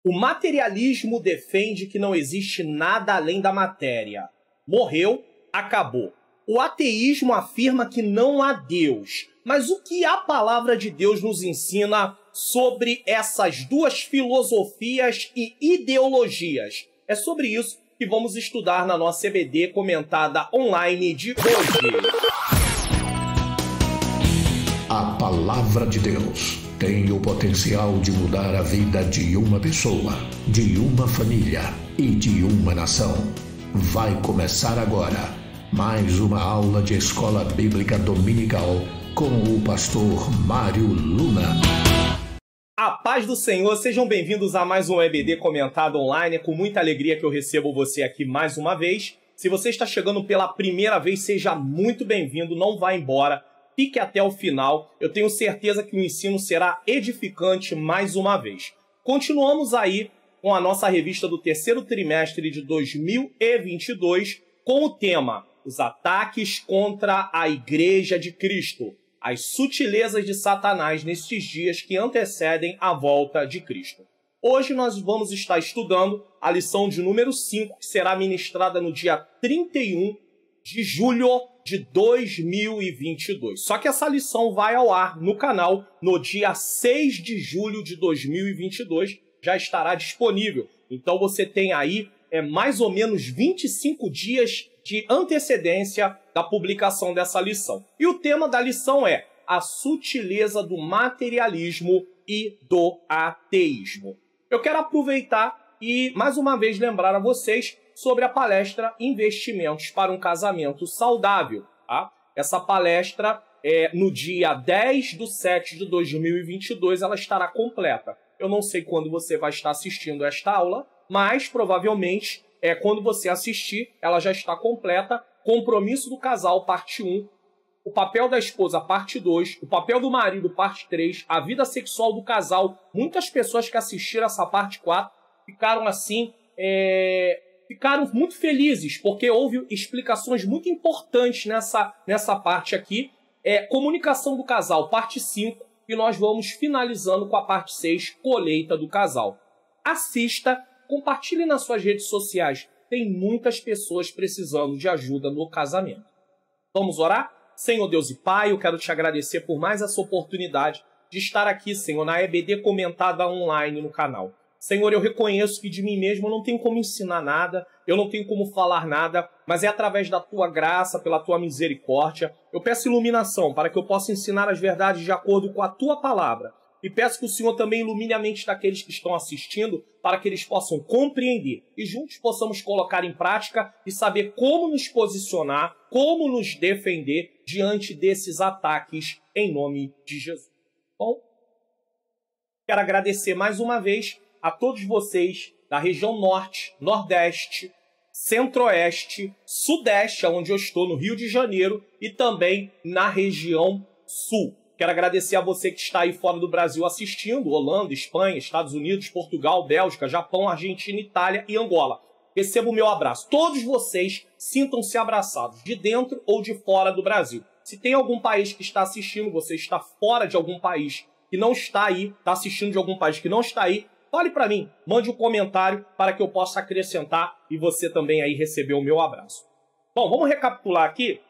O materialismo defende que não existe nada além da matéria. Morreu, acabou. O ateísmo afirma que não há Deus. Mas o que a palavra de Deus nos ensina sobre essas duas filosofias e ideologias? É sobre isso que vamos estudar na nossa EBD comentada online de hoje. A palavra de Deus tem o potencial de mudar a vida de uma pessoa, de uma família e de uma nação. Vai começar agora mais uma aula de Escola Bíblica Dominical com o pastor Mário Luna. A paz do Senhor, sejam bem-vindos a mais um EBD comentado online. É com muita alegria que eu recebo você aqui mais uma vez. Se você está chegando pela primeira vez, seja muito bem-vindo, não vá embora. Fique até o final, eu tenho certeza que o ensino será edificante mais uma vez. Continuamos aí com a nossa revista do terceiro trimestre de 2022 com o tema Os ataques contra a Igreja de Cristo, as sutilezas de Satanás nestes dias que antecedem a volta de Cristo. Hoje nós vamos estar estudando a lição de número 5, que será ministrada no dia 31 de julho de 2022. Só que essa lição vai ao ar no canal no dia 6 de julho de 2022, já estará disponível. Então você tem aí mais ou menos 25 dias de antecedência da publicação dessa lição. E o tema da lição é a sutileza do materialismo e do ateísmo. Eu quero aproveitar e mais uma vez lembrar a vocês sobre a palestra Investimentos para um Casamento Saudável. Tá? Essa palestra, no dia 10/7 de 2022, ela estará completa. Eu não sei quando você vai estar assistindo esta aula, mas provavelmente, quando você assistir, ela já está completa. Compromisso do casal, parte 1. O papel da esposa, parte 2. O papel do marido, parte 3. A vida sexual do casal. Muitas pessoas que assistiram essa parte 4 ficaram assim... Ficaram muito felizes, porque houve explicações muito importantes nessa parte aqui. Comunicação do casal, parte 5, e nós vamos finalizando com a parte 6, colheita do casal. Assista, compartilhe nas suas redes sociais. Tem muitas pessoas precisando de ajuda no casamento. Vamos orar? Senhor Deus e Pai, eu quero te agradecer por mais essa oportunidade de estar aqui, Senhor, na EBD comentada online no canal. Senhor, eu reconheço que de mim mesmo eu não tenho como ensinar nada, eu não tenho como falar nada, mas é através da Tua graça, pela Tua misericórdia. Eu peço iluminação para que eu possa ensinar as verdades de acordo com a Tua palavra. E peço que o Senhor também ilumine a mente daqueles que estão assistindo para que eles possam compreender e juntos possamos colocar em prática e saber como nos posicionar, como nos defender diante desses ataques em nome de Jesus. Bom, quero agradecer mais uma vez a todos vocês da região norte, nordeste, centro-oeste, sudeste, onde eu estou, no Rio de Janeiro, e também na região sul. Quero agradecer a você que está aí fora do Brasil assistindo, Holanda, Espanha, Estados Unidos, Portugal, Bélgica, Japão, Argentina, Itália e Angola. Receba o meu abraço. Todos vocês sintam-se abraçados, de dentro ou de fora do Brasil. Se tem algum país que está assistindo, você está fora de algum país que não está aí, está assistindo de algum país que não está aí, fale para mim, mande um comentário para que eu possa acrescentar e você também aí receber o meu abraço. Bom, vamos recapitular aqui.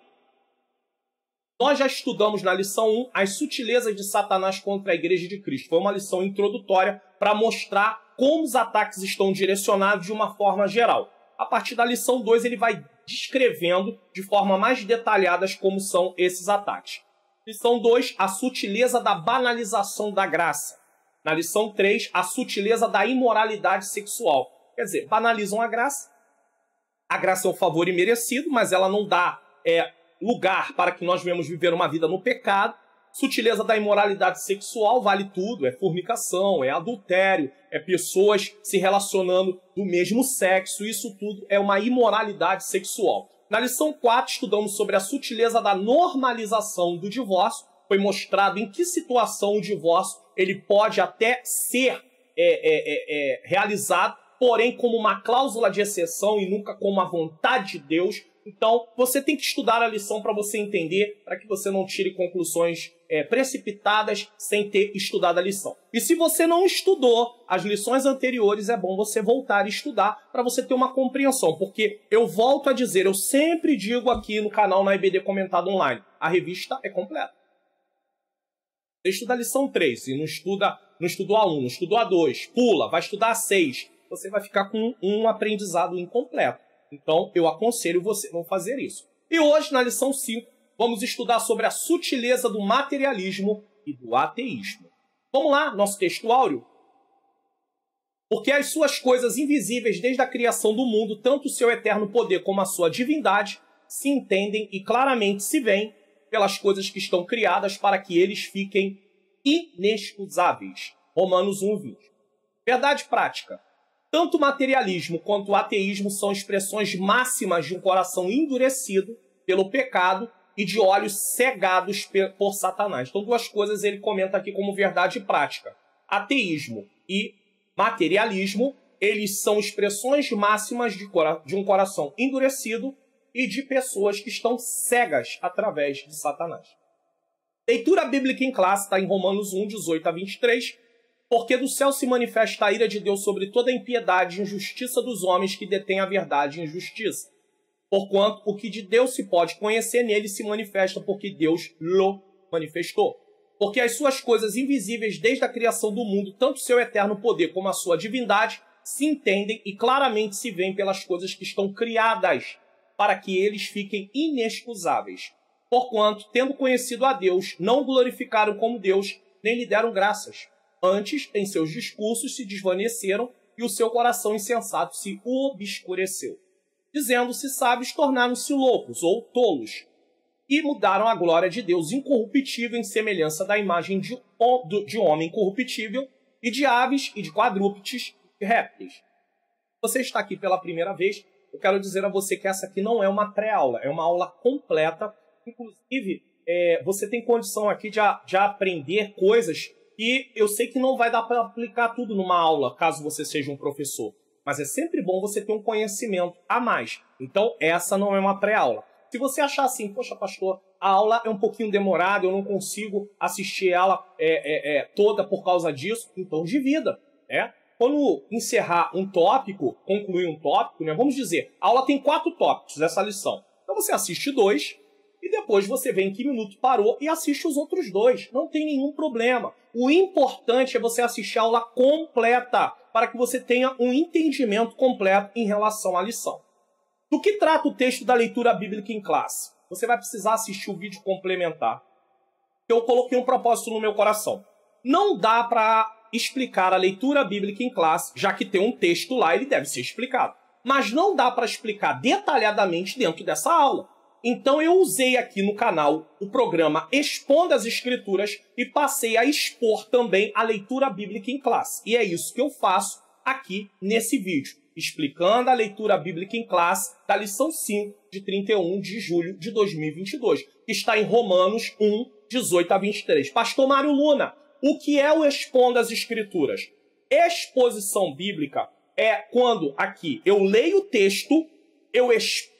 Nós já estudamos na lição 1 as sutilezas de Satanás contra a Igreja de Cristo. Foi uma lição introdutória para mostrar como os ataques estão direcionados de uma forma geral. A partir da lição 2 ele vai descrevendo de forma mais detalhada como são esses ataques. Lição 2, a sutileza da banalização da graça. Na lição 3, a sutileza da imoralidade sexual. Quer dizer, banalizam a graça. A graça é um favor imerecido, mas ela não dá lugar para que nós venhamos viver uma vida no pecado. Sutileza da imoralidade sexual vale tudo. É fornicação, é adultério, é pessoas se relacionando do mesmo sexo. Isso tudo é uma imoralidade sexual. Na lição 4, estudamos sobre a sutileza da normalização do divórcio. Foi mostrado em que situação o divórcio ele pode até ser realizado, porém como uma cláusula de exceção e nunca como a vontade de Deus. Então, você tem que estudar a lição para você entender, para que você não tire conclusões precipitadas sem ter estudado a lição. E se você não estudou as lições anteriores, é bom você voltar a estudar para você ter uma compreensão. Porque eu volto a dizer, eu sempre digo aqui no canal na EBD Comentado Online, a revista é completa. Você estuda a lição 3 e não estudou a 1, não estudou a 2, pula, vai estudar a 6, você vai ficar com um aprendizado incompleto. Então, eu aconselho você a não fazer isso. E hoje, na lição 5, vamos estudar sobre a sutileza do materialismo e do ateísmo. Vamos lá, nosso texto áureo. Porque as suas coisas invisíveis desde a criação do mundo, tanto o seu eterno poder como a sua divindade, se entendem e claramente se veem pelas coisas que estão criadas para que eles fiquem inexcusáveis. Romanos 1:20. Verdade prática. Tanto o materialismo quanto o ateísmo são expressões máximas de um coração endurecido pelo pecado e de olhos cegados por Satanás. Então, duas coisas ele comenta aqui como verdade prática. Ateísmo e materialismo, eles são expressões máximas de um coração endurecido e de pessoas que estão cegas através de Satanás. Leitura bíblica em classe está em Romanos 1, 18 a 23. Porque do céu se manifesta a ira de Deus sobre toda a impiedade e injustiça dos homens que detêm a verdade e injustiça. Porquanto o que de Deus se pode conhecer nele se manifesta porque Deus lo manifestou. Porque as suas coisas invisíveis desde a criação do mundo, tanto o seu eterno poder como a sua divindade, se entendem e claramente se veem pelas coisas que estão criadas, para que eles fiquem inexcusáveis. Porquanto, tendo conhecido a Deus, não o glorificaram como Deus, nem lhe deram graças. Antes, em seus discursos se desvaneceram e o seu coração insensato se obscureceu. Dizendo-se sábios, tornaram-se loucos ou tolos e mudaram a glória de Deus incorruptível em semelhança da imagem de homem corruptível e de aves e de quadrúpedes e répteis. Você está aqui pela primeira vez, eu quero dizer a você que essa aqui não é uma pré-aula, é uma aula completa. Inclusive, você tem condição aqui de aprender coisas e eu sei que não vai dar para aplicar tudo numa aula, caso você seja um professor. Mas é sempre bom você ter um conhecimento a mais. Então, essa não é uma pré-aula. Se você achar assim, poxa, pastor, a aula é um pouquinho demorada, eu não consigo assistir ela toda por causa disso, então divida. Quando encerrar um tópico, concluir um tópico, vamos dizer, a aula tem 4 tópicos dessa lição. Então, você assiste 2 e depois você vê em que minuto parou e assiste os outros 2. Não tem nenhum problema. O importante é você assistir a aula completa, para que você tenha um entendimento completo em relação à lição. Do que trata o texto da leitura bíblica em classe? Você vai precisar assistir o vídeo complementar. Eu coloquei um propósito no meu coração. Não dá para explicar a leitura bíblica em classe, já que tem um texto lá, ele deve ser explicado. Mas não dá para explicar detalhadamente dentro dessa aula. Então eu usei aqui no canal o programa Expondo as Escrituras e passei a expor também a leitura bíblica em classe. E é isso que eu faço aqui nesse vídeo, explicando a leitura bíblica em classe da lição 5 de 31 de julho de 2022, que está em Romanos 1, 18 a 23. Pastor Mário Luna, o que é o Expondo as Escrituras? Exposição bíblica é quando aqui eu leio o texto, eu explico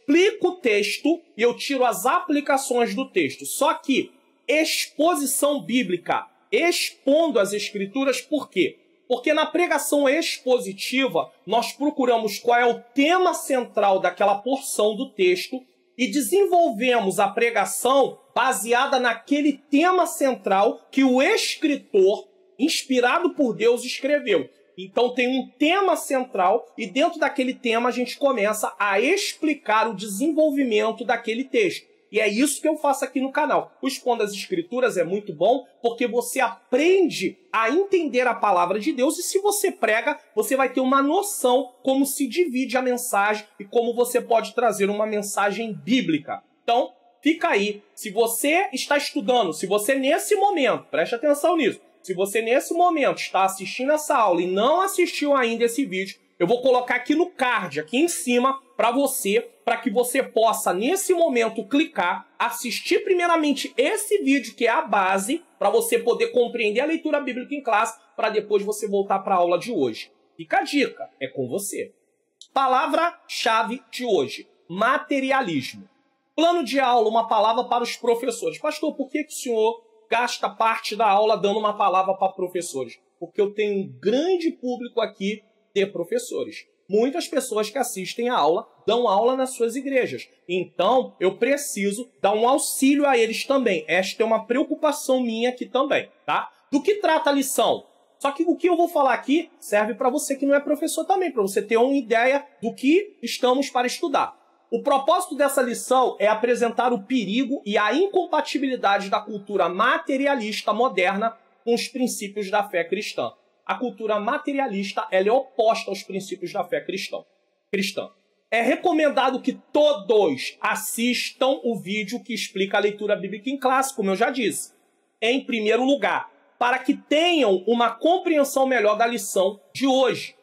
o texto e eu tiro as aplicações do texto. Só que exposição bíblica, expondo as escrituras, por quê? Porque na pregação expositiva, nós procuramos qual é o tema central daquela porção do texto e desenvolvemos a pregação baseada naquele tema central que o escritor, inspirado por Deus, escreveu. Então tem um tema central e dentro daquele tema a gente começa a explicar o desenvolvimento daquele texto. E é isso que eu faço aqui no canal. O Expondo as Escrituras é muito bom porque você aprende a entender a palavra de Deus e se você prega, você vai ter uma noção como se divide a mensagem e como você pode trazer uma mensagem bíblica. Então, fica aí. Se você está estudando, se você nesse momento, preste atenção nisso, se você nesse momento está assistindo essa aula e não assistiu ainda esse vídeo, eu vou colocar aqui no card, aqui em cima, para que você possa, nesse momento, clicar, assistir primeiramente esse vídeo, que é a base, para você poder compreender a leitura bíblica em classe, para depois você voltar para a aula de hoje. Fica a dica, é com você. Palavra-chave de hoje, materialismo. Plano de aula, uma palavra para os professores. Pastor, por que o senhor gasta parte da aula dando uma palavra para professores? Porque eu tenho um grande público aqui de professores. Muitas pessoas que assistem a aula dão aula nas suas igrejas. Então, eu preciso dar um auxílio a eles também. Esta é uma preocupação minha aqui também, tá? Do que trata a lição? Só que o que eu vou falar aqui serve para você que não é professor também, para você ter uma ideia do que estamos para estudar. O propósito dessa lição é apresentar o perigo e a incompatibilidade da cultura materialista moderna com os princípios da fé cristã. A cultura materialista ela é oposta aos princípios da fé cristã. É recomendado que todos assistam o vídeo que explica a leitura bíblica em classe, como eu já disse. Em primeiro lugar, para que tenham uma compreensão melhor da lição de hoje.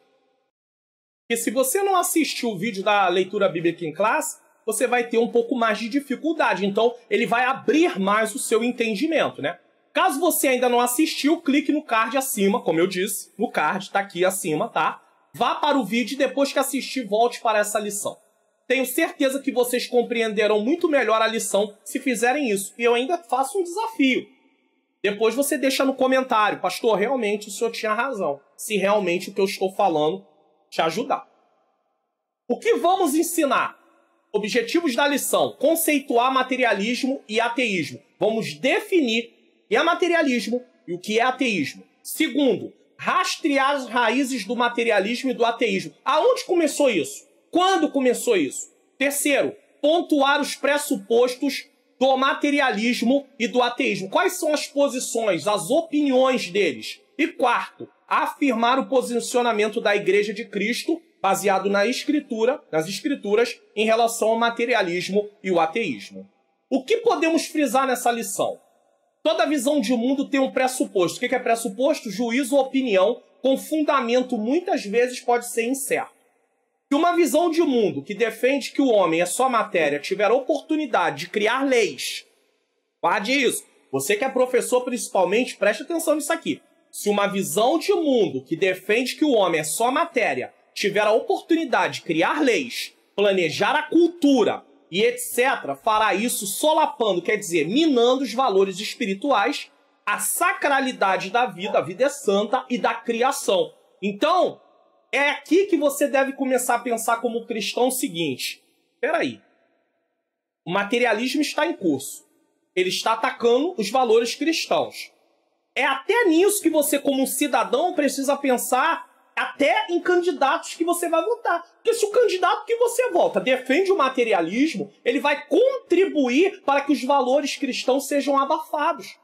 Porque se você não assistiu o vídeo da leitura bíblica em classe, você vai ter um pouco mais de dificuldade. Então, ele vai abrir mais o seu entendimento, né? Caso você ainda não assistiu, clique no card acima, como eu disse. No card, tá aqui acima, tá? Vá para o vídeo e depois que assistir, volte para essa lição. Tenho certeza que vocês compreenderão muito melhor a lição se fizerem isso. E eu ainda faço um desafio. Depois você deixa no comentário, pastor, realmente o senhor tinha razão. Se realmente o que eu estou falando te ajudar. O que vamos ensinar? Objetivos da lição. Conceituar materialismo e ateísmo. Vamos definir o que é materialismo e o que é ateísmo. Segundo, rastrear as raízes do materialismo e do ateísmo. Aonde começou isso? Quando começou isso? Terceiro, pontuar os pressupostos do materialismo e do ateísmo. Quais são as posições, as opiniões deles? E quarto, afirmar o posicionamento da Igreja de Cristo, baseado nas escrituras, em relação ao materialismo e o ateísmo. O que podemos frisar nessa lição? Toda visão de mundo tem um pressuposto. O que é pressuposto? Juízo ou opinião, com fundamento muitas vezes pode ser incerto. Se uma visão de mundo que defende que o homem é só matéria tiver a oportunidade de criar leis, guarde isso. Você que é professor principalmente, preste atenção nisso aqui. Se uma visão de mundo que defende que o homem é só matéria tiver a oportunidade de criar leis, planejar a cultura e etc., fará isso solapando, quer dizer, minando os valores espirituais, a sacralidade da vida, a vida é santa, e da criação. Então, é aqui que você deve começar a pensar como cristão o seguinte. Espera aí. O materialismo está em curso. Ele está atacando os valores cristãos. É até nisso que você, como um cidadão, precisa pensar até em candidatos que você vai votar. Porque se o candidato que você vota defende o materialismo, ele vai contribuir para que os valores cristãos sejam abafados.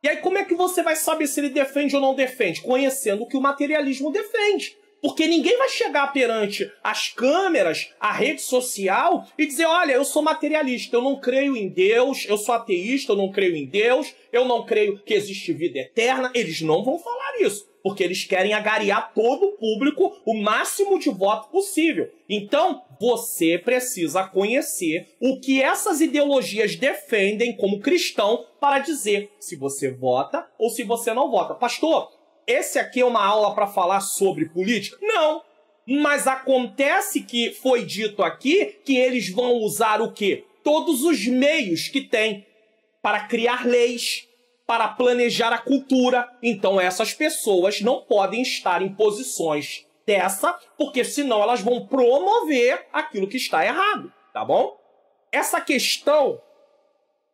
E aí como é que você vai saber se ele defende ou não defende? Conhecendo o que o materialismo defende. Porque ninguém vai chegar perante as câmeras, a rede social e dizer, olha, eu sou materialista, eu não creio em Deus, eu sou ateísta, eu não creio em Deus, eu não creio que existe vida eterna. Eles não vão falar isso, porque eles querem agariar todo o público o máximo de voto possível. Então, você precisa conhecer o que essas ideologias defendem como cristão para dizer se você vota ou se você não vota. Pastor, esse aqui é uma aula para falar sobre política? Não. Mas acontece que foi dito aqui que eles vão usar o quê? Todos os meios que têm para criar leis, para planejar a cultura. Então essas pessoas não podem estar em posições dessa, porque senão elas vão promover aquilo que está errado, tá bom? Essa questão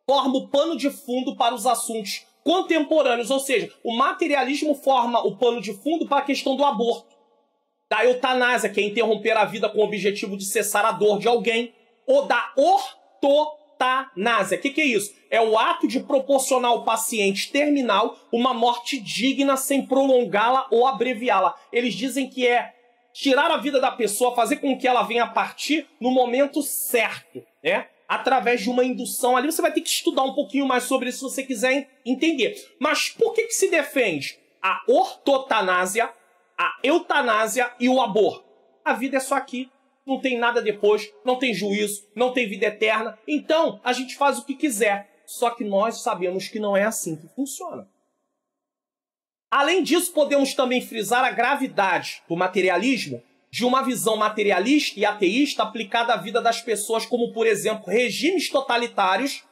forma o pano de fundo para os assuntos contemporâneos, ou seja, o materialismo forma o pano de fundo para a questão do aborto, da eutanásia, que é interromper a vida com o objetivo de cessar a dor de alguém, ou da ortotanásia. O que é isso? É o ato de proporcionar ao paciente terminal uma morte digna sem prolongá-la ou abreviá-la. Eles dizem que é tirar a vida da pessoa, fazer com que ela venha a partir no momento certo, né? Através de uma indução ali. Você vai ter que estudar um pouquinho mais sobre isso se você quiser entender. Mas por que se defende a ortotanásia, a eutanásia e o aborto? A vida é só aqui, não tem nada depois, não tem juízo, não tem vida eterna. Então, a gente faz o que quiser. Só que nós sabemos que não é assim que funciona. Além disso, podemos também frisar a gravidade do materialismo, de uma visão materialista e ateísta aplicada à vida das pessoas, como, por exemplo, regimes totalitários,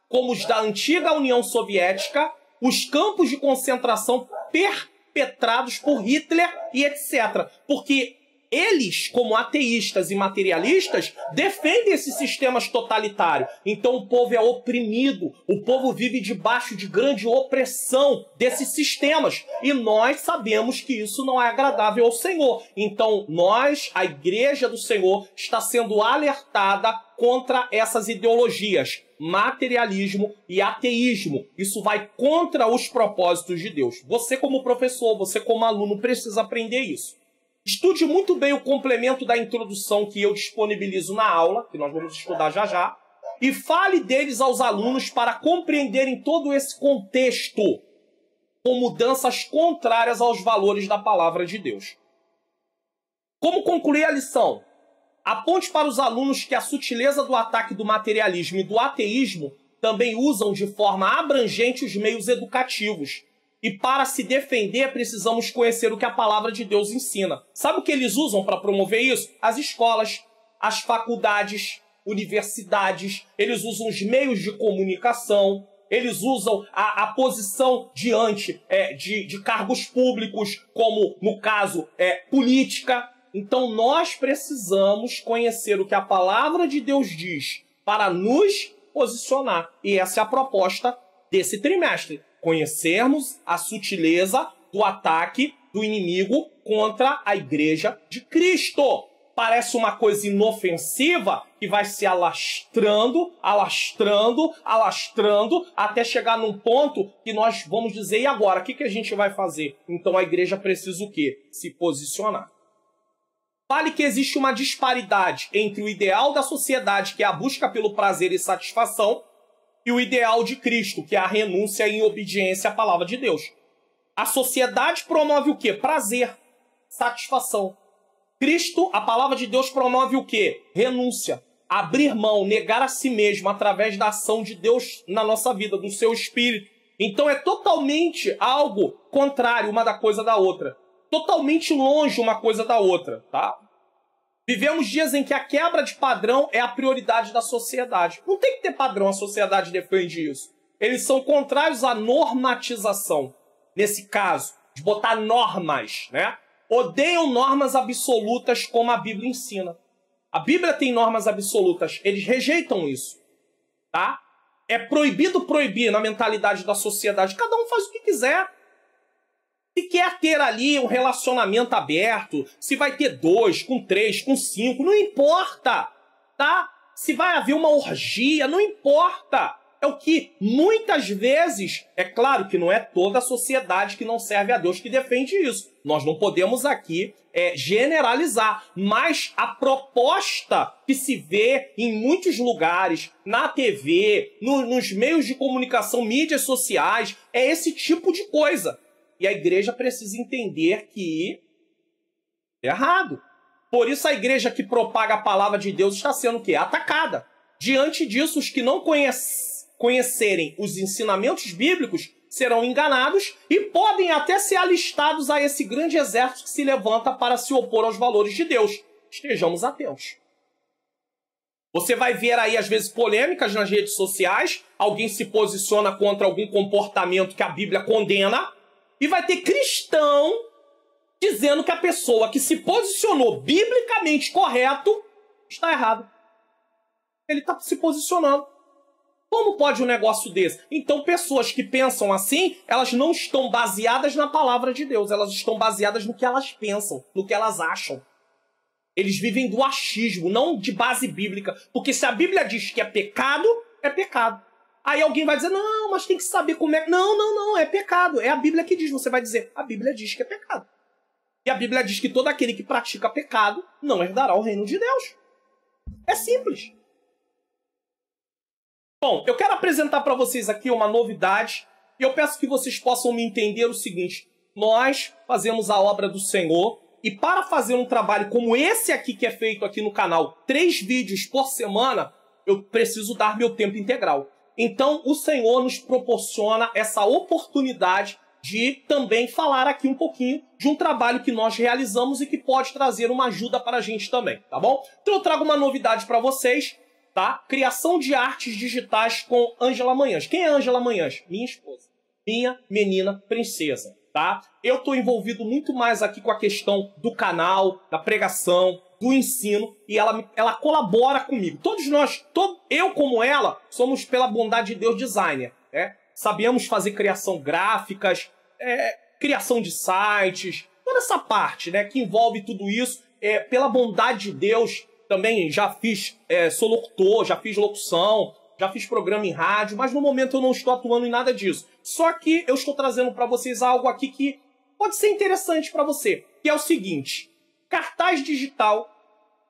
como os da antiga União Soviética os campos de concentração perpetrados por Hitler e etc. Porque eles, como ateístas e materialistas, defendem esses sistemas totalitários. Então o povo é oprimido, o povo vive debaixo de grande opressão desses sistemas. E nós sabemos que isso não é agradável ao Senhor. Então nós, a Igreja do Senhor, está sendo alertada contra essas ideologias, materialismo e ateísmo. Isso vai contra os propósitos de Deus. Você como professor, você como aluno, precisa aprender isso. Estude muito bem o complemento da introdução que eu disponibilizo na aula, que nós vamos estudar já já, e fale deles aos alunos para compreenderem todo esse contexto com mudanças contrárias aos valores da palavra de Deus. Como concluir a lição? Aponte para os alunos que a sutileza do ataque do materialismo e do ateísmo também usam de forma abrangente os meios educativos. E para se defender, precisamos conhecer o que a palavra de Deus ensina. Sabe o que eles usam para promover isso? As escolas, as faculdades, universidades, eles usam os meios de comunicação, eles usam a posição diante de cargos públicos, como, no caso, política. Então, nós precisamos conhecer o que a palavra de Deus diz para nos posicionar. E essa é a proposta desse trimestre. Conhecermos a sutileza do ataque do inimigo contra a Igreja de Cristo. Parece uma coisa inofensiva que vai se alastrando, alastrando, alastrando, até chegar num ponto que nós vamos dizer, e agora? O que a gente vai fazer? Então a igreja precisa o quê? Se posicionar. Vale que existe uma disparidade entre o ideal da sociedade, que é a busca pelo prazer e satisfação, e o ideal de Cristo, que é a renúncia em obediência à palavra de Deus. A sociedade promove o quê? Prazer, satisfação. Cristo, a palavra de Deus, promove o quê? Renúncia, abrir mão, negar a si mesmo através da ação de Deus na nossa vida, do seu Espírito. Então é totalmente algo contrário uma da coisa da outra. Totalmente longe uma coisa da outra, tá? Vivemos dias em que a quebra de padrão é a prioridade da sociedade. Não tem que ter padrão, a sociedade defende isso. Eles são contrários à normatização. Nesse caso, de botar normas, né? Odeiam normas absolutas como a Bíblia ensina. A Bíblia tem normas absolutas, eles rejeitam isso, tá? É proibido proibir na mentalidade da sociedade. Cada um faz o que quiser. Se quer ter ali um relacionamento aberto, se vai ter 2, com 3, com 5, não importa, tá? Se vai haver uma orgia, não importa. É o que muitas vezes, é claro que não é toda a sociedade que não serve a Deus que defende isso. Nós não podemos aqui generalizar, mas a proposta que se vê em muitos lugares, na TV, nos meios de comunicação, mídias sociais, é esse tipo de coisa. E a igreja precisa entender que é errado. Por isso a igreja que propaga a palavra de Deus está sendo o quê? Atacada. Diante disso, os que não conhecerem os ensinamentos bíblicos serão enganados e podem até ser alistados a esse grande exército que se levanta para se opor aos valores de Deus. Estejamos atentos. Você vai ver aí, às vezes, polêmicas nas redes sociais, alguém se posiciona contra algum comportamento que a Bíblia condena, e vai ter cristão dizendo que a pessoa que se posicionou biblicamente correto está errado. Ele está se posicionando. Como pode um negócio desse? Então, pessoas que pensam assim, elas não estão baseadas na palavra de Deus. Elas estão baseadas no que elas pensam, no que elas acham. Eles vivem do achismo, não de base bíblica. Porque se a Bíblia diz que é pecado, é pecado. Aí alguém vai dizer, não, mas tem que saber como é. Não, é pecado. É a Bíblia que diz. Você vai dizer, a Bíblia diz que é pecado. E a Bíblia diz que todo aquele que pratica pecado não herdará o reino de Deus. É simples. Bom, eu quero apresentar para vocês aqui uma novidade. E eu peço que vocês possam me entender o seguinte. Nós fazemos a obra do Senhor. E para fazer um trabalho como esse aqui que é feito aqui no canal, 3 vídeos por semana, eu preciso dar meu tempo integral. Então, o Senhor nos proporciona essa oportunidade de também falar aqui um pouquinho de um trabalho que nós realizamos e que pode trazer uma ajuda para a gente também, tá bom? Então, eu trago uma novidade para vocês, tá? Criação de artes digitais com Ângela Manhães. Quem é Ângela Manhães? Minha esposa. minha menina princesa, tá? Eu estou envolvido muito mais aqui com a questão do canal, da pregação, do ensino, e ela colabora comigo. Todos nós, eu como ela, somos, pela bondade de Deus, designer, né? Sabemos fazer criação gráficas, criação de sites, toda essa parte, né, que envolve tudo isso. Pela bondade de Deus, também já fiz, sou locutor, já fiz locução, já fiz programa em rádio, mas no momento eu não estou atuando em nada disso. Só que eu estou trazendo para vocês algo aqui que pode ser interessante para você, que é o seguinte: cartaz digital,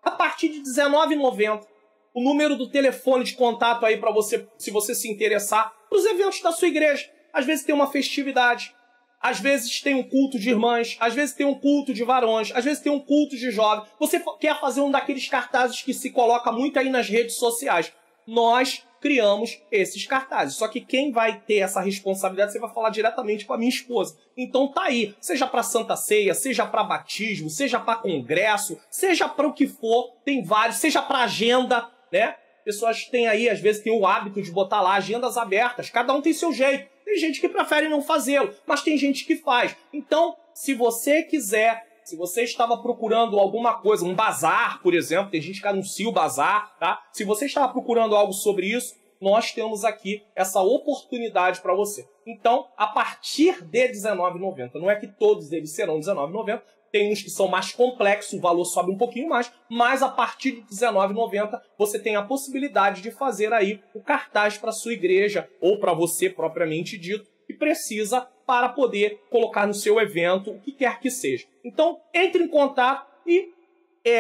a partir de R$19,90, o número do telefone de contato aí para você, se você se interessar, para os eventos da sua igreja. Às vezes tem uma festividade, às vezes tem um culto de irmãs, às vezes tem um culto de varões, às vezes tem um culto de jovens. Você quer fazer um daqueles cartazes que se coloca muito aí nas redes sociais. Nós criamos esses cartazes. Só que quem vai ter essa responsabilidade, você vai falar diretamente com a minha esposa. Então tá aí, seja para Santa Ceia, seja para batismo, seja para congresso, seja para o que for, tem vários, seja para agenda, né? Pessoas têm aí, às vezes, têm o hábito de botar lá agendas abertas. Cada um tem seu jeito. Tem gente que prefere não fazê-lo, mas tem gente que faz. Então, se você quiser, se você estava procurando alguma coisa, um bazar, por exemplo, tem gente que anuncia o bazar, tá? Se você estava procurando algo sobre isso, nós temos aqui essa oportunidade para você. Então, a partir de R$19,90, não é que todos eles serão R$19,90, tem uns que são mais complexos, o valor sobe um pouquinho mais, mas a partir de R$19,90 você tem a possibilidade de fazer aí o cartaz para sua igreja ou para você propriamente dito, que precisa para poder colocar no seu evento, o que quer que seja. Então, entre em contato e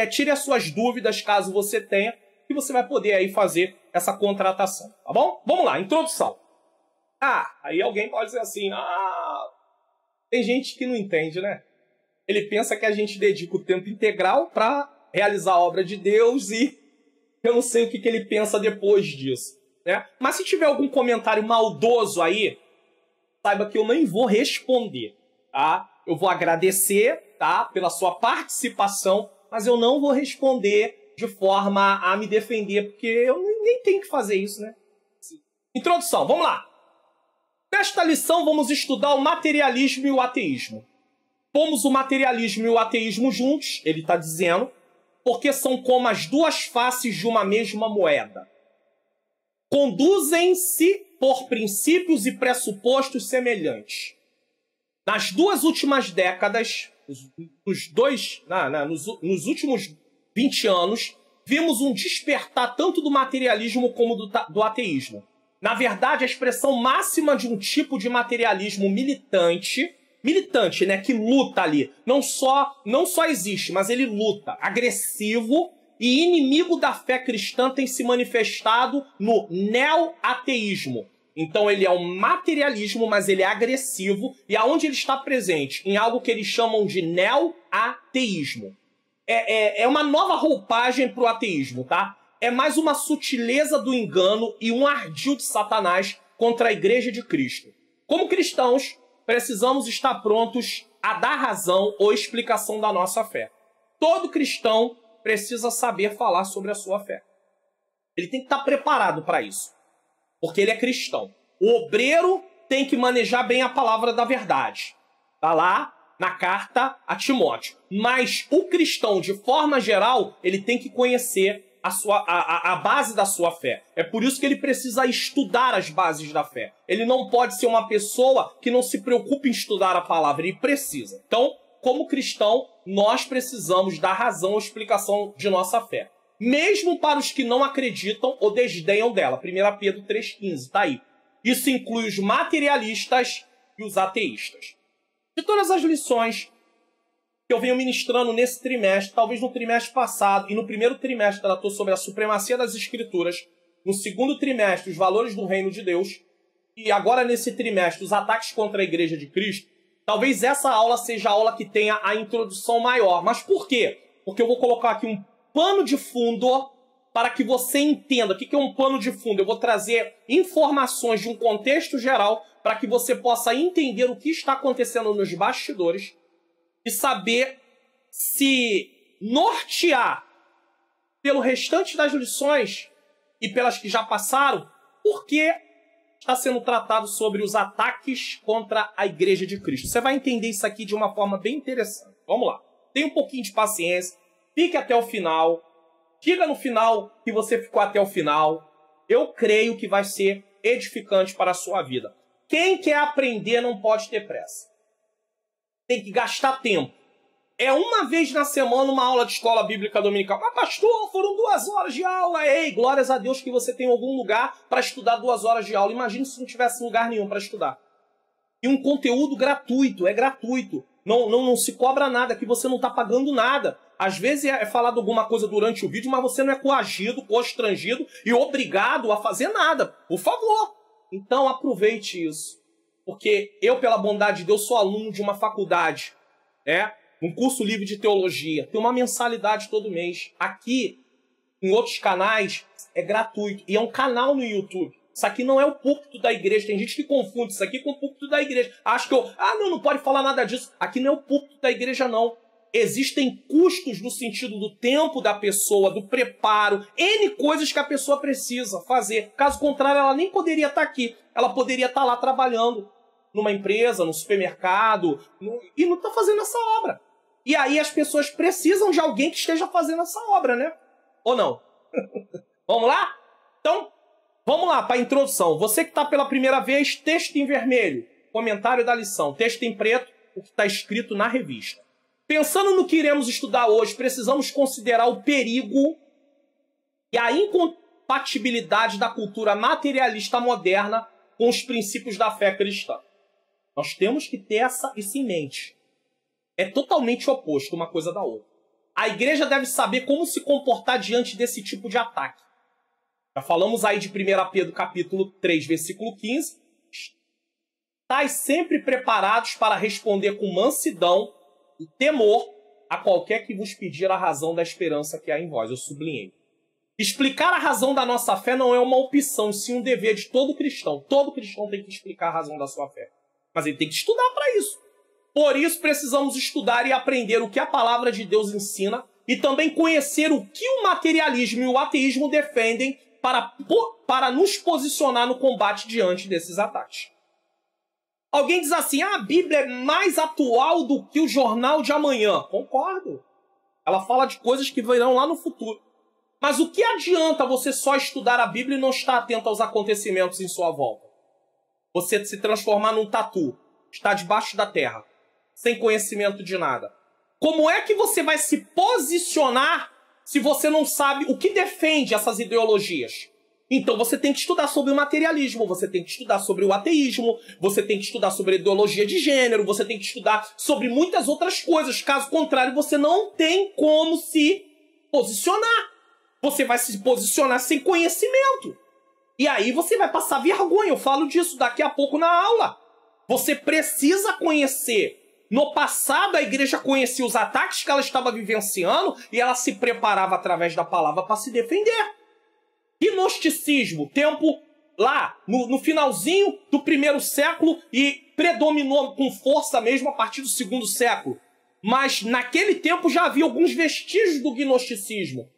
tire as suas dúvidas, caso você tenha, que você vai poder aí fazer essa contratação, tá bom? Vamos lá, introdução. Aí alguém pode dizer assim, tem gente que não entende, né? Ele pensa que a gente dedica o tempo integral para realizar a obra de Deus e eu não sei o que ele pensa depois disso, né? Mas se tiver algum comentário maldoso aí, saiba que eu nem vou responder, tá? Eu vou agradecer, tá, pela sua participação, mas eu não vou responder de forma a me defender, porque eu nem tenho que fazer isso, né? Introdução, vamos lá. Nesta lição vamos estudar o materialismo e o ateísmo. Pomos o materialismo e o ateísmo juntos, ele está dizendo, porque são como as duas faces de uma mesma moeda. Conduzem-se por princípios e pressupostos semelhantes. Nas duas últimas décadas, nos últimos 20 anos, vimos um despertar tanto do materialismo como do ateísmo. Na verdade, a expressão máxima de um tipo de materialismo militante, né, que luta ali, não só existe, mas ele luta, agressivo e inimigo da fé cristã, tem se manifestado no neo-ateísmo. Então ele é um materialismo, mas ele é agressivo, e aonde ele está presente? Em algo que eles chamam de neo-ateísmo. É uma nova roupagem para o ateísmo, tá? É mais uma sutileza do engano e um ardil de Satanás contra a Igreja de Cristo. Como cristãos, precisamos estar prontos a dar razão ou explicação da nossa fé. Todo cristão precisa saber falar sobre a sua fé. Ele tem que estar preparado para isso, porque ele é cristão. O obreiro tem que manejar bem a palavra da verdade. Está lá na carta a Timóteo. Mas o cristão, de forma geral, ele tem que conhecer a base da sua fé. É por isso que ele precisa estudar as bases da fé. Ele não pode ser uma pessoa que não se preocupe em estudar a palavra, ele precisa. Então, como cristão, nós precisamos dar razão ou explicação de nossa fé. Mesmo para os que não acreditam ou desdenham dela. 1 Pedro 3,15, tá aí. Isso inclui os materialistas e os ateístas. De todas as lições que eu venho ministrando nesse trimestre, talvez no trimestre passado, e no primeiro trimestre tratou sobre a supremacia das Escrituras, no segundo trimestre, os valores do reino de Deus, e agora nesse trimestre, os ataques contra a Igreja de Cristo, talvez essa aula seja a aula que tenha a introdução maior. Mas por quê? Porque eu vou colocar aqui um pano de fundo para que você entenda. O que é um pano de fundo? Eu vou trazer informações de um contexto geral para que você possa entender o que está acontecendo nos bastidores e saber se nortear pelo restante das lições e pelas que já passaram, porque está sendo tratado sobre os ataques contra a Igreja de Cristo. Você vai entender isso aqui de uma forma bem interessante. Vamos lá. Tenha um pouquinho de paciência, fique até o final, diga no final que você ficou até o final. Eu creio que vai ser edificante para a sua vida. Quem quer aprender não pode ter pressa. Tem que gastar tempo. É uma vez na semana uma aula de escola bíblica dominical. Mas pastor, foram 2 horas de aula. Ei, glórias a Deus que você tem algum lugar para estudar 2 horas de aula. Imagina se não tivesse lugar nenhum para estudar. E um conteúdo gratuito, é gratuito. Não se cobra nada, que você não está pagando nada. Às vezes é falado alguma coisa durante o vídeo, mas você não é coagido, constrangido e obrigado a fazer nada. Por favor. Então aproveite isso. Porque eu, pela bondade de Deus, sou aluno de uma faculdade. Um curso livre de teologia. Tem uma mensalidade todo mês. Aqui, em outros canais, é gratuito. E é um canal no YouTube. Isso aqui não é o púlpito da igreja. Tem gente que confunde isso aqui com o púlpito da igreja. Acho que não pode falar nada disso. Aqui não é o púlpito da igreja, não. Existem custos no sentido do tempo da pessoa, do preparo, N coisas que a pessoa precisa fazer. Caso contrário, ela nem poderia estar aqui. Ela poderia estar lá trabalhando numa empresa, no supermercado, e não está fazendo essa obra. E aí as pessoas precisam de alguém que esteja fazendo essa obra, né? Ou não? Vamos lá? Então, vamos lá para a introdução. Você que está pela primeira vez, texto em vermelho, comentário da lição. Texto em preto, o que está escrito na revista. Pensando no que iremos estudar hoje, precisamos considerar o perigo e a incompatibilidade da cultura materialista moderna com os princípios da fé cristã. Nós temos que ter isso em mente. É totalmente oposto uma coisa da outra. A igreja deve saber como se comportar diante desse tipo de ataque. Já falamos aí de 1 Pedro capítulo 3, versículo 15. Estais sempre preparados para responder com mansidão e temor a qualquer que vos pedir a razão da esperança que há em vós. Eu sublinhei. Explicar a razão da nossa fé não é uma opção, sim um dever de todo cristão. Todo cristão tem que explicar a razão da sua fé. Mas ele tem que estudar para isso. Por isso precisamos estudar e aprender o que a palavra de Deus ensina e também conhecer o que o materialismo e o ateísmo defendem para nos posicionar no combate diante desses ataques. Alguém diz assim, a Bíblia é mais atual do que o jornal de amanhã. Concordo. Ela fala de coisas que virão lá no futuro. Mas o que adianta você só estudar a Bíblia e não estar atento aos acontecimentos em sua volta? Você se transformar num tatu, estar debaixo da terra, sem conhecimento de nada. Como é que você vai se posicionar se você não sabe o que defende essas ideologias? Então você tem que estudar sobre o materialismo, você tem que estudar sobre o ateísmo, você tem que estudar sobre a ideologia de gênero, você tem que estudar sobre muitas outras coisas. Caso contrário, você não tem como se posicionar. Você vai se posicionar sem conhecimento. E aí você vai passar vergonha. Eu falo disso daqui a pouco na aula. Você precisa conhecer. No passado, a igreja conhecia os ataques que ela estava vivenciando e ela se preparava através da palavra para se defender. Gnosticismo, tempo lá, no finalzinho do 1º século e predominou com força mesmo a partir do 2º século. Mas naquele tempo já havia alguns vestígios do gnosticismo.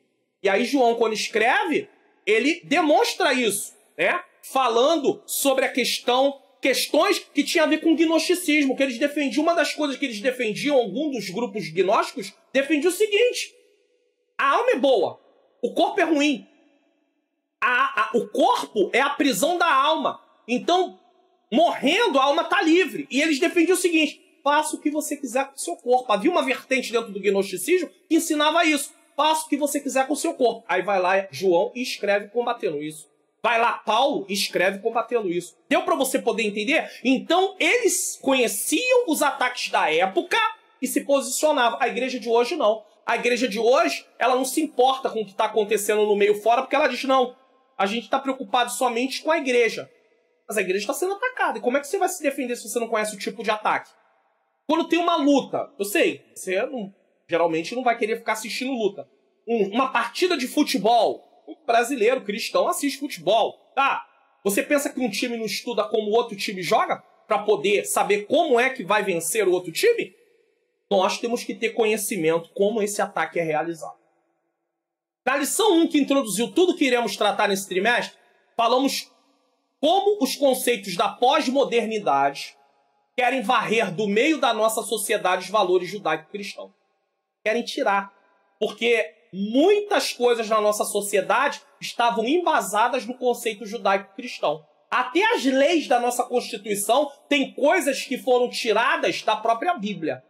E aí João, quando escreve, ele demonstra isso, né? Falando sobre a questões que tinham a ver com o gnosticismo, que eles defendiam, uma das coisas que eles defendiam, algum dos grupos gnósticos, defendia o seguinte: a alma é boa, o corpo é ruim. O corpo é a prisão da alma. Então, morrendo, a alma está livre. E eles defendiam o seguinte: faça o que você quiser com o seu corpo. Havia uma vertente dentro do gnosticismo que ensinava isso. Faça o que você quiser com o seu corpo. Aí vai lá João e escreve combatendo isso. Vai lá Paulo e escreve combatendo isso. Deu para você poder entender? Então, eles conheciam os ataques da época e se posicionavam. A igreja de hoje não. A igreja de hoje, ela não se importa com o que está acontecendo no meio fora, porque ela diz, não, a gente está preocupado somente com a igreja. Mas a igreja está sendo atacada. E como é que você vai se defender se você não conhece o tipo de ataque? Quando tem uma luta, eu sei, você geralmente não vai querer ficar assistindo luta. Uma partida de futebol. O brasileiro, cristão, assiste futebol. Tá? Você pensa que um time não estuda como o outro time joga? Para poder saber como é que vai vencer o outro time? Nós temos que ter conhecimento como esse ataque é realizado. Na lição 1, que introduziu tudo que iremos tratar nesse trimestre, falamos como os conceitos da pós-modernidade querem varrer do meio da nossa sociedade os valores judaico-cristãos. Querem tirar. Porque muitas coisas na nossa sociedade estavam embasadas no conceito judaico-cristão. Até as leis da nossa Constituição têm coisas que foram tiradas da própria Bíblia.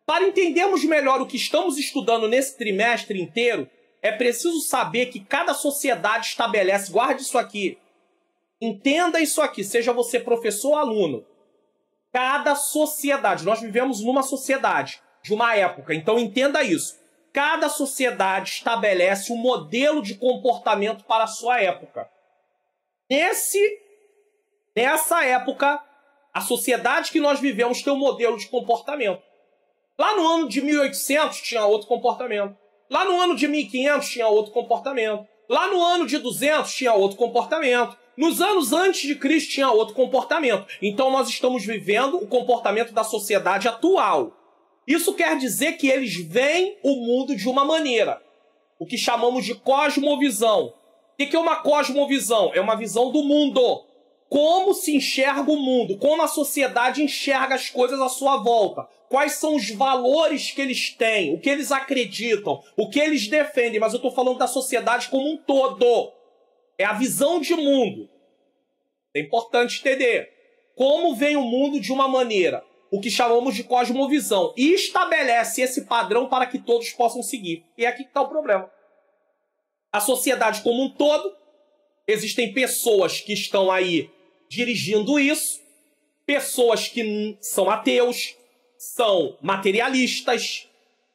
Para entendermos melhor o que estamos estudando nesse trimestre inteiro, é preciso saber que cada sociedade estabelece, guarde isso aqui, entenda isso aqui, seja você professor ou aluno. Cada sociedade, nós vivemos numa sociedade de uma época, então entenda isso. Cada sociedade estabelece um modelo de comportamento para a sua época. Nessa época, a sociedade que nós vivemos tem um modelo de comportamento. Lá no ano de 1800 tinha outro comportamento. Lá no ano de 1500 tinha outro comportamento. Lá no ano de 200 tinha outro comportamento. Nos anos antes de Cristo tinha outro comportamento. Então nós estamos vivendo o comportamento da sociedade atual. Isso quer dizer que eles veem o mundo de uma maneira. O que chamamos de cosmovisão. O que é uma cosmovisão? É uma visão do mundo. Como se enxerga o mundo, como a sociedade enxerga as coisas à sua volta, quais são os valores que eles têm, o que eles acreditam, o que eles defendem, mas eu estou falando da sociedade como um todo. É a visão de mundo. É importante entender como vem o mundo de uma maneira, o que chamamos de cosmovisão, e estabelece esse padrão para que todos possam seguir. E é aqui que está o problema. A sociedade como um todo, existem pessoas que estão aí dirigindo isso, pessoas que são ateus, são materialistas,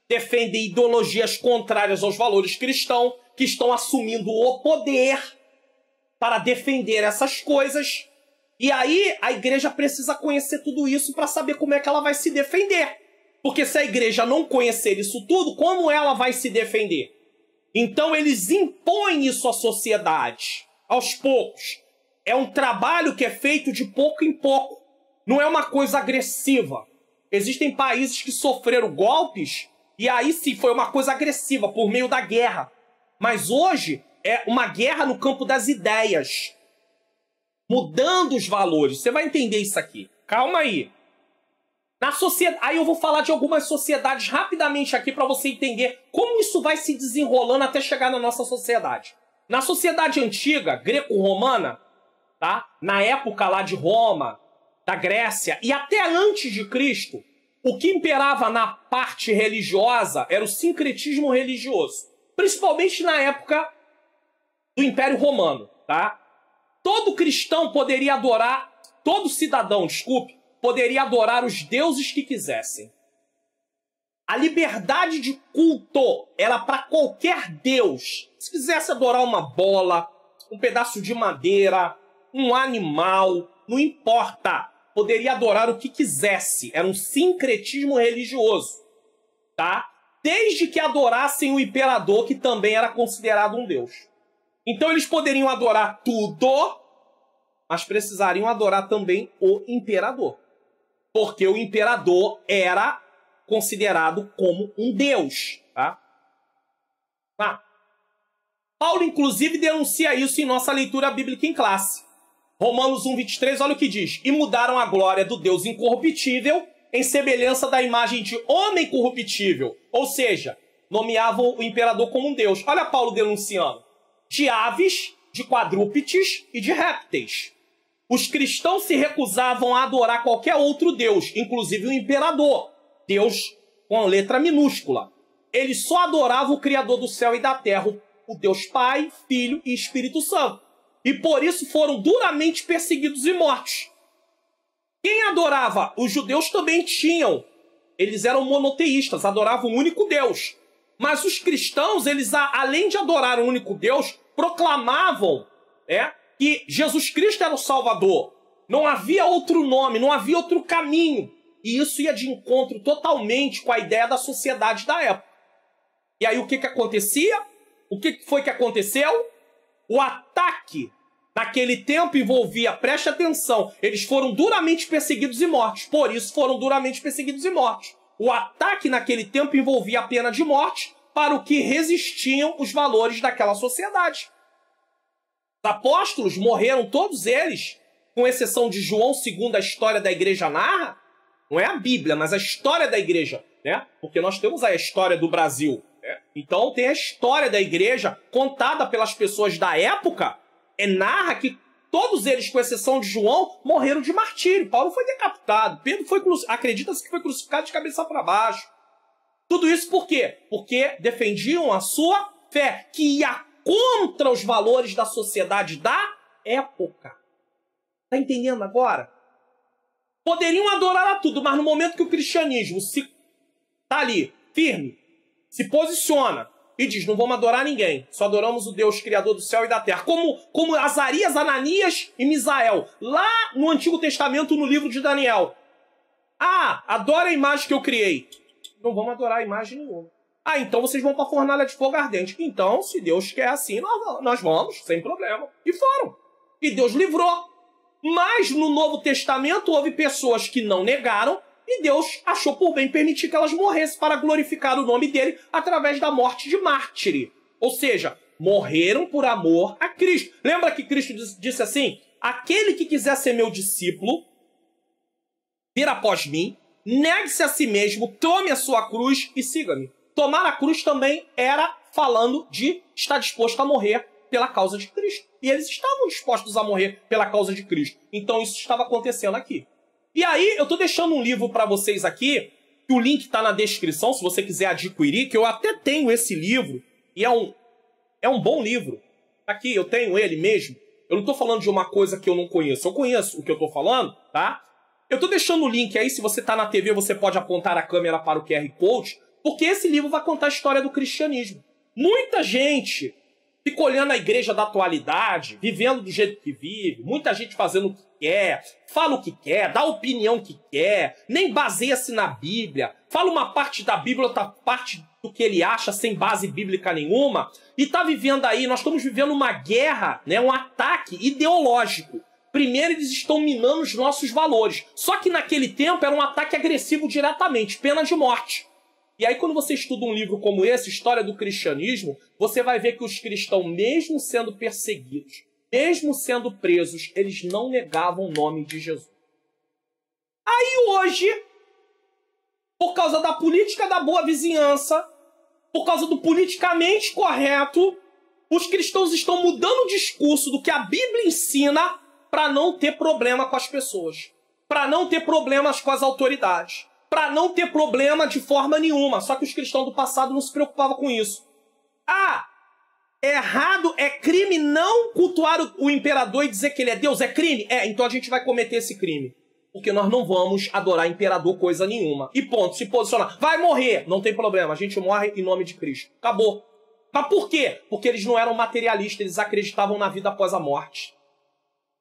defendem ideologias contrárias aos valores cristãos, que estão assumindo o poder para defender essas coisas. E aí a igreja precisa conhecer tudo isso para saber como é que ela vai se defender. Porque se a igreja não conhecer isso tudo, como ela vai se defender? Então eles impõem isso à sociedade, aos poucos. É um trabalho que é feito de pouco em pouco. Não é uma coisa agressiva. Existem países que sofreram golpes e aí sim foi uma coisa agressiva por meio da guerra. Mas hoje é uma guerra no campo das ideias. Mudando os valores. Você vai entender isso aqui. Calma aí. Na sociedade, aí eu vou falar de algumas sociedades rapidamente aqui para você entender como isso vai se desenrolando até chegar na nossa sociedade. Na sociedade antiga, greco-romana, tá? Na época lá de Roma, da Grécia e até antes de Cristo, o que imperava na parte religiosa era o sincretismo religioso. Principalmente na época do Império Romano, tá? Todo cristão poderia adorar, todo cidadão, desculpe, poderia adorar os deuses que quisessem. A liberdade de culto era para qualquer deus. Se quisesse adorar uma bola, um pedaço de madeira, um animal, não importa. Poderia adorar o que quisesse. Era um sincretismo religioso, tá? Desde que adorassem o imperador, que também era considerado um deus. Então eles poderiam adorar tudo, mas precisariam adorar também o imperador. Porque o imperador era considerado como um deus, tá? Paulo, inclusive, denuncia isso em nossa leitura bíblica em classe. Romanos 1:23, olha o que diz. E mudaram a glória do Deus incorruptível em semelhança da imagem de homem corruptível. Ou seja, nomeavam o imperador como um deus. Olha Paulo denunciando. De aves, de quadrúpedes e de répteis. Os cristãos se recusavam a adorar qualquer outro deus, inclusive o imperador. Deus com a letra minúscula. Eles só adoravam o Criador do céu e da terra, o Deus Pai, Filho e Espírito Santo. E por isso foram duramente perseguidos e mortos. Quem adorava? Os judeus também tinham. Eles eram monoteístas, adoravam um único Deus. Mas os cristãos, eles, além de adorar um único Deus, proclamavam que Jesus Cristo era o Salvador. Não havia outro nome, não havia outro caminho. E isso ia de encontro totalmente com a ideia da sociedade da época. E aí o que acontecia? O que foi que aconteceu? O ataque naquele tempo envolvia, preste atenção, eles foram duramente perseguidos e mortos. Por isso foram duramente perseguidos e mortos. O ataque naquele tempo envolvia a pena de morte para o que resistiam os valores daquela sociedade. Os apóstolos morreram todos eles com exceção de João 2, a história da igreja narra, não é a Bíblia, mas a história da igreja, né? Porque nós temos aí a história do Brasil, né? Então tem a história da igreja contada pelas pessoas da época, narra que todos eles, com exceção de João, morreram de martírio. Paulo foi decapitado, Pedro foi acredita-se que foi crucificado de cabeça para baixo. Tudo isso por quê? Porque defendiam a sua fé, que ia contra os valores da sociedade da época. Tá entendendo agora? Poderiam adorar a tudo, mas no momento que o cristianismo tá ali, firme, se posiciona e diz, não vamos adorar ninguém, só adoramos o Deus criador do céu e da terra, como Azarias, Ananias e Misael, lá no Antigo Testamento, no livro de Daniel. Ah, adora a imagem que eu criei. Não vamos adorar a imagem nenhuma. Ah, então vocês vão para a fornalha de fogo ardente. Então, se Deus quer assim, nós vamos, sem problema. E foram. E Deus livrou. Mas no Novo Testamento houve pessoas que não negaram e Deus achou por bem permitir que elas morressem para glorificar o nome dele através da morte de mártire. Ou seja, morreram por amor a Cristo. Lembra que Cristo disse assim, aquele que quiser ser meu discípulo, vir após mim, negue-se a si mesmo, tome a sua cruz e siga-me. Tomar a cruz também era falando de estar disposto a morrer pela causa de Cristo. E eles estavam dispostos a morrer pela causa de Cristo. Então isso estava acontecendo aqui. E aí eu estou deixando um livro para vocês aqui, que o link está na descrição, se você quiser adquirir, que eu até tenho esse livro, e é um bom livro. Aqui, eu tenho ele mesmo. Eu não estou falando de uma coisa que eu não conheço. Eu conheço o que eu estou falando, tá? Eu estou deixando o link aí, se você está na TV, você pode apontar a câmera para o QR Code, porque esse livro vai contar a história do cristianismo. Muita gente fica olhando a igreja da atualidade, vivendo do jeito que vive, muita gente fazendo o que quer, fala o que quer, dá a opinião que quer, nem baseia-se na Bíblia, fala uma parte da Bíblia, outra parte do que ele acha, sem base bíblica nenhuma, e está vivendo aí, nós estamos vivendo uma guerra, né, um ataque ideológico. Primeiro, eles estão minando os nossos valores. Só que naquele tempo era um ataque agressivo diretamente, pena de morte. E aí quando você estuda um livro como esse, História do Cristianismo, você vai ver que os cristãos, mesmo sendo perseguidos, mesmo sendo presos, eles não negavam o nome de Jesus. Aí hoje, por causa da política da boa vizinhança, por causa do politicamente correto, os cristãos estão mudando o discurso do que a Bíblia ensina para não ter problema com as pessoas, para não ter problemas com as autoridades, para não ter problema de forma nenhuma. Só que os cristãos do passado não se preocupavam com isso. Ah, errado, é crime não cultuar o imperador e dizer que ele é Deus? É crime? Então a gente vai cometer esse crime. Porque nós não vamos adorar imperador coisa nenhuma. E ponto, se posicionar. Vai morrer, não tem problema, a gente morre em nome de Cristo. Acabou. Mas por quê? Porque eles não eram materialistas, eles acreditavam na vida após a morte.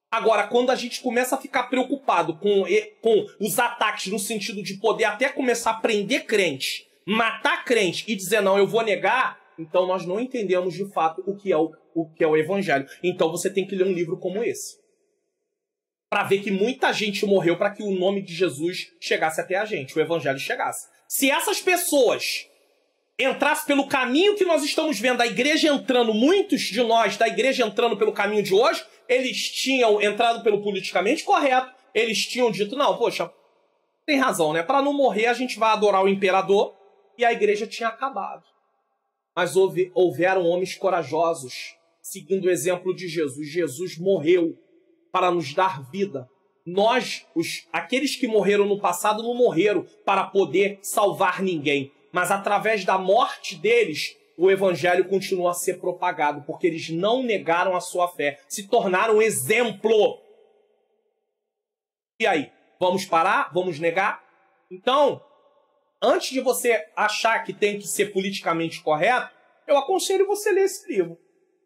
Agora, quando a gente começa a ficar preocupado com os ataques no sentido de poder até começar a prender crente, matar crente e dizer, não, eu vou negar, então nós não entendemos de fato o que é o evangelho. Então você tem que ler um livro como esse. Para ver que muita gente morreu para que o nome de Jesus chegasse até a gente, o evangelho chegasse. Se essas pessoas entrassem pelo caminho que nós estamos vendo, a igreja entrando, muitos de nós da igreja entrando pelo caminho de hoje, eles tinham entrado pelo politicamente correto, eles tinham dito, não, poxa, tem razão, né? Para não morrer, a gente vai adorar o imperador, e a igreja tinha acabado. Mas houveram homens corajosos, seguindo o exemplo de Jesus. Jesus morreu para nos dar vida. Nós, aqueles que morreram no passado, não morreram para poder salvar ninguém. Mas através da morte deles, o evangelho continua a ser propagado, porque eles não negaram a sua fé, se tornaram exemplo. E aí, vamos parar? Vamos negar? Então, antes de você achar que tem que ser politicamente correto, eu aconselho você ler esse livro.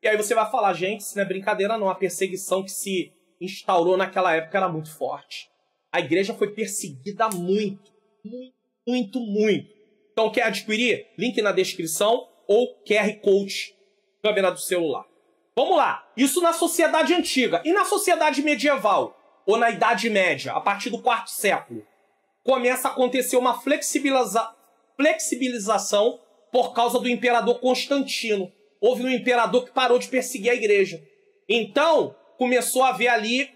E aí você vai falar, gente, isso não é brincadeira não, a perseguição que se instaurou naquela época era muito forte. A igreja foi perseguida muito, muito, muito. Então, quer adquirir? Link na descrição ou QR Code, câmera do celular. Vamos lá. Isso na sociedade antiga. E na sociedade medieval, ou na Idade Média, a partir do 4º século, começa a acontecer uma flexibilização por causa do imperador Constantino. Houve um imperador que parou de perseguir a igreja. Então, começou a haver ali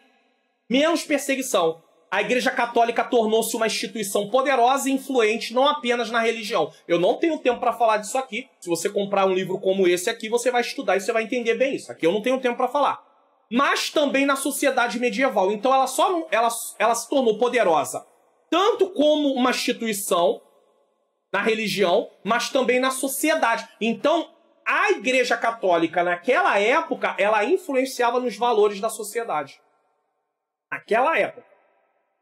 menos perseguição. A Igreja Católica tornou-se uma instituição poderosa e influente não apenas na religião. Eu não tenho tempo para falar disso aqui. Se você comprar um livro como esse aqui, você vai estudar e você vai entender bem isso. Aqui eu não tenho tempo para falar. Mas também na sociedade medieval. Então ela se tornou poderosa tanto como uma instituição na religião, mas também na sociedade. Então a Igreja Católica naquela época, ela influenciava nos valores da sociedade. Naquela época.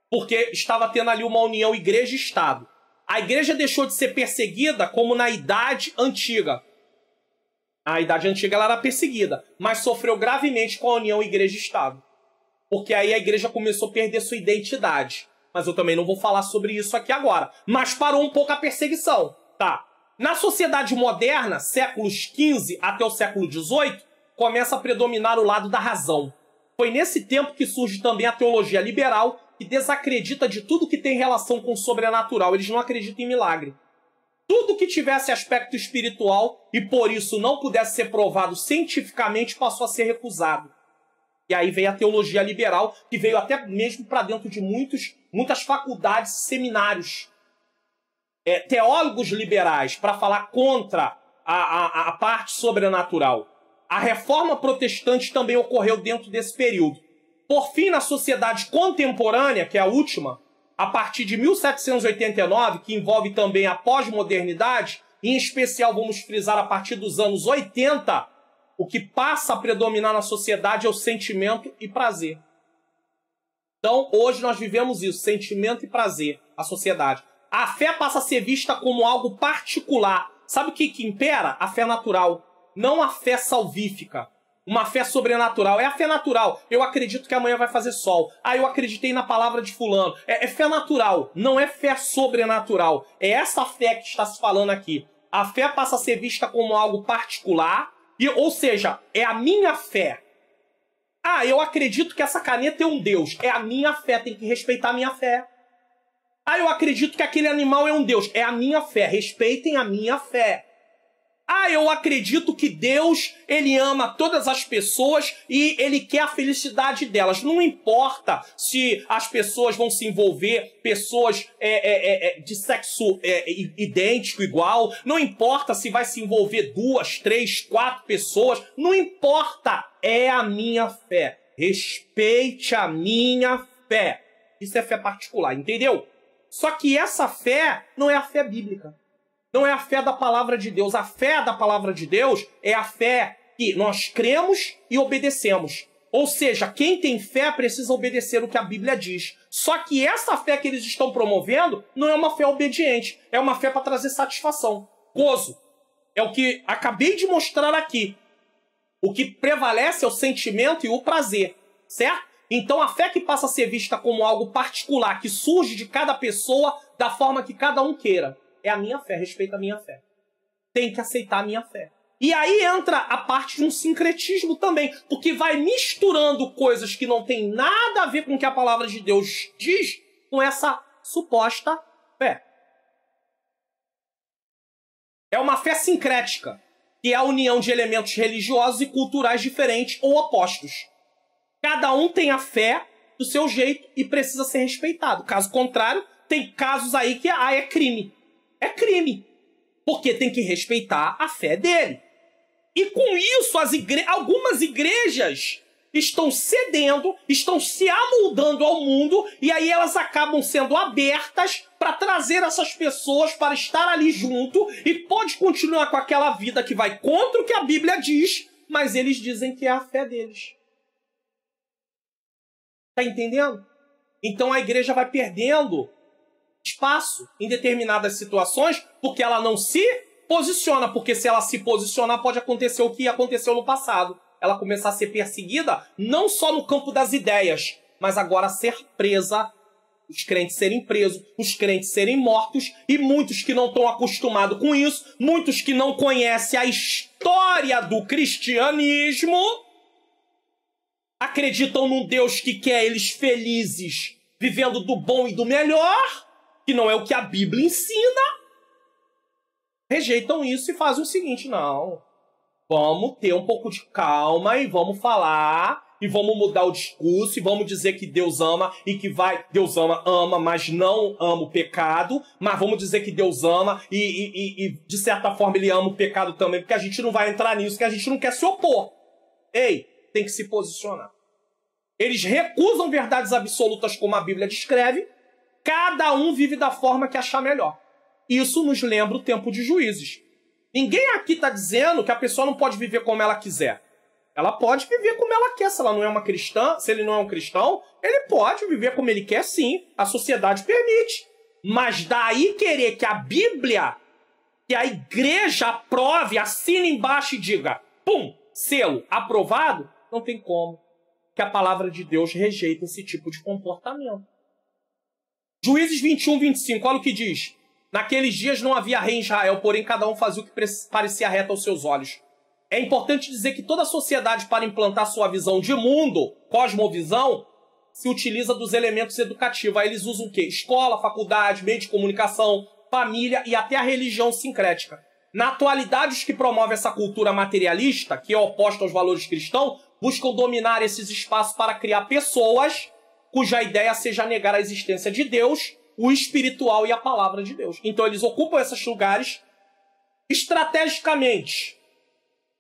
Porque estava tendo ali uma união igreja e Estado. A igreja deixou de ser perseguida como na Idade Antiga. A Idade Antiga ela era perseguida, mas sofreu gravemente com a união igreja e Estado. Porque aí a igreja começou a perder sua identidade. Mas eu também não vou falar sobre isso aqui agora. Mas parou um pouco a perseguição, tá? Na sociedade moderna, séculos XV até o século XVIII, começa a predominar o lado da razão. Foi nesse tempo que surge também a teologia liberal, que desacredita de tudo que tem relação com o sobrenatural. Eles não acreditam em milagre. Tudo que tivesse aspecto espiritual e por isso não pudesse ser provado cientificamente passou a ser recusado. E aí veio a teologia liberal, que veio até mesmo para dentro de muitas faculdades, seminários. Teólogos liberais para falar contra a parte sobrenatural. A reforma protestante também ocorreu dentro desse período. Por fim, na sociedade contemporânea, que é a última, a partir de 1789, que envolve também a pós-modernidade, em especial vamos frisar a partir dos anos 80, o que passa a predominar na sociedade é o sentimento e prazer. Então, hoje nós vivemos isso, sentimento e prazer, a sociedade. A fé passa a ser vista como algo particular. Sabe o que impera? A fé natural, não a fé salvífica. Uma fé sobrenatural. É a fé natural. Eu acredito que amanhã vai fazer sol. Eu acreditei na palavra de fulano. É fé natural, não é fé sobrenatural. É essa fé que está se falando aqui. A fé passa a ser vista como algo particular, ou seja, é a minha fé. Eu acredito que essa caneta é um Deus. É a minha fé, tem que respeitar a minha fé. Eu acredito que aquele animal é um Deus. É a minha fé, respeitem a minha fé. Eu acredito que Deus, Ele ama todas as pessoas e Ele quer a felicidade delas. Não importa se as pessoas vão se envolver, pessoas de sexo idêntico, igual. Não importa se vai se envolver 2, 3, 4 pessoas. Não importa. É a minha fé. Respeite a minha fé. Isso é fé particular, entendeu? Só que essa fé não é a fé bíblica. Não é a fé da palavra de Deus. A fé da palavra de Deus é a fé que nós cremos e obedecemos. Ou seja, quem tem fé precisa obedecer o que a Bíblia diz. Só que essa fé que eles estão promovendo não é uma fé obediente. É uma fé para trazer satisfação, gozo. É o que acabei de mostrar aqui. O que prevalece é o sentimento e o prazer, certo? Então a fé que passa a ser vista como algo particular, que surge de cada pessoa da forma que cada um queira. É a minha fé, respeita a minha fé. Tem que aceitar a minha fé. E aí entra a parte de um sincretismo também, porque vai misturando coisas que não tem nada a ver com o que a palavra de Deus diz com essa suposta fé. É uma fé sincrética, que é a união de elementos religiosos e culturais diferentes ou opostos. Cada um tem a fé do seu jeito e precisa ser respeitado. Caso contrário, tem casos aí que é crime. É crime, porque tem que respeitar a fé dele. E com isso, algumas igrejas estão cedendo, estão se amoldando ao mundo, e aí elas acabam sendo abertas para trazer essas pessoas para estar ali junto, e pode continuar com aquela vida que vai contra o que a Bíblia diz, mas eles dizem que é a fé deles. Tá entendendo? Então a igreja vai perdendo espaço em determinadas situações porque ela não se posiciona, porque se ela se posicionar pode acontecer o que aconteceu no passado. Ela começar a ser perseguida não só no campo das ideias, mas agora ser presa, os crentes serem presos, os crentes serem mortos, e muitos que não estão acostumados com isso, muitos que não conhecem a história do cristianismo, acreditam num Deus que quer eles felizes, vivendo do bom e do melhor, que não é o que a Bíblia ensina, rejeitam isso e fazem o seguinte: não, vamos ter um pouco de calma e vamos falar e vamos mudar o discurso, e vamos dizer que Deus ama, e que Deus ama, mas não ama o pecado, mas vamos dizer que Deus ama, e de certa forma ele ama o pecado também, porque a gente não vai entrar nisso, que a gente não quer se opor. Ei, tem que se posicionar. Eles recusam verdades absolutas como a Bíblia descreve, cada um vive da forma que achar melhor. Isso nos lembra o tempo de Juízes. Ninguém aqui está dizendo que a pessoa não pode viver como ela quiser. Ela pode viver como ela quer. Se ela não é uma cristã, se ele não é um cristão, ele pode viver como ele quer, sim. A sociedade permite. Mas daí querer que a Bíblia, que a igreja aprove, assine embaixo e diga, pum, selo, aprovado, não tem como. Que a palavra de Deus rejeita esse tipo de comportamento. Juízes 21, 25, olha o que diz. Naqueles dias não havia rei em Israel, porém cada um fazia o que parecia reto aos seus olhos. É importante dizer que toda a sociedade, para implantar sua visão de mundo, cosmovisão, se utiliza dos elementos educativos. Aí eles usam o quê? Escola, faculdade, meio de comunicação, família e até a religião sincrética. Na atualidade, os que promovem essa cultura materialista, que é oposta aos valores cristãos, buscam dominar esses espaços para criar pessoas cuja ideia seja negar a existência de Deus, o espiritual e a palavra de Deus. Então eles ocupam esses lugares estrategicamente.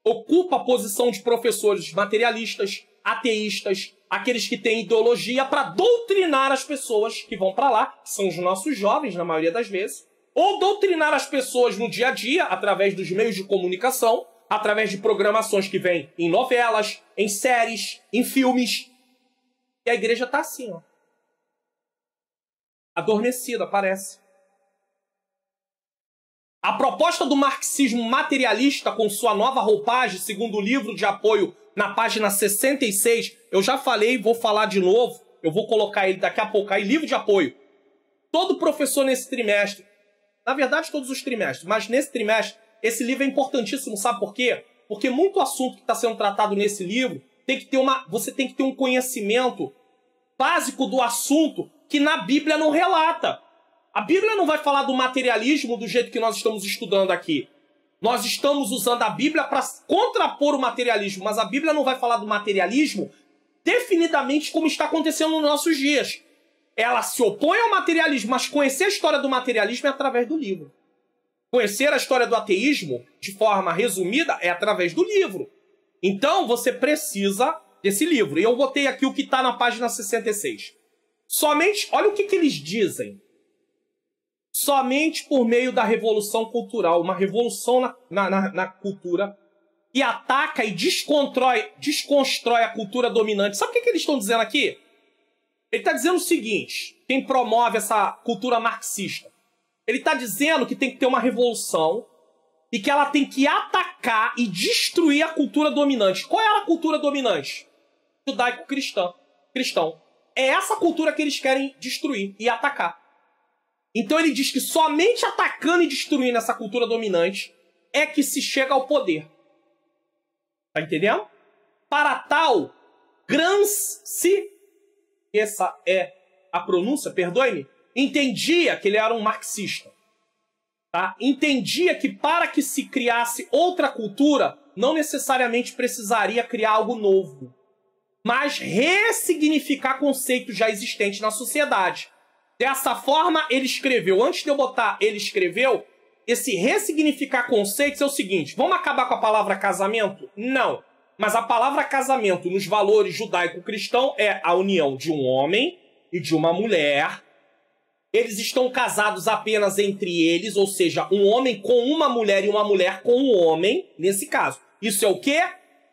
Ocupa a posição de professores materialistas, ateístas, aqueles que têm ideologia para doutrinar as pessoas que vão para lá, que são os nossos jovens, na maioria das vezes, ou doutrinar as pessoas no dia a dia, através dos meios de comunicação, através de programações que vêm em novelas, em séries, em filmes. E a igreja está assim, ó. Adormecida, parece. A proposta do marxismo materialista com sua nova roupagem, segundo o livro de apoio na página 66, eu já falei, vou falar de novo, eu vou colocar ele daqui a pouco aí, livro de apoio. Todo professor nesse trimestre, na verdade todos os trimestres, mas nesse trimestre, esse livro é importantíssimo, sabe por quê? Porque muito assunto que está sendo tratado nesse livro, você tem que ter um conhecimento básico do assunto que na Bíblia não relata. A Bíblia não vai falar do materialismo do jeito que nós estamos estudando aqui. Nós estamos usando a Bíblia para contrapor o materialismo, mas a Bíblia não vai falar do materialismo definidamente como está acontecendo nos nossos dias. Ela se opõe ao materialismo, mas conhecer a história do materialismo é através do livro. Conhecer a história do ateísmo, de forma resumida, é através do livro. Então, você precisa desse livro. E eu botei aqui o que está na página 66. Somente, olha o que eles dizem. Somente por meio da revolução cultural, uma revolução na cultura, que ataca e desconstrói a cultura dominante. Sabe o que eles estão dizendo aqui? Ele está dizendo o seguinte, quem promove essa cultura marxista. Ele está dizendo que tem que ter uma revolução e que ela tem que atacar e destruir a cultura dominante. Qual é a cultura dominante? Judaico-cristão. É essa cultura que eles querem destruir e atacar. Então ele diz que somente atacando e destruindo essa cultura dominante é que se chega ao poder. Tá entendendo? Para tal, Gramsci, essa é a pronúncia, perdoe-me, entendia que ele era um marxista. Tá? Entendia que para que se criasse outra cultura, não necessariamente precisaria criar algo novo, mas ressignificar conceitos já existentes na sociedade. Dessa forma, ele escreveu, antes de eu botar ele escreveu, esse ressignificar conceitos é o seguinte, vamos acabar com a palavra casamento? Não. Mas a palavra casamento nos valores judaico-cristão é a união de um homem e de uma mulher. Eles estão casados apenas entre eles, ou seja, um homem com uma mulher e uma mulher com um homem, nesse caso. Isso é o quê?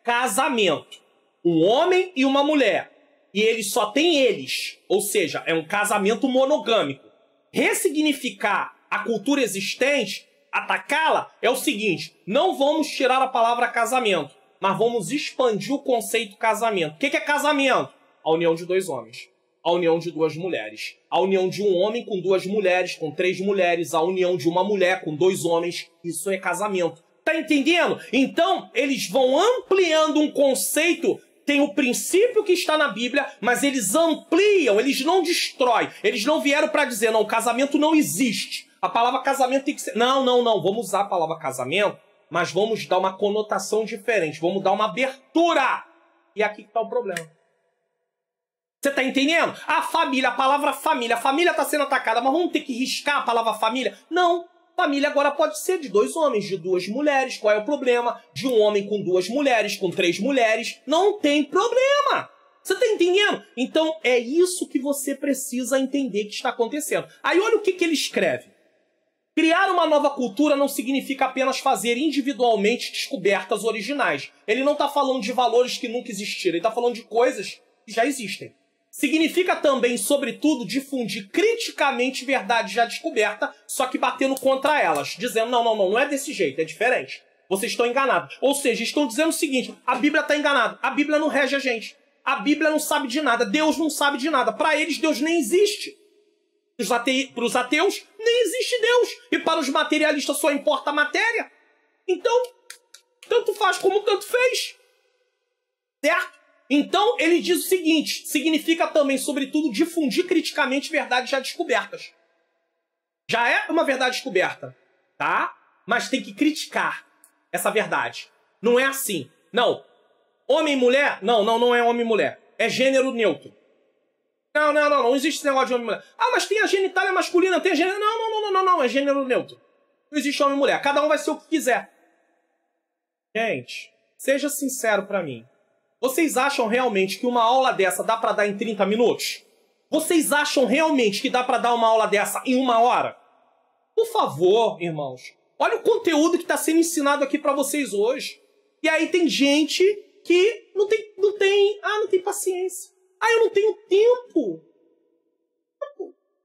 Casamento. Um homem e uma mulher. E eles só têm eles. Ou seja, é um casamento monogâmico. Ressignificar a cultura existente, atacá-la, é o seguinte, não vamos tirar a palavra casamento, mas vamos expandir o conceito casamento. O que é casamento? A união de dois homens. A união de duas mulheres. A união de um homem com duas mulheres, com três mulheres. A união de uma mulher com dois homens. Isso é casamento. Tá entendendo? Então, eles vão ampliando um conceito. Tem o princípio que está na Bíblia, mas eles ampliam, eles não destroem. Eles não vieram para dizer, não, casamento não existe. A palavra casamento tem que ser... Não. Vamos usar a palavra casamento, mas vamos dar uma conotação diferente. Vamos dar uma abertura. E aqui que está o problema. Você tá entendendo? A família, a palavra família. A família tá sendo atacada, mas vamos ter que riscar a palavra família? Não. Família agora pode ser de 2 homens, de 2 mulheres. Qual é o problema? De um homem com 2 mulheres, com 3 mulheres. Não tem problema. Você tá entendendo? Então é isso que você precisa entender que está acontecendo. Aí olha o que ele escreve. Criar uma nova cultura não significa apenas fazer individualmente descobertas originais. Ele não está falando de valores que nunca existiram. Ele está falando de coisas que já existem. Significa também, sobretudo, difundir criticamente verdade já descoberta, só que batendo contra elas, dizendo, não é desse jeito, é diferente. Vocês estão enganados. Ou seja, estão dizendo o seguinte, a Bíblia está enganada, a Bíblia não rege a gente, a Bíblia não sabe de nada, Deus não sabe de nada. Para eles, Deus nem existe. Para os ateus, nem existe Deus. E para os materialistas só importa a matéria. Então, tanto faz como tanto fez. Certo? Então, ele diz o seguinte, significa também, sobretudo, difundir criticamente verdades já descobertas. Já é uma verdade descoberta, tá? Mas tem que criticar essa verdade. Não é assim. Não. Homem e mulher? Não é homem e mulher. É gênero neutro. Não existe esse negócio de homem e mulher. Ah, mas tem a genitália masculina, tem a gênero... Não, é gênero neutro. Não existe homem e mulher. Cada um vai ser o que quiser. Gente, seja sincero pra mim. Vocês acham realmente que uma aula dessa dá pra dar em 30 minutos? Vocês acham realmente que dá pra dar uma aula dessa em 1 hora? Por favor, irmãos. Olha o conteúdo que está sendo ensinado aqui pra vocês hoje. E aí tem gente que não tem paciência. Ah, eu não tenho tempo.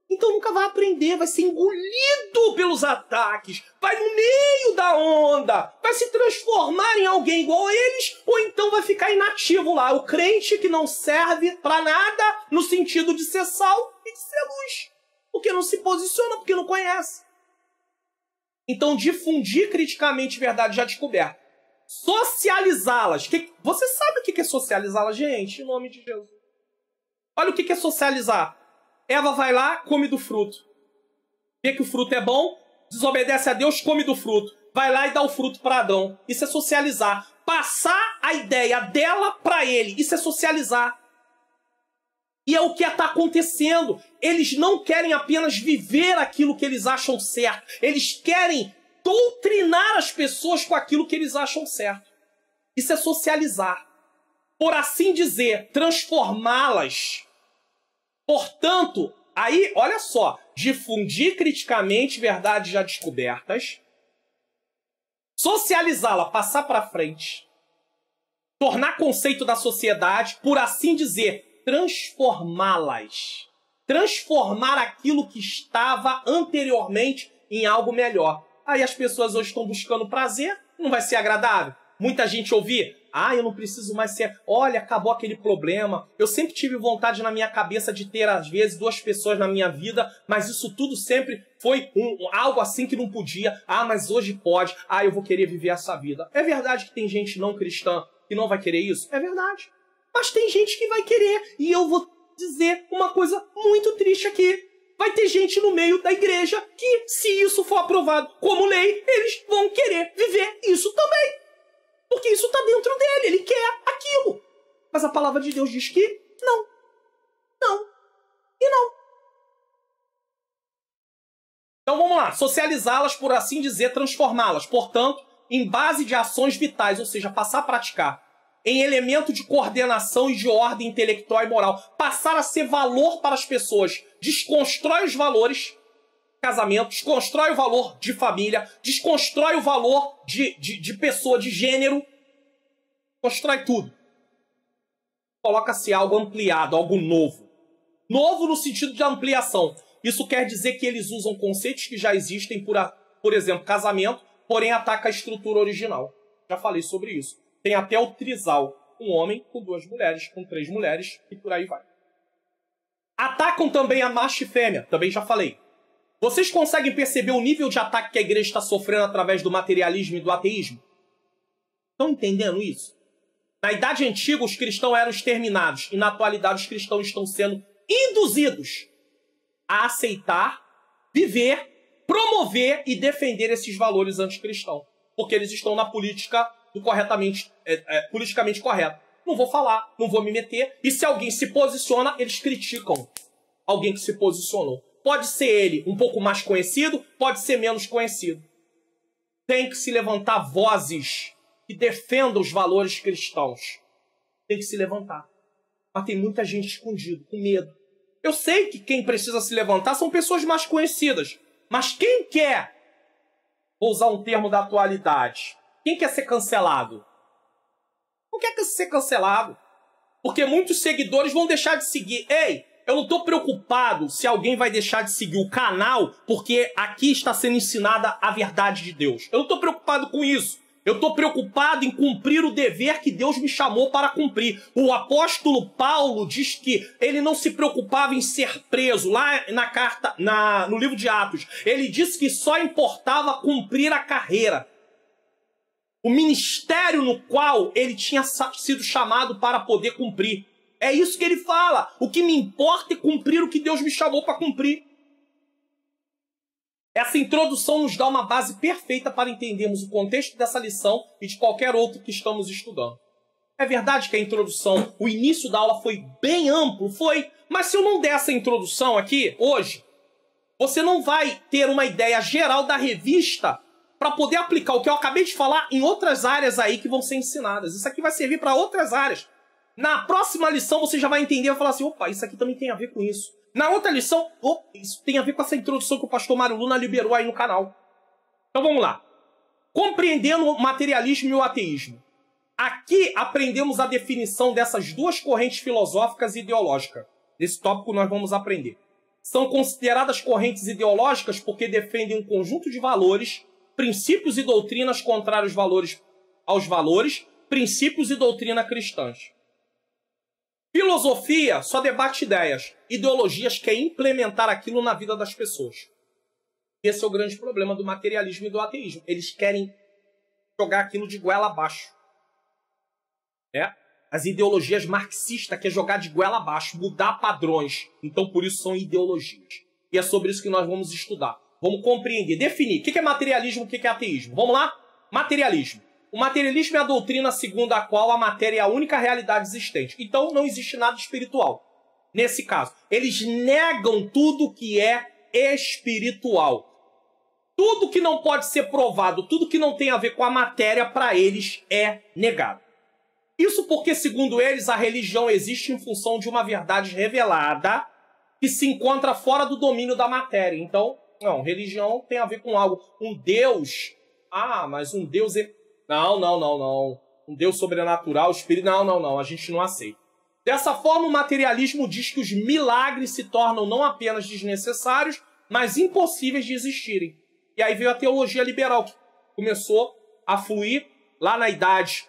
Então nunca vai aprender, vai ser engolido pelos ataques, vai no meio da onda, vai se transformar em alguém igual a eles, ou então vai ficar inativo lá, o crente que não serve pra nada no sentido de ser sal e de ser luz, porque não se posiciona, porque não conhece. Então difundir criticamente verdade já descoberta, socializá-las. Você sabe o que é socializá-las, gente? Em nome de Jesus. Olha o que é socializar. Eva vai lá, come do fruto. Vê que o fruto é bom, desobedece a Deus, come do fruto. Vai lá e dá o fruto para Adão. Isso é socializar. Passar a ideia dela para ele. Isso é socializar. E é o que está acontecendo. Eles não querem apenas viver aquilo que eles acham certo. Eles querem doutrinar as pessoas com aquilo que eles acham certo. Isso é socializar. Por assim dizer, transformá-las. Portanto, aí, olha só, difundir criticamente verdades já descobertas, socializá-la, passar para frente, tornar conceito da sociedade, por assim dizer, transformá-las. Transformar aquilo que estava anteriormente em algo melhor. Aí as pessoas hoje estão buscando prazer, não vai ser agradável. Muita gente ouvir, eu não preciso mais ser... Olha, acabou aquele problema. Eu sempre tive vontade na minha cabeça de ter, às vezes, 2 pessoas na minha vida, mas isso tudo sempre foi algo assim que não podia. Mas hoje pode. Eu vou querer viver essa vida. É verdade que tem gente não cristã que não vai querer isso? É verdade. Mas tem gente que vai querer. E eu vou dizer uma coisa muito triste aqui. Vai ter gente no meio da igreja que, se isso for aprovado como lei, eles vão querer viver isso também. Porque isso está dentro dele, ele quer aquilo. Mas a palavra de Deus diz que não. Não. E não. Então vamos lá. Socializá-las, por assim dizer, transformá-las. Portanto, em base de ações vitais, ou seja, passar a praticar. Em elemento de coordenação e de ordem intelectual e moral. Passar a ser valor para as pessoas. Desconstrói os valores... casamento, desconstrói o valor de família, desconstrói o valor de pessoa, de gênero, constrói tudo. Coloca-se algo ampliado, algo novo. Novo no sentido de ampliação. Isso quer dizer que eles usam conceitos que já existem, por exemplo, casamento, porém ataca a estrutura original. Já falei sobre isso. Tem até o trisal, um homem com 2 mulheres, com 3 mulheres, e por aí vai. Atacam também a macho e fêmea, também já falei. Vocês conseguem perceber o nível de ataque que a igreja está sofrendo através do materialismo e do ateísmo? Estão entendendo isso? Na Idade Antiga, os cristãos eram exterminados. E na atualidade, os cristãos estão sendo induzidos a aceitar, viver, promover e defender esses valores anticristãos. Porque eles estão na política do politicamente correto. não vou falar, não vou me meter. E se alguém se posiciona, eles criticam alguém que se posicionou. Pode ser ele um pouco mais conhecido, pode ser menos conhecido. Tem que se levantar vozes que defendam os valores cristãos. Tem que se levantar. Mas tem muita gente escondida, com medo. Eu sei que quem precisa se levantar são pessoas mais conhecidas. Mas quem quer, vou usar um termo da atualidade, quem quer ser cancelado? Não quer ser cancelado. Porque muitos seguidores vão deixar de seguir. Ei, eu não estou preocupado se alguém vai deixar de seguir o canal porque aqui está sendo ensinada a verdade de Deus. Eu não estou preocupado com isso. Eu estou preocupado em cumprir o dever que Deus me chamou para cumprir. O apóstolo Paulo diz que ele não se preocupava em ser preso. Lá no livro de Atos, ele disse que só importava cumprir a carreira. O ministério no qual ele tinha sido chamado para poder cumprir. É isso que ele fala. O que me importa é cumprir o que Deus me chamou para cumprir. Essa introdução nos dá uma base perfeita para entendermos o contexto dessa lição e de qualquer outro que estamos estudando. É verdade que a introdução, o início da aula foi bem amplo, foi. Mas se eu não der essa introdução aqui, hoje, você não vai ter uma ideia geral da revista para poder aplicar o que eu acabei de falar em outras áreas aí que vão ser ensinadas. Isso aqui vai servir para outras áreas. Na próxima lição você já vai entender e vai falar assim, opa, isso aqui também tem a ver com isso. Na outra lição, isso tem a ver com essa introdução que o pastor Mário Luna liberou aí no canal. Então vamos lá. Compreendendo o materialismo e o ateísmo. Aqui aprendemos a definição dessas duas correntes filosóficas e ideológicas. Nesse tópico nós vamos aprender. São consideradas correntes ideológicas porque defendem um conjunto de valores, princípios e doutrinas contrários aos valores, princípios e doutrina cristãs. Filosofia só debate ideias. Ideologias quer implementar aquilo na vida das pessoas. Esse é o grande problema do materialismo e do ateísmo. Eles querem jogar aquilo de goela abaixo. As ideologias marxistas querem jogar de goela abaixo, mudar padrões. Então, por isso, são ideologias. E é sobre isso que nós vamos estudar. Vamos compreender, definir o que é materialismo e o que é ateísmo. Vamos lá? Materialismo. O materialismo é a doutrina segundo a qual a matéria é a única realidade existente. Então, não existe nada espiritual. Nesse caso, eles negam tudo que é espiritual. Tudo que não pode ser provado, tudo que não tem a ver com a matéria, para eles é negado. Isso porque, segundo eles, a religião existe em função de uma verdade revelada que se encontra fora do domínio da matéria. Então, não, religião tem a ver com algo. Um Deus... mas um Deus... Não. Um Deus sobrenatural, espírito... Não. A gente não aceita. Dessa forma, o materialismo diz que os milagres se tornam não apenas desnecessários, mas impossíveis de existirem. E aí veio a teologia liberal, que começou a fluir lá na idade,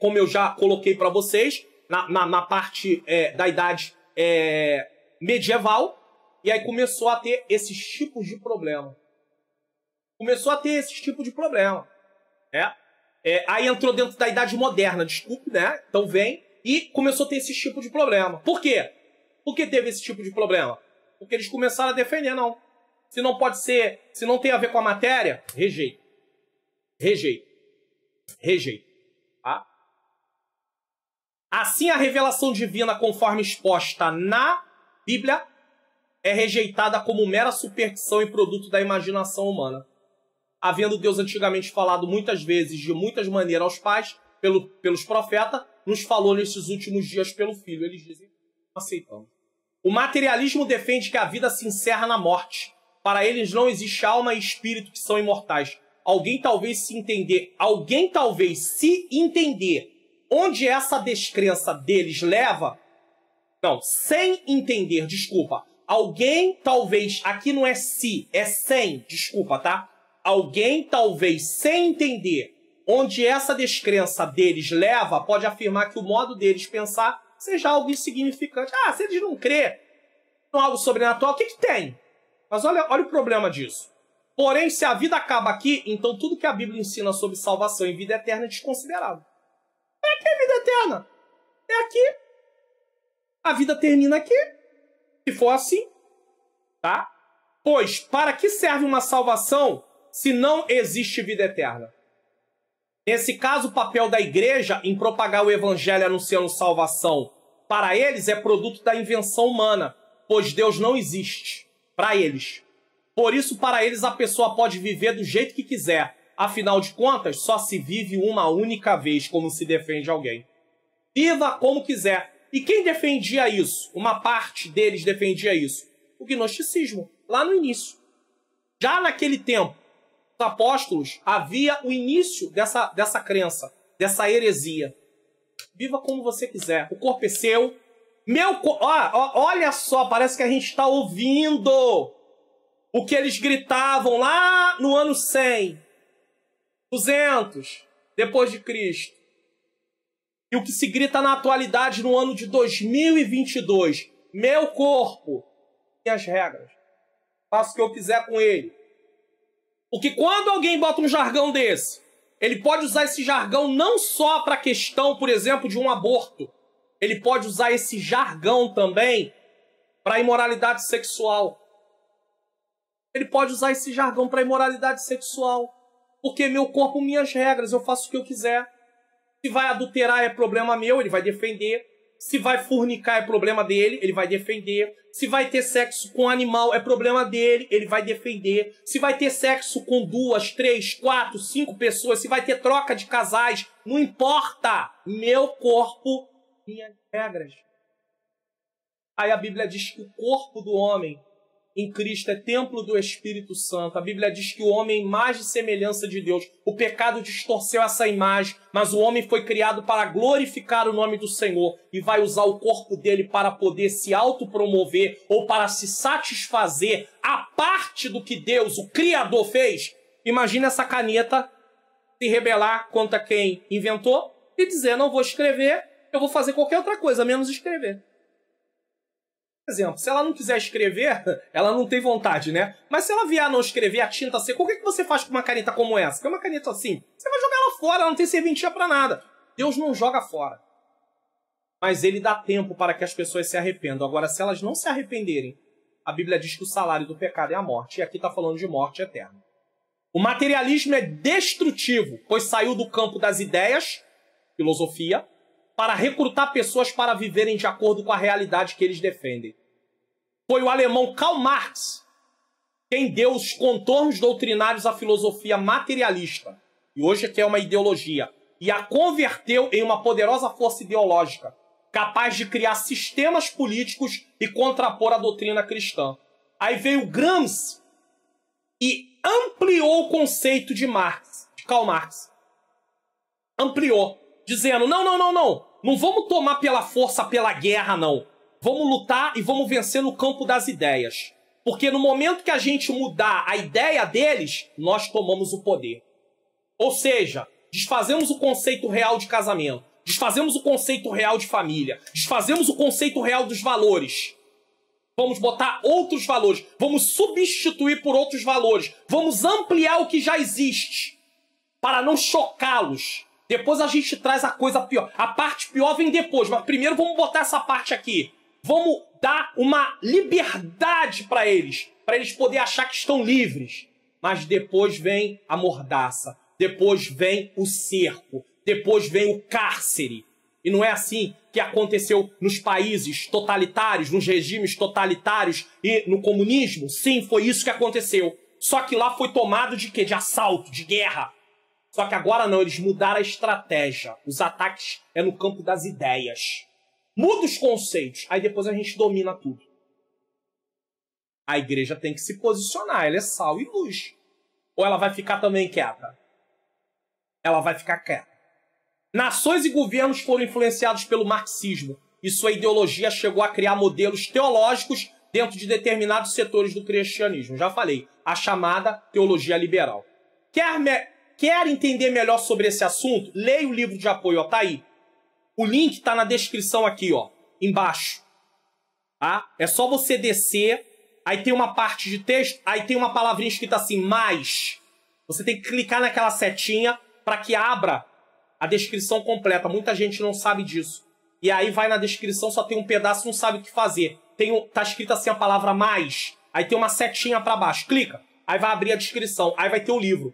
como eu já coloquei para vocês, na parte da idade medieval, e aí começou a ter esses tipos de problema. Aí entrou dentro da idade moderna, desculpe, né? Então vem e começou a ter esse tipo de problema. Por quê? Por que teve esse tipo de problema? Porque eles começaram a defender, não. Se não pode ser, se não tem a ver com a matéria, rejeito. Tá? Assim, a revelação divina, conforme exposta na Bíblia, é rejeitada como mera superstição e produto da imaginação humana. Havendo Deus antigamente falado muitas vezes, de muitas maneiras aos pais, pelos profetas, nos falou nesses últimos dias pelo Filho. Eles dizem, aceitamos. O materialismo defende que a vida se encerra na morte. Para eles não existe alma e espírito que são imortais. Alguém talvez se entender onde essa descrença deles leva... Não, sem entender, desculpa. Alguém talvez, aqui não é se, é sem, desculpa, tá? Alguém talvez, sem entender onde essa descrença deles leva, pode afirmar que o modo deles pensar seja algo insignificante. Se eles não crêem em algo sobrenatural, o que tem? Mas olha o problema disso. Porém, se a vida acaba aqui, então tudo que a Bíblia ensina sobre salvação e vida eterna é desconsiderado. É aqui a vida eterna. É aqui. A vida termina aqui. Se for assim, tá? Pois, para que serve uma salvação se não existe vida eterna? Nesse caso, o papel da igreja em propagar o evangelho anunciando salvação para eles é produto da invenção humana, pois Deus não existe para eles. Por isso, para eles, a pessoa pode viver do jeito que quiser. Afinal de contas, só se vive uma única vez, como se defende alguém. Viva como quiser. E quem defendia isso? Uma parte deles defendia isso. O gnosticismo, lá no início. Já naquele tempo, os apóstolos, havia o início dessa crença, dessa heresia. Viva como você quiser. O corpo é seu. Olha só, parece que a gente está ouvindo o que eles gritavam lá no ano 100, 200, depois de Cristo. E o que se grita na atualidade no ano de 2022. Meu corpo, minhas regras. Faço o que eu quiser com ele. Porque quando alguém bota um jargão desse, ele pode usar esse jargão não só para a questão, por exemplo, de um aborto. Ele pode usar esse jargão também para a imoralidade sexual. Ele pode usar esse jargão para a imoralidade sexual. Porque meu corpo, minhas regras, eu faço o que eu quiser. Se vai adulterar é problema meu, ele vai defender. Se vai fornicar é problema dele, ele vai defender. Se vai ter sexo com animal é problema dele, ele vai defender. Se vai ter sexo com 2, 3, 4, 5 pessoas, se vai ter troca de casais, não importa. Meu corpo, minhas regras. Aí a Bíblia diz que o corpo do homem em Cristo é templo do Espírito Santo. A Bíblia diz que o homem é imagem e semelhança de Deus. O pecado distorceu essa imagem, mas o homem foi criado para glorificar o nome do Senhor e vai usar o corpo dele para poder se autopromover ou para se satisfazer a parte do que Deus, o Criador, fez. Imagina essa caneta se rebelar contra quem inventou e dizer, não vou escrever, eu vou fazer qualquer outra coisa, menos escrever. Por exemplo, se ela não quiser escrever, ela não tem vontade, né? Mas se ela vier a não escrever, a tinta seca, o que você faz com uma caneta como essa? Que é uma caneta assim, você vai jogar ela fora, ela não tem serventia para nada. Deus não joga fora. Mas ele dá tempo para que as pessoas se arrependam. Agora, se elas não se arrependerem, a Bíblia diz que o salário do pecado é a morte. E aqui está falando de morte eterna. O materialismo é destrutivo, pois saiu do campo das ideias, filosofia, para recrutar pessoas para viverem de acordo com a realidade que eles defendem. Foi o alemão Karl Marx quem deu os contornos doutrinários à filosofia materialista, e hoje é que é uma ideologia, e a converteu em uma poderosa força ideológica, capaz de criar sistemas políticos e contrapor a doutrina cristã. Aí veio Gramsci e ampliou o conceito de Karl Marx. Ampliou, dizendo, não vamos tomar pela força, pela guerra, não. Vamos lutar e vamos vencer no campo das ideias. Porque no momento que a gente mudar a ideia deles, nós tomamos o poder. Ou seja, desfazemos o conceito real de casamento, desfazemos o conceito real de família, desfazemos o conceito real dos valores. Vamos botar outros valores, vamos substituir por outros valores, vamos ampliar o que já existe, para não chocá-los. Depois a gente traz a coisa pior. A parte pior vem depois, mas primeiro vamos botar essa parte aqui. Vamos dar uma liberdade para eles poderem achar que estão livres. Mas depois vem a mordaça, depois vem o cerco, depois vem o cárcere. E não é assim que aconteceu nos países totalitários, nos regimes totalitários e no comunismo? Sim, foi isso que aconteceu. Só que lá foi tomado de quê? De assalto, de guerra. Só que agora não, eles mudaram a estratégia. Os ataques é no campo das ideias. Muda os conceitos, aí depois a gente domina tudo. A igreja tem que se posicionar, ela é sal e luz. Ou ela vai ficar também quieta? Ela vai ficar quieta. Nações e governos foram influenciados pelo marxismo, e sua ideologia chegou a criar modelos teológicos dentro de determinados setores do cristianismo. Já falei, a chamada teologia liberal. Quer entender melhor sobre esse assunto? Leia o livro de apoio, ó, tá aí. O link está na descrição aqui, ó, embaixo. Tá? É só você descer, aí tem uma parte de texto, aí tem uma palavrinha escrita assim, mais. Você tem que clicar naquela setinha para que abra a descrição completa. Muita gente não sabe disso. E aí vai na descrição, só tem um pedaço, não sabe o que fazer. Tá escrito assim a palavra mais, aí tem uma setinha para baixo. Clica, aí vai abrir a descrição, aí vai ter o livro.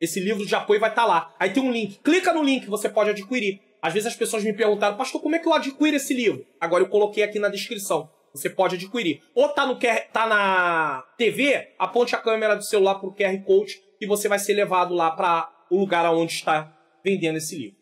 Esse livro de apoio vai estar lá. Aí tem um link. Clica no link, você pode adquirir. Às vezes as pessoas me perguntaram, pastor, como é que eu adquiro esse livro? Agora eu coloquei aqui na descrição. Você pode adquirir. Ou tá na TV, aponte a câmera do celular para o QR Code e você vai ser levado lá para o lugar onde está vendendo esse livro.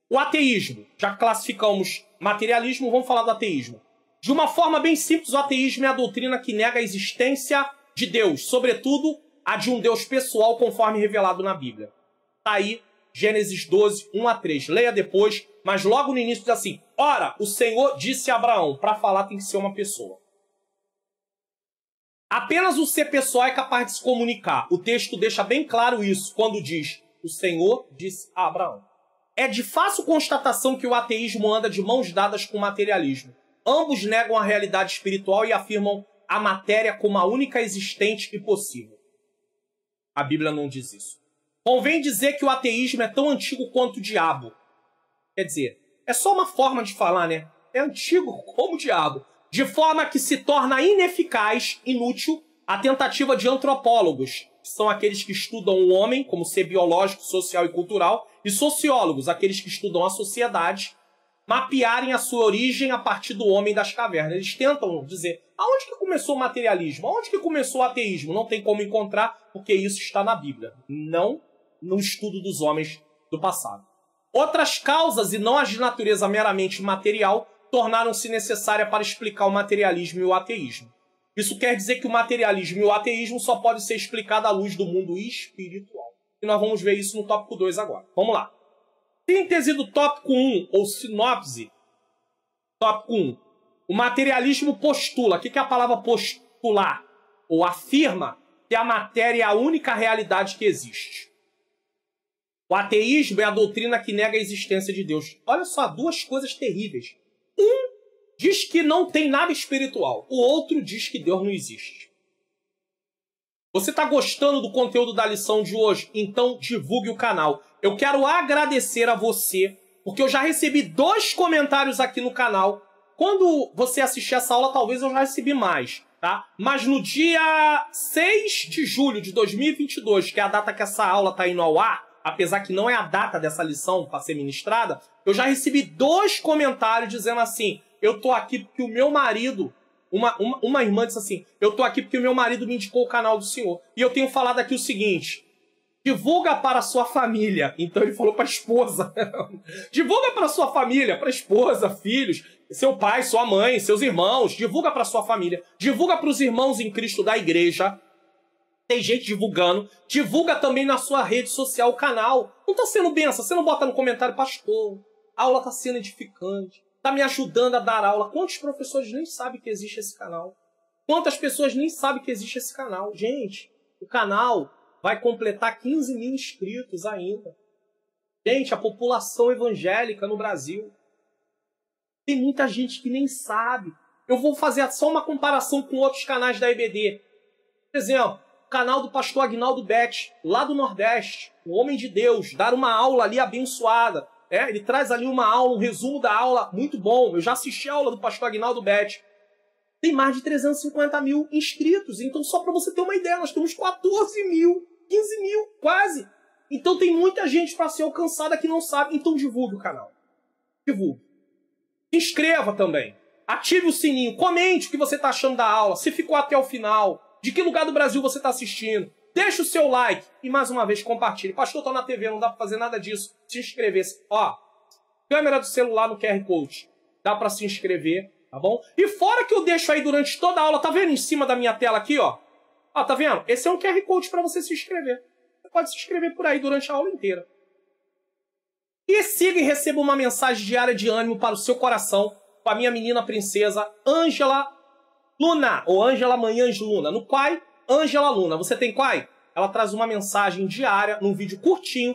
O ateísmo. Já classificamos materialismo, vamos falar do ateísmo. De uma forma bem simples, o ateísmo é a doutrina que nega a existência de Deus, sobretudo a de um Deus pessoal, conforme revelado na Bíblia. Está aí, Gênesis 12, 1 a 3. Leia depois, mas logo no início diz assim, ora, o Senhor disse a Abraão, para falar tem que ser uma pessoa. Apenas o ser pessoal é capaz de se comunicar. O texto deixa bem claro isso, quando diz, o Senhor disse a Abraão. É de fácil constatação que o ateísmo anda de mãos dadas com o materialismo. Ambos negam a realidade espiritual e afirmam a matéria como a única existente e possível. A Bíblia não diz isso. Convém dizer que o ateísmo é tão antigo quanto o diabo. Quer dizer, é só uma forma de falar, né? É antigo como o diabo. De forma que se torna ineficaz, inútil, a tentativa de antropólogos, que são aqueles que estudam o homem como ser biológico, social e cultural, e sociólogos, aqueles que estudam a sociedade, mapearem a sua origem a partir do homem das cavernas. Eles tentam dizer, aonde que começou o materialismo? Aonde que começou o ateísmo? Não tem como encontrar, porque isso está na Bíblia, não no estudo dos homens do passado. Outras causas, e não as de natureza meramente material, tornaram-se necessárias para explicar o materialismo e o ateísmo. Isso quer dizer que o materialismo e o ateísmo só podem ser explicados à luz do mundo espiritual. E nós vamos ver isso no tópico 2 agora. Vamos lá. Síntese do tópico 1, ou sinopse. Tópico 1. O materialismo postula. O que é a palavra postular? Ou afirma que a matéria é a única realidade que existe. O ateísmo é a doutrina que nega a existência de Deus. Olha só, duas coisas terríveis. Um diz que não tem nada espiritual. O outro diz que Deus não existe. Você está gostando do conteúdo da lição de hoje? Então divulgue o canal. Eu quero agradecer a você, porque eu já recebi 2 comentários aqui no canal. Quando você assistir essa aula, talvez eu já recebi mais, tá? Mas no dia 6 de julho de 2022, que é a data que essa aula está indo ao ar, apesar que não é a data dessa lição para ser ministrada, eu já recebi 2 comentários dizendo assim, eu tô aqui porque o meu marido, uma irmã disse assim, eu tô aqui porque o meu marido me indicou o canal do senhor. E eu tenho falado aqui o seguinte, divulga para a sua família. Então ele falou para a esposa. Divulga para a sua família, para a esposa, filhos, seu pai, sua mãe, seus irmãos. Divulga para a sua família. Divulga para os irmãos em Cristo da igreja. Tem gente divulgando. Divulga também na sua rede social o canal. Não está sendo benção. Você não bota no comentário, pastor, a aula está sendo edificante. Está me ajudando a dar aula. Quantos professores nem sabem que existe esse canal? Quantas pessoas nem sabem que existe esse canal? Gente, o canal vai completar 15 mil inscritos ainda. Gente, a população evangélica no Brasil. Tem muita gente que nem sabe. Eu vou fazer só uma comparação com outros canais da EBD. Por exemplo, o canal do pastor Aguinaldo Bete, lá do Nordeste. O homem de Deus, dar uma aula ali abençoada. Ele traz ali uma aula, um resumo da aula muito bom. Eu já assisti a aula do pastor Aguinaldo Bete. Tem mais de 350 mil inscritos. Então, só para você ter uma ideia, nós temos 14 mil, 15 mil, quase. Então, tem muita gente para ser alcançada que não sabe. Então, divulgue o canal. Divulgue. Se inscreva também. Ative o sininho. Comente o que você está achando da aula. Se ficou até o final. De que lugar do Brasil você está assistindo. Deixa o seu like. E, mais uma vez, compartilhe. Pastor, estou na TV, não dá para fazer nada disso. Se inscrever. Ó, câmera do celular no QR Code. Dá para se inscrever. Tá bom? E fora que eu deixo aí durante toda a aula, tá vendo em cima da minha tela aqui, ó? Ó, tá vendo? Esse é um QR Code para você se inscrever. Você pode se inscrever por aí durante a aula inteira. E siga e receba uma mensagem diária de ânimo para o seu coração com a minha menina princesa, Ângela Luna, ou Ângela Manhãs Luna. No Quai, Ângela Luna. Você tem Quai? Ela traz uma mensagem diária, num vídeo curtinho,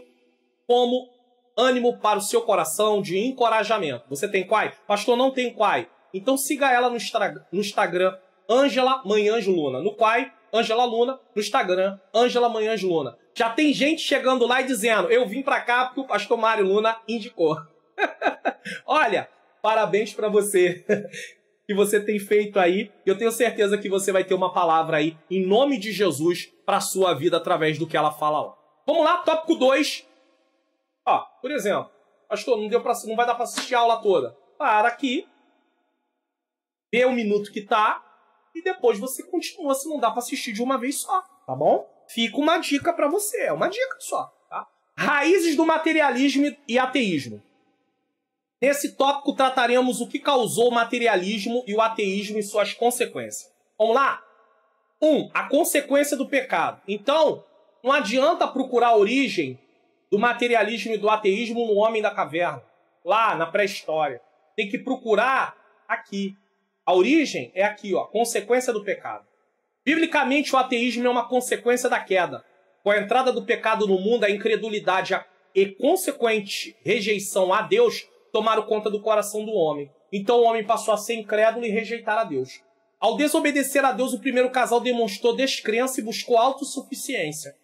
como ânimo para o seu coração, de encorajamento. Você tem Quai? Pastor, não tem Quai. Então siga ela no Instagram, Ângela Manhãs Luna. No Quai, Ângela Luna. No Instagram, Ângela Manhãs Luna. Já tem gente chegando lá e dizendo, eu vim pra cá porque o pastor Mário Luna indicou. Olha, parabéns pra você que você tem feito aí. Eu tenho certeza que você vai ter uma palavra aí, em nome de Jesus, pra sua vida através do que ela fala lá. Vamos lá, tópico 2. Ó, por exemplo, pastor, não vai dar para assistir a aula toda. Para aqui, vê o minuto que tá, e depois você continua, se não dá para assistir de uma vez só, tá bom? Fica uma dica para você, é uma dica só, tá? Raízes do materialismo e ateísmo. Nesse tópico trataremos o que causou o materialismo e o ateísmo e suas consequências. Vamos lá? 1. A consequência do pecado. Então, não adianta procurar a origem do materialismo e do ateísmo no homem da caverna, lá na pré-história. Tem que procurar aqui. A origem é aqui, ó, consequência do pecado. Biblicamente, o ateísmo é uma consequência da queda. Com a entrada do pecado no mundo, a incredulidade e consequente rejeição a Deus tomaram conta do coração do homem. Então o homem passou a ser incrédulo e rejeitar a Deus. Ao desobedecer a Deus, o primeiro casal demonstrou descrença e buscou autossuficiência.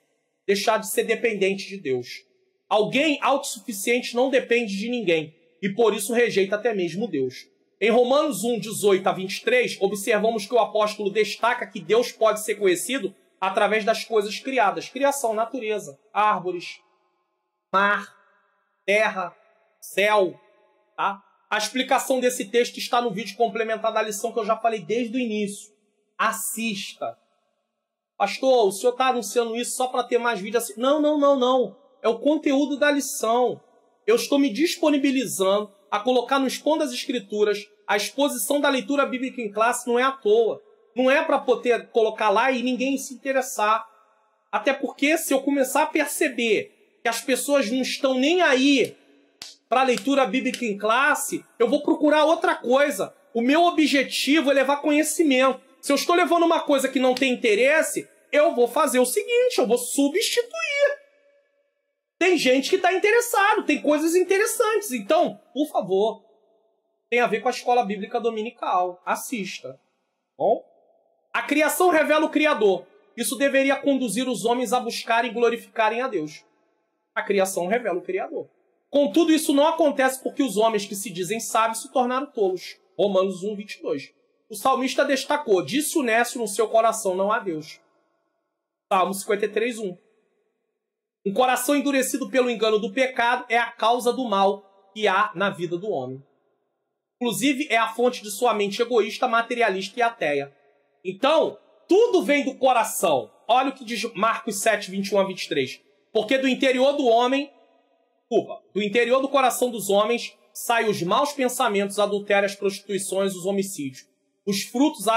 Deixar de ser dependente de Deus. Alguém autossuficiente não depende de ninguém e por isso rejeita até mesmo Deus. Em Romanos 1, 18 a 23, observamos que o apóstolo destaca que Deus pode ser conhecido através das coisas criadas. Criação, natureza, árvores, mar, terra, céu. Tá? A explicação desse texto está no vídeo complementar da lição que eu já falei desde o início. Assista. Pastor, o senhor está anunciando isso só para ter mais vídeo assim? Não, não, não, não. É o conteúdo da lição. Eu estou me disponibilizando a colocar no Expondo as Escrituras. A exposição da leitura bíblica em classe não é à toa. Não é para poder colocar lá e ninguém se interessar. Até porque se eu começar a perceber que as pessoas não estão nem aí para a leitura bíblica em classe, eu vou procurar outra coisa. O meu objetivo é levar conhecimento. Se eu estou levando uma coisa que não tem interesse, eu vou fazer o seguinte, eu vou substituir. Tem gente que está interessado, tem coisas interessantes. Então, por favor, tem a ver com a escola bíblica dominical. Assista. Bom? A criação revela o Criador. Isso deveria conduzir os homens a buscarem e glorificarem a Deus. A criação revela o Criador. Contudo, isso não acontece porque os homens que se dizem sábios se tornaram tolos. Romanos 1, 22. O salmista destacou, disse o nécio no seu coração, não há Deus. Salmo 53, 1. Um coração endurecido pelo engano do pecado é a causa do mal que há na vida do homem. Inclusive, é a fonte de sua mente egoísta, materialista e ateia. Então, tudo vem do coração. Olha o que diz Marcos 7, 21 a 23. Porque do interior do homem, do interior do coração dos homens, saem os maus pensamentos, adultérios, as prostituições, os homicídios. Os furtos,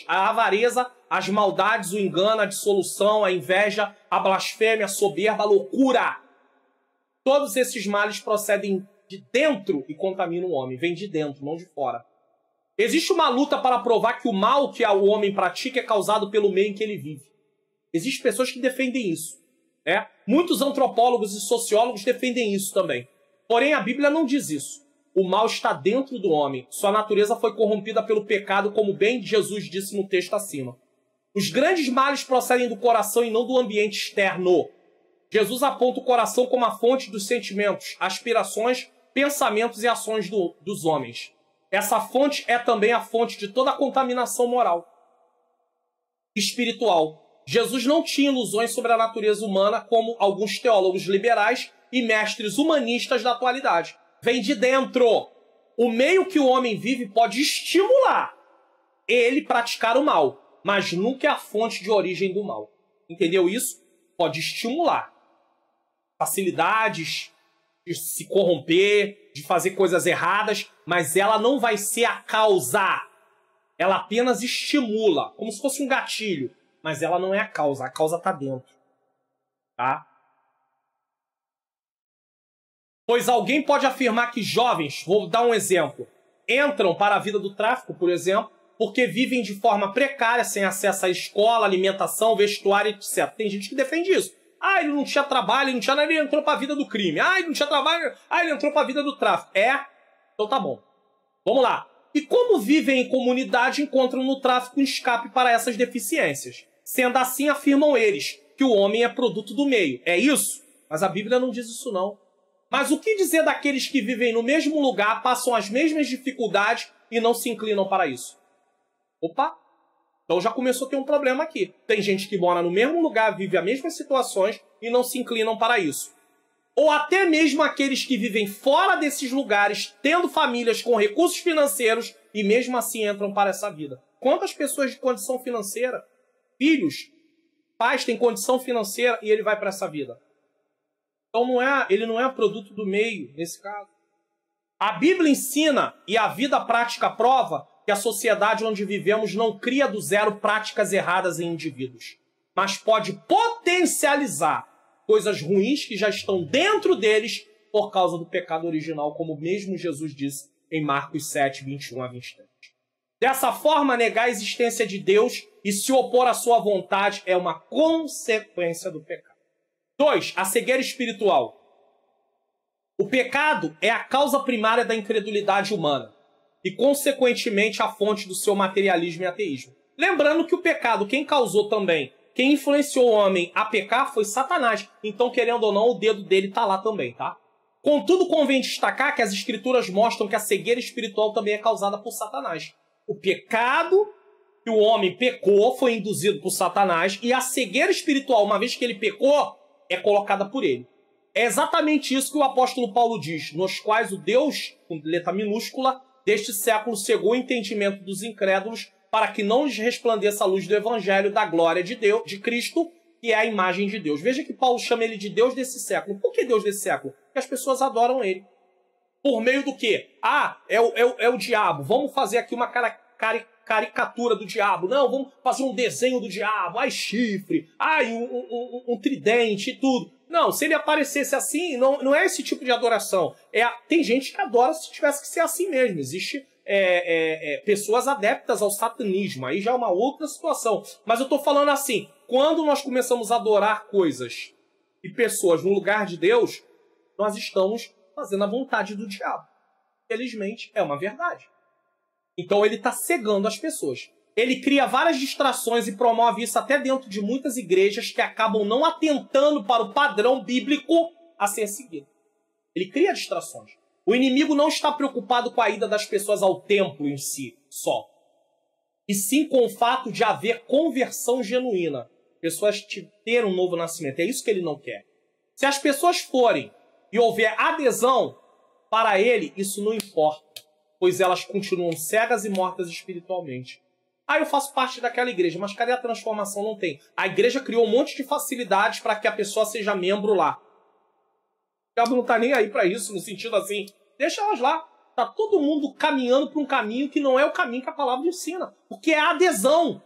a avareza, as maldades, o engano, a dissolução, a inveja, a blasfêmia, a soberba, a loucura. Todos esses males procedem de dentro e contaminam o homem. Vem de dentro, não de fora. Existe uma luta para provar que o mal que o homem pratica é causado pelo meio em que ele vive. Existem pessoas que defendem isso. Né? Muitos antropólogos e sociólogos defendem isso também. Porém, a Bíblia não diz isso. O mal está dentro do homem. Sua natureza foi corrompida pelo pecado, como bem Jesus disse no texto acima. Os grandes males procedem do coração e não do ambiente externo. Jesus aponta o coração como a fonte dos sentimentos, aspirações, pensamentos e ações dos homens. Essa fonte é também a fonte de toda a contaminação moral, espiritual. Jesus não tinha ilusões sobre a natureza humana como alguns teólogos liberais e mestres humanistas da atualidade. Vem de dentro. O meio que o homem vive pode estimular ele praticar o mal, mas nunca é a fonte de origem do mal. Entendeu isso? Pode estimular facilidades de se corromper, de fazer coisas erradas, mas ela não vai ser a causa. Ela apenas estimula, como se fosse um gatilho, mas ela não é a causa está dentro. Tá? Pois alguém pode afirmar que jovens, vou dar um exemplo, entram para a vida do tráfico, por exemplo, porque vivem de forma precária, sem acesso à escola, alimentação, vestuário, etc. Tem gente que defende isso. Ah, ele não tinha trabalho, ele não tinha nada, ele entrou para a vida do crime. Ah, ele não tinha trabalho, ele entrou para a vida do tráfico. Então tá bom. Vamos lá. E como vivem em comunidade, encontram no tráfico um escape para essas deficiências. Sendo assim, afirmam eles que o homem é produto do meio. É isso? Mas a Bíblia não diz isso não. Mas o que dizer daqueles que vivem no mesmo lugar, passam as mesmas dificuldades e não se inclinam para isso? Opa! Então já começou a ter um problema aqui. Tem gente que mora no mesmo lugar, vive as mesmas situações e não se inclinam para isso. Ou até mesmo aqueles que vivem fora desses lugares, tendo famílias com recursos financeiros e mesmo assim entram para essa vida. Quantas pessoas de condição financeira, filhos, pais têm condição financeira e ele vai para essa vida? Então ele não é produto do meio nesse caso. A Bíblia ensina e a vida prática prova que a sociedade onde vivemos não cria do zero práticas erradas em indivíduos, mas pode potencializar coisas ruins que já estão dentro deles por causa do pecado original, como mesmo Jesus disse em Marcos 7, 21 a 23. Dessa forma, negar a existência de Deus e se opor à sua vontade é uma consequência do pecado. 2. A cegueira espiritual. O pecado é a causa primária da incredulidade humana e, consequentemente, a fonte do seu materialismo e ateísmo. Lembrando que o pecado, quem causou também, quem influenciou o homem a pecar foi Satanás. Então, querendo ou não, o dedo dele está lá também, tá? Contudo, convém destacar que as escrituras mostram que a cegueira espiritual também é causada por Satanás. O pecado que o homem pecou foi induzido por Satanás e a cegueira espiritual, uma vez que ele pecou, é colocada por ele. É exatamente isso que o apóstolo Paulo diz, nos quais o Deus, com letra minúscula, deste século cegou o entendimento dos incrédulos para que não lhes resplandeça a luz do evangelho da glória de Deus, de Cristo, que é a imagem de Deus. Veja que Paulo chama ele de Deus desse século. Por que Deus desse século? Porque as pessoas adoram ele. Por meio do quê? É o diabo. Vamos fazer aqui uma caricatura do diabo. Não, vamos fazer um desenho do diabo. Ai, chifre. Ai, um tridente e tudo. Não, se ele aparecesse assim, não é esse tipo de adoração. Tem gente que adora se tivesse que ser assim mesmo. Existe pessoas adeptas ao satanismo. Aí já é uma outra situação. Mas eu estou falando assim, quando nós começamos a adorar coisas e pessoas no lugar de Deus, nós estamos fazendo a vontade do diabo. Felizmente, é uma verdade. Então ele está cegando as pessoas. Ele cria várias distrações e promove isso até dentro de muitas igrejas que acabam não atentando para o padrão bíblico a ser seguido. Ele cria distrações. O inimigo não está preocupado com a ida das pessoas ao templo em si, só. E sim com o fato de haver conversão genuína. Pessoas terem um novo nascimento. É isso que ele não quer. Se as pessoas forem e houver adesão, para ele isso não importa, pois elas continuam cegas e mortas espiritualmente. Eu faço parte daquela igreja, mas cadê a transformação? Não tem. A igreja criou um monte de facilidades para que a pessoa seja membro lá. O diabo não está nem aí para isso, no sentido assim, deixa elas lá. Está todo mundo caminhando para um caminho que não é o caminho que a palavra ensina. Porque é adesão.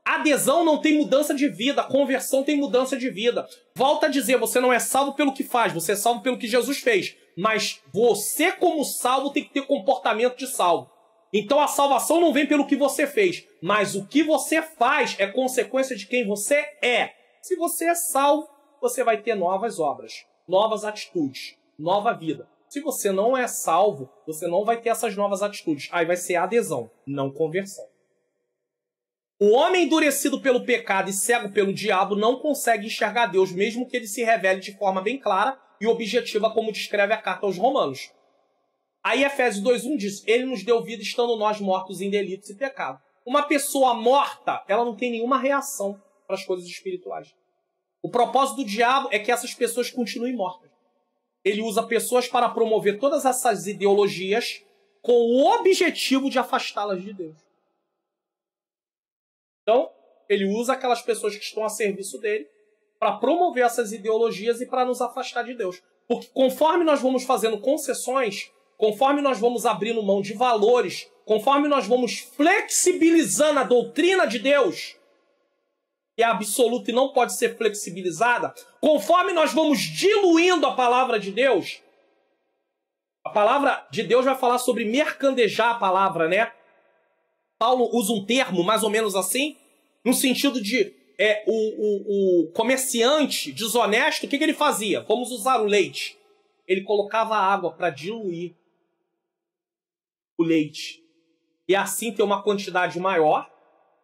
Adesão não tem mudança de vida, conversão tem mudança de vida. Volta a dizer, você não é salvo pelo que faz, você é salvo pelo que Jesus fez. Mas você, como salvo, tem que ter comportamento de salvo. Então a salvação não vem pelo que você fez, mas o que você faz é consequência de quem você é. Se você é salvo, você vai ter novas obras, novas atitudes, nova vida. Se você não é salvo, você não vai ter essas novas atitudes. Aí vai ser adesão, não conversão. O homem endurecido pelo pecado e cego pelo diabo não consegue enxergar Deus, mesmo que ele se revele de forma bem clara e objetiva, como descreve a carta aos Romanos. Aí Efésios 2:1 diz, ele nos deu vida estando nós mortos em delitos e pecado. Uma pessoa morta, ela não tem nenhuma reação para as coisas espirituais. O propósito do diabo é que essas pessoas continuem mortas. Ele usa pessoas para promover todas essas ideologias com o objetivo de afastá-las de Deus. Então, ele usa aquelas pessoas que estão a serviço dele para promover essas ideologias e para nos afastar de Deus. Porque conforme nós vamos fazendo concessões, conforme nós vamos abrindo mão de valores, conforme nós vamos flexibilizando a doutrina de Deus, que é absoluta e não pode ser flexibilizada, conforme nós vamos diluindo a palavra de Deus, a palavra de Deus vai falar sobre mercadejar a palavra, né? Paulo usa um termo mais ou menos assim, no sentido de o comerciante desonesto, o que ele fazia? Vamos usar o leite. Ele colocava água para diluir o leite. E assim ter uma quantidade maior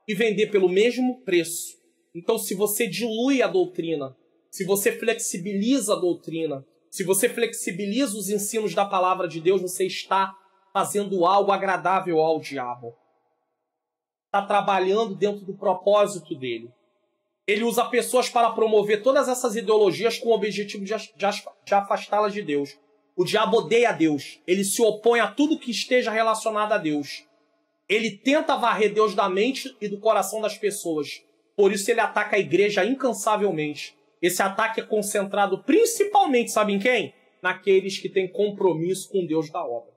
e vender pelo mesmo preço. Então, se você dilui a doutrina, se você flexibiliza a doutrina, se você flexibiliza os ensinos da palavra de Deus, você está fazendo algo agradável ao diabo. está trabalhando dentro do propósito dele. Ele usa pessoas para promover todas essas ideologias com o objetivo de afastá-las de Deus. O diabo odeia a Deus. Ele se opõe a tudo que esteja relacionado a Deus. Ele tenta varrer Deus da mente e do coração das pessoas. Por isso ele ataca a igreja incansavelmente. Esse ataque é concentrado principalmente, sabe em quem? Naqueles que têm compromisso com Deus da obra.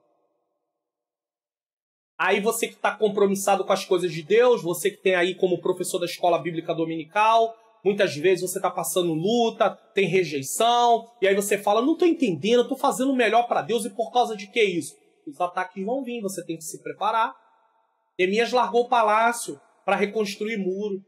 Aí você que está compromissado com as coisas de Deus, você que tem aí como professor da escola bíblica dominical, muitas vezes você está passando luta, tem rejeição, e aí você fala, não estou entendendo, eu estou fazendo o melhor para Deus, e por causa de que isso? Os ataques vão vir, você tem que se preparar. Neemias largou o palácio para reconstruir muro.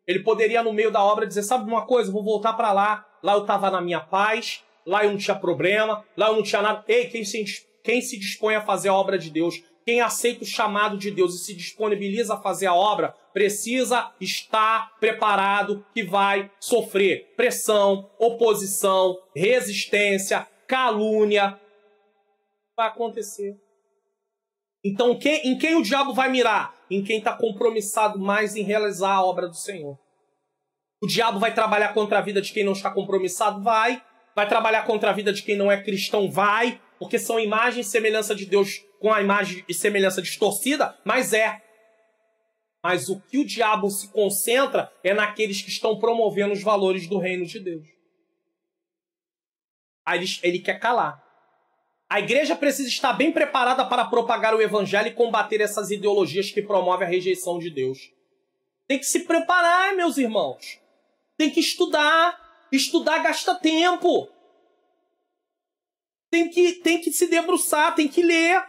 Ele poderia, no meio da obra, dizer, sabe uma coisa, eu vou voltar para lá. Lá eu estava na minha paz, lá eu não tinha problema, lá eu não tinha nada. Ei, quem se dispõe a fazer a obra de Deus, quem aceita o chamado de Deus e se disponibiliza a fazer a obra, precisa estar preparado que vai sofrer pressão, oposição, resistência, calúnia. Vai acontecer. Então, em quem o diabo vai mirar? Em quem está compromissado mais em realizar a obra do Senhor. O diabo vai trabalhar contra a vida de quem não está compromissado? Vai. Vai trabalhar contra a vida de quem não é cristão? Vai. Porque são imagem e semelhança de Deus com a imagem e semelhança distorcida? Mas é. Mas o que o diabo se concentra é naqueles que estão promovendo os valores do reino de Deus. Aí ele quer calar. A igreja precisa estar bem preparada para propagar o evangelho e combater essas ideologias que promovem a rejeição de Deus. Tem que se preparar, meus irmãos. Tem que estudar. Estudar gasta tempo. Tem que se debruçar, tem que ler.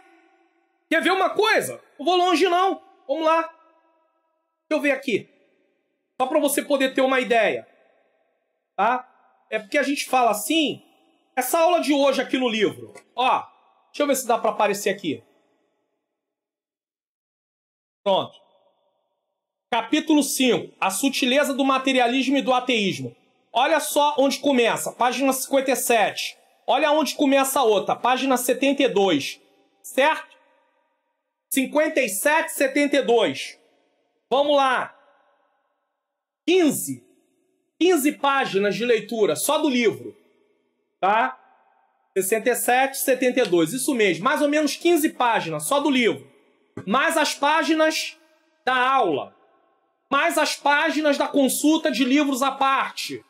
Quer ver uma coisa? Não vou longe, não. Vamos lá. Deixa eu ver aqui. Só para você poder ter uma ideia. Tá? É porque a gente fala assim... Essa aula de hoje aqui no livro, ó, deixa eu ver se dá para aparecer aqui. Pronto. Capítulo 5, a sutileza do materialismo e do ateísmo. Olha só onde começa, página 57. Olha onde começa a outra, página 72. Certo? 57, 72. Vamos lá. 15 páginas de leitura, só do livro. Tá? 67, 72, isso mesmo. Mais ou menos 15 páginas, só do livro. Mais as páginas da aula. Mais as páginas da consulta de livros à parte.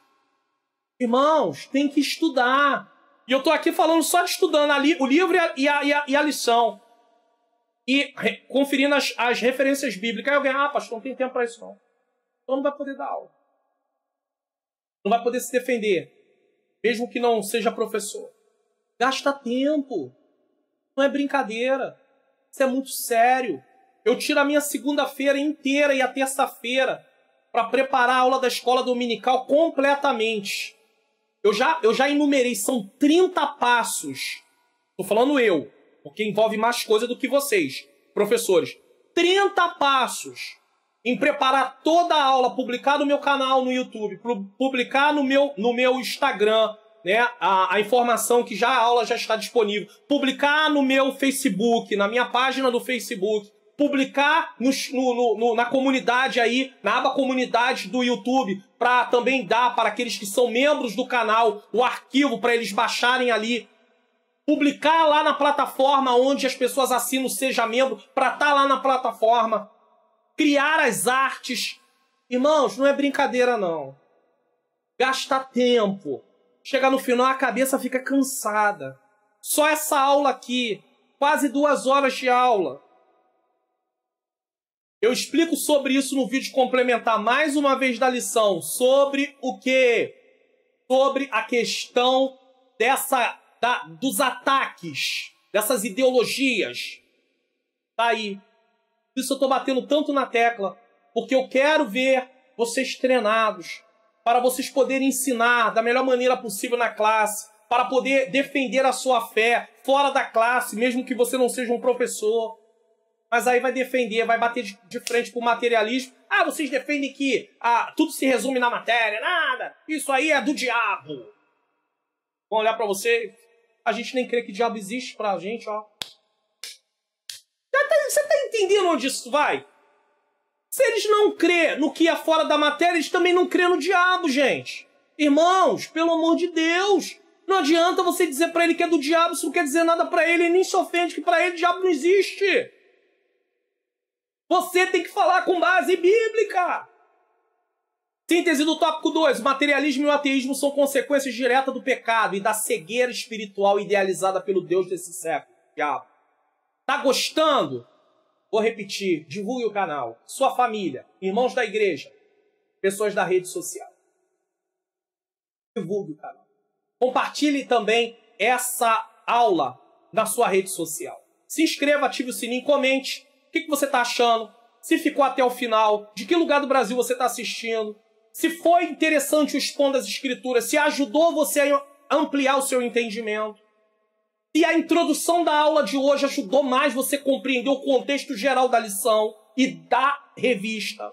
Irmãos, tem que estudar. E eu estou aqui falando só de estudando ali o livro e a lição. E conferindo as referências bíblicas. Aí alguém, pastor, não tem tempo para isso não. Então não vai poder dar aula. Não vai poder se defender. Mesmo que não seja professor. Gasta tempo. Não é brincadeira. Isso é muito sério. Eu tiro a minha segunda-feira inteira e a terça-feira para preparar a aula da escola dominical completamente. Eu já enumerei, são 30 passos. Estou falando eu, porque envolve mais coisa do que vocês, professores. 30 passos em preparar toda a aula, publicar no meu canal no YouTube, publicar no meu Instagram, né, a informação que já a aula já está disponível, publicar no meu Facebook, na minha página do Facebook, publicar na comunidade aí, na aba comunidade do YouTube, para também dar para aqueles que são membros do canal o arquivo para eles baixarem ali, publicar lá na plataforma onde as pessoas assinam Seja Membro, para estar lá na plataforma, criar as artes. Irmãos, não é brincadeira não. Gasta tempo. Chega no final, a cabeça fica cansada. Só essa aula aqui, quase 2 horas de aula. Eu explico sobre isso no vídeo complementar mais uma vez da lição. Sobre o quê? Sobre a questão dos ataques, dessas ideologias. Tá aí. Por isso eu estou batendo tanto na tecla, porque eu quero ver vocês treinados, para vocês poderem ensinar da melhor maneira possível na classe, para poder defender a sua fé fora da classe, mesmo que você não seja um professor. Mas aí vai defender, vai bater de frente com o materialismo. Vocês defendem que tudo se resume na matéria. Nada, isso aí é do diabo. Vão olhar para você, a gente nem crê que diabo existe pra gente, ó. Você tá entendendo onde isso vai? Se eles não crêem no que é fora da matéria, eles também não crêem no diabo, gente. Irmãos, pelo amor de Deus, não adianta você dizer para ele que é do diabo, isso não quer dizer nada para ele, nem se ofende, que para ele o diabo não existe. Você tem que falar com base bíblica. Síntese do tópico 2. O materialismo e o ateísmo são consequências diretas do pecado e da cegueira espiritual idealizada pelo Deus desse século. Diabo. Tá gostando? Vou repetir. Divulgue o canal. Sua família, irmãos da igreja, pessoas da rede social. Divulgue o canal. Compartilhe também essa aula na sua rede social. Se inscreva, ative o sininho, comente o que você está achando, se ficou até o final, de que lugar do Brasil você está assistindo, se foi interessante o Expondo as Escrituras, se ajudou você a ampliar o seu entendimento, se a introdução da aula de hoje ajudou mais você a compreender o contexto geral da lição e da revista.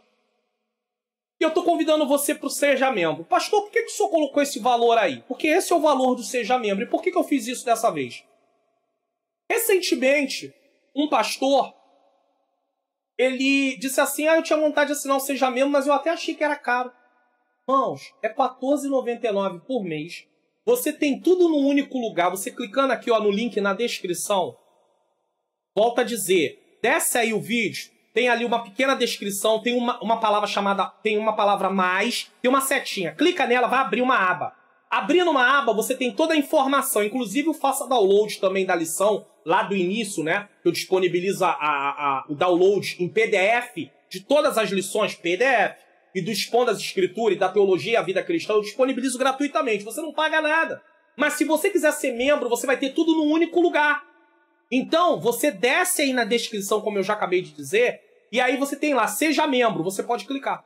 E eu estou convidando você para o Seja Membro. Pastor, por que o senhor colocou esse valor aí? Porque esse é o valor do Seja Membro. E por que eu fiz isso dessa vez? Recentemente, um pastor, ele disse assim, eu tinha vontade de assinar o Seja Membro, mas eu até achei que era caro. Irmãos, é R$ 14,99 por mês. Você tem tudo num único lugar. Você clicando aqui no link na descrição, volta a dizer, desce aí o vídeo, tem ali uma pequena descrição, tem uma palavra chamada, tem uma palavra mais, tem uma setinha. Clica nela, vai abrir uma aba. Abrindo uma aba, você tem toda a informação, inclusive o faça download também da lição, lá do início, né? Eu disponibilizo o download em PDF de todas as lições, PDF, e do Expondo as Escrituras e da Teologia e a Vida Cristã, eu disponibilizo gratuitamente, você não paga nada. Mas se você quiser ser membro, você vai ter tudo num único lugar. Então, você desce aí na descrição, como eu já acabei de dizer, e aí você tem lá, Seja Membro, você pode clicar.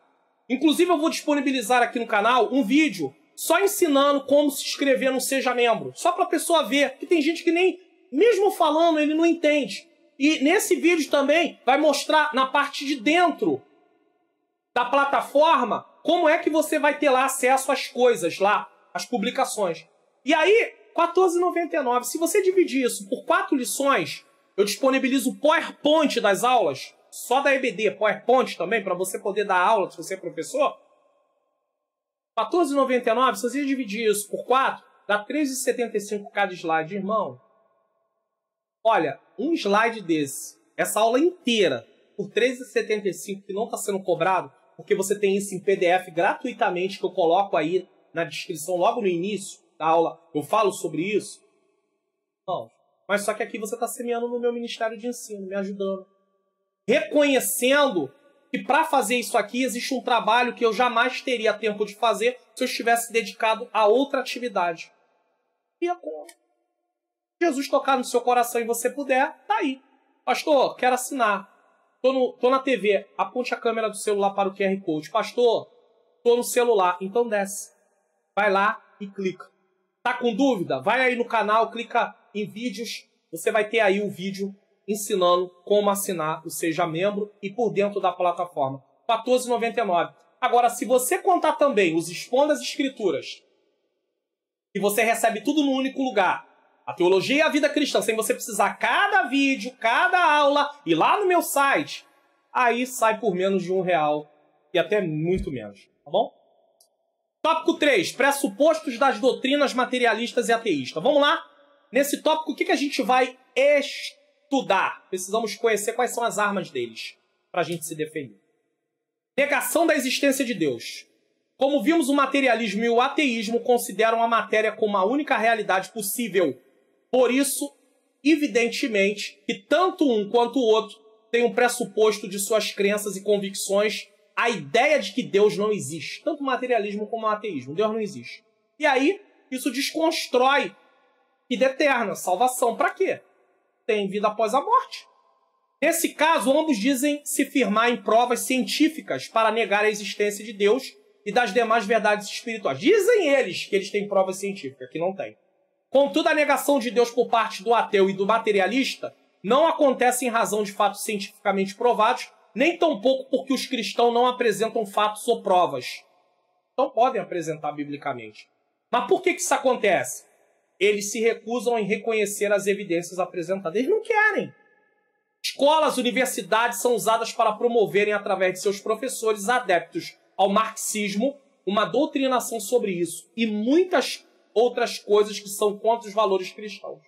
Inclusive, eu vou disponibilizar aqui no canal um vídeo só ensinando como se inscrever no Seja Membro. Só para a pessoa ver, que tem gente que nem, mesmo falando, ele não entende. E nesse vídeo também vai mostrar na parte de dentro da plataforma como é que você vai ter lá acesso às coisas lá, às publicações. E aí, R$ 14,99. Se você dividir isso por 4 lições, eu disponibilizo o PowerPoint das aulas, só da EBD, PowerPoint também, para você poder dar aula, se você é professor. R$ 14,99, se você dividir isso por 4, dá R$ 3,75 cada slide, irmão. Olha, um slide desse, essa aula inteira, por R$ 3,75, que não está sendo cobrado, porque você tem isso em PDF gratuitamente, que eu coloco aí na descrição logo no início da aula, eu falo sobre isso. Não, mas só que aqui você está semeando no meu ministério de ensino, me ajudando. Reconhecendo que para fazer isso aqui existe um trabalho que eu jamais teria tempo de fazer se eu estivesse dedicado a outra atividade. E é como? Jesus tocar no seu coração e você puder, tá aí. Pastor, quero assinar. Tô na TV, aponte a câmera do celular para o QR Code. Pastor, tô no celular, então desce. Vai lá e clica. Tá com dúvida? Vai aí no canal, clica em vídeos. Você vai ter aí o vídeo ensinando como assinar o Seja Membro e por dentro da plataforma. R$ 14,99. Agora, se você contar também os Expondo as Escrituras, e você recebe tudo num único lugar, a Teologia e a Vida Cristã, sem você precisar cada vídeo, cada aula, e lá no meu site, aí sai por menos de R$1 e até muito menos, tá bom? Tópico 3, pressupostos das doutrinas materialistas e ateístas. Vamos lá? Nesse tópico, o que a gente vai estudar? Precisamos conhecer quais são as armas deles, para a gente se defender. Negação da existência de Deus. Como vimos, o materialismo e o ateísmo consideram a matéria como a única realidade possível. Por isso, evidentemente, que tanto um quanto o outro têm um pressuposto de suas crenças e convicções, a ideia de que Deus não existe. Tanto o materialismo como o ateísmo. Deus não existe. E aí, isso desconstrói vida eterna, salvação. Para quê? Tem vida após a morte. Nesse caso, ambos dizem se firmar em provas científicas para negar a existência de Deus e das demais verdades espirituais. Dizem eles que eles têm provas científicas, que não tem. Contudo, a negação de Deus por parte do ateu e do materialista não acontece em razão de fatos cientificamente provados, nem tampouco porque os cristãos não apresentam fatos ou provas. Então podem apresentar biblicamente. Mas por que isso acontece? Eles se recusam em reconhecer as evidências apresentadas. Eles não querem. Escolas, universidades são usadas para promoverem, através de seus professores adeptos ao marxismo, uma doutrinação sobre isso e muitas outras coisas que são contra os valores cristãos.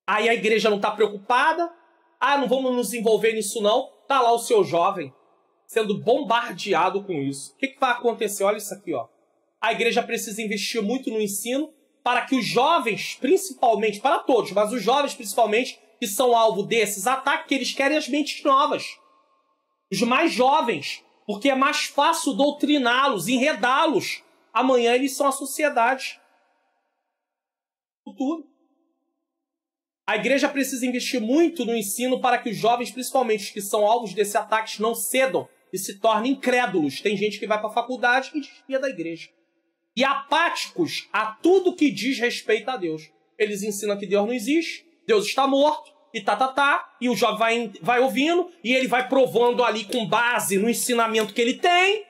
Aí a igreja não está preocupada. Não vamos nos envolver nisso não. Está lá o seu jovem sendo bombardeado com isso. O que vai acontecer? Olha isso aqui, ó. A igreja precisa investir muito no ensino para que os jovens, principalmente, para todos, mas os jovens principalmente, que são alvo desses ataques, que eles querem as mentes novas. Os mais jovens, porque é mais fácil doutriná-los, enredá-los. Amanhã eles são a sociedade. Futuro. A igreja precisa investir muito no ensino para que os jovens, principalmente os que são alvos desse ataque, não cedam e se tornem incrédulos. Tem gente que vai para a faculdade e desvia da igreja. E apáticos a tudo que diz respeito a Deus. Eles ensinam que Deus não existe, Deus está morto, e e o jovem vai ouvindo, e ele vai provando ali com base no ensinamento que ele tem,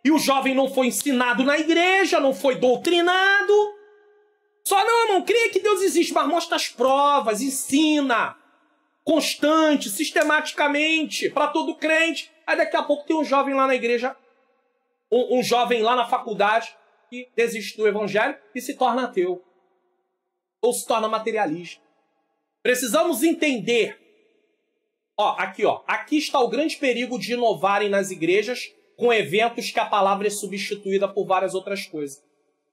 e o jovem não foi ensinado na igreja, não foi doutrinado. Só não creia que Deus existe, mas mostra as provas, ensina, constante, sistematicamente, para todo crente. Aí daqui a pouco tem um jovem lá na igreja, um jovem lá na faculdade, que desiste do evangelho e se torna ateu. Ou se torna materialista. Precisamos entender. Aqui está o grande perigo de inovarem nas igrejas com eventos que a palavra é substituída por várias outras coisas.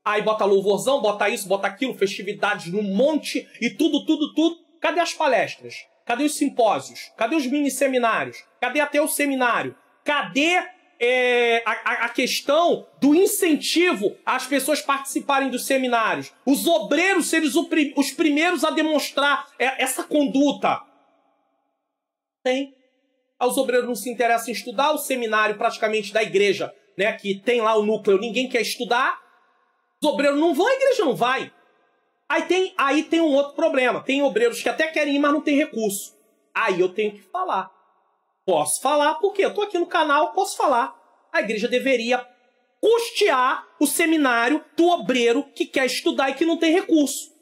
Aí bota louvorzão, bota isso, bota aquilo, festividades num monte e tudo. Cadê as palestras? Cadê os simpósios? Cadê os mini-seminários? Cadê até o seminário? Cadê a questão do incentivo às pessoas participarem dos seminários? Os obreiros serem os primeiros a demonstrar essa conduta. Tem. Os obreiros não se interessam em estudar. O seminário praticamente da igreja, né, que tem lá o núcleo, ninguém quer estudar. Os obreiros não vão, a igreja não vai. Aí tem um outro problema. Tem obreiros que até querem ir, mas não tem recurso. Aí eu tenho que falar. Posso falar, porque eu estou aqui no canal, posso falar. A igreja deveria custear o seminário do obreiro que quer estudar e que não tem recurso.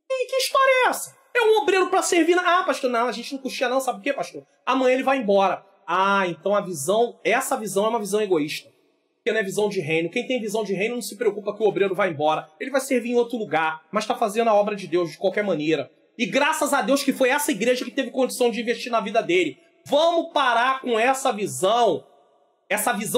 E que história é essa? É um obreiro para servir... pastor, não, a gente não custeia não, sabe por quê, pastor? Amanhã ele vai embora. Então essa visão é uma visão egoísta. Porque não é visão de reino. Quem tem visão de reino não se preocupa que o obreiro vai embora. Ele vai servir em outro lugar, mas está fazendo a obra de Deus de qualquer maneira. E graças a Deus que foi essa igreja que teve condição de investir na vida dele. Vamos parar com essa visão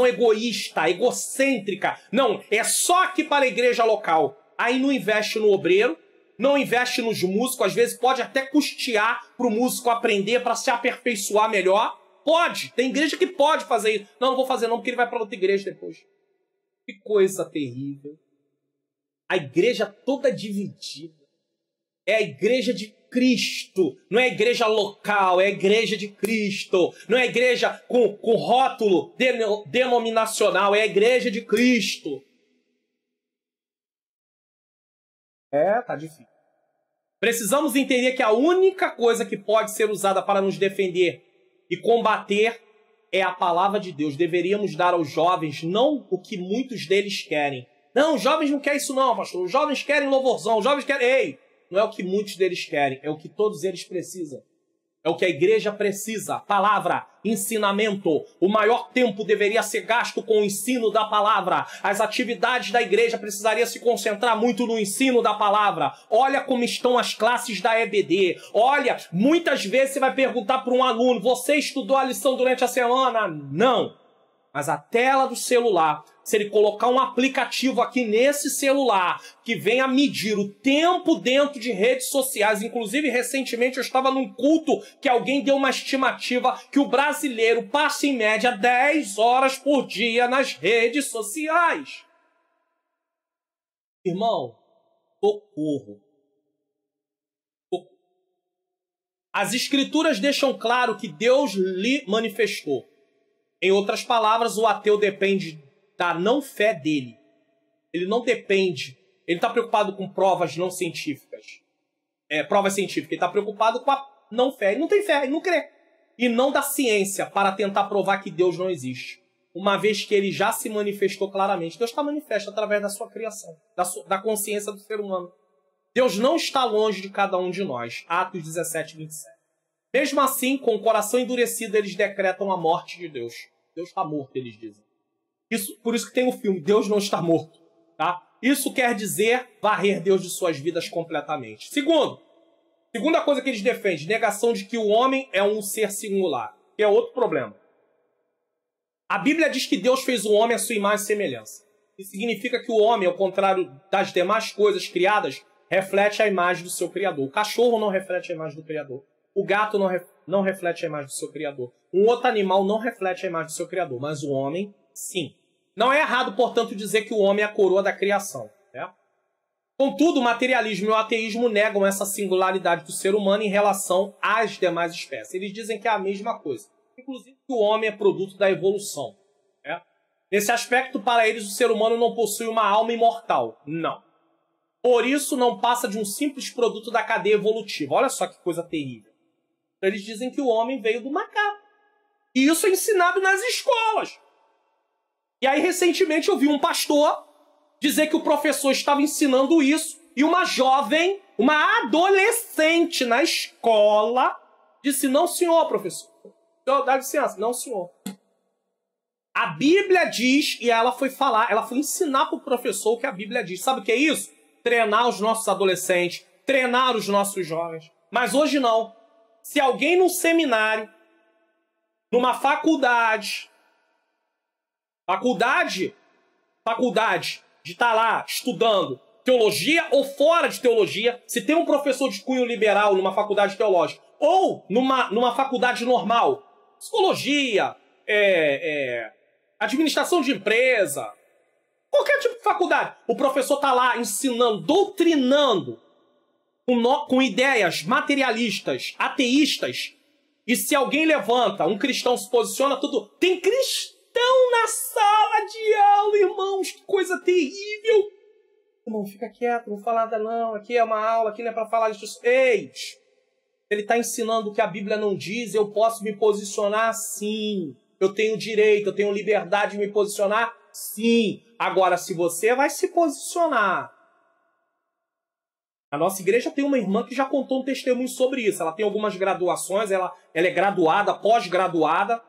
egoísta, egocêntrica. Não, é só aqui para a igreja local. Aí não investe no obreiro, não investe nos músicos, às vezes pode até custear para o músico aprender, para se aperfeiçoar melhor. Pode, tem igreja que pode fazer isso. Não vou fazer não, porque ele vai para outra igreja depois. Que coisa terrível. A igreja toda dividida. É a igreja de Cristo. Não é a igreja local, é a igreja de Cristo. Não é a igreja com rótulo denominacional, é a igreja de Cristo. Tá difícil. Precisamos entender que a única coisa que pode ser usada para nos defender e combater é a palavra de Deus. Deveríamos dar aos jovens não o que muitos deles querem. Não, os jovens não querem isso não, pastor. Os jovens querem louvorzão, os jovens querem... Ei, não é o que muitos deles querem, é o que todos eles precisam. É o que a igreja precisa. Palavra, ensinamento. O maior tempo deveria ser gasto com o ensino da palavra. As atividades da igreja precisariam se concentrar muito no ensino da palavra. Olha como estão as classes da EBD. Olha, muitas vezes você vai perguntar para um aluno, você estudou a lição durante a semana? Não. Mas a tela do celular, se ele colocar um aplicativo aqui nesse celular que venha medir o tempo dentro de redes sociais, inclusive recentemente eu estava num culto que alguém deu uma estimativa que o brasileiro passa em média 10 horas por dia nas redes sociais. Irmão, socorro. As escrituras deixam claro que Deus lhe manifestou. Em outras palavras, o ateu depende da não fé dele. Ele não depende. Ele está preocupado com provas não científicas. Provas científicas. Ele está preocupado com a não fé. Ele não tem fé, ele não crê. E não da ciência para tentar provar que Deus não existe. Uma vez que ele já se manifestou claramente. Deus está manifesto através da sua criação. Da consciência do ser humano. Deus não está longe de cada um de nós. Atos 17, 27. Mesmo assim, com o coração endurecido, eles decretam a morte de Deus. Deus está morto, eles dizem. Por isso que tem o filme, Deus não está morto. Tá? Isso quer dizer varrer Deus de suas vidas completamente. Segunda coisa que eles defendem, negação de que o homem é um ser singular, que é outro problema. A Bíblia diz que Deus fez o homem à sua imagem e semelhança. Isso significa que o homem, ao contrário das demais coisas criadas, reflete a imagem do seu Criador. O cachorro não reflete a imagem do Criador. O gato não reflete a imagem do seu Criador. Um outro animal não reflete a imagem do seu Criador. Mas o homem, sim. Não é errado, portanto, dizer que o homem é a coroa da criação. Né? Contudo, o materialismo e o ateísmo negam essa singularidade do ser humano em relação às demais espécies. Eles dizem que é a mesma coisa. Inclusive que o homem é produto da evolução. Né? Nesse aspecto, para eles, o ser humano não possui uma alma imortal. Não. Por isso, não passa de um simples produto da cadeia evolutiva. Olha só que coisa terrível. Eles dizem que o homem veio do macaco. E isso é ensinado nas escolas. E aí, recentemente, eu vi um pastor dizer que o professor estava ensinando isso e uma jovem, uma adolescente na escola, disse, não, senhor, professor. Dá licença. Não, senhor. A Bíblia diz, e ela foi ensinar para o professor o que a Bíblia diz. Sabe o que é isso? Treinar os nossos adolescentes, treinar os nossos jovens. Mas hoje não. Se alguém num seminário, numa faculdade de estar lá estudando teologia ou fora de teologia, se tem um professor de cunho liberal numa faculdade teológica, ou numa faculdade normal, psicologia, administração de empresa, qualquer tipo de faculdade, o professor está lá ensinando, doutrinando, com ideias materialistas, ateístas, e se alguém levanta, um cristão se posiciona, tudo... Tem cristão na sala de aula, irmãos, que coisa terrível! Irmão, fica quieto, não fala nada não, aqui é uma aula, aqui não é para falar disso. Ei! Ele está ensinando o que a Bíblia não diz, eu posso me posicionar sim. Eu tenho direito, eu tenho liberdade de me posicionar sim. Agora, se você vai se posicionar... A nossa igreja tem uma irmã que já contou um testemunho sobre isso. Ela tem algumas graduações, ela é graduada, pós-graduada.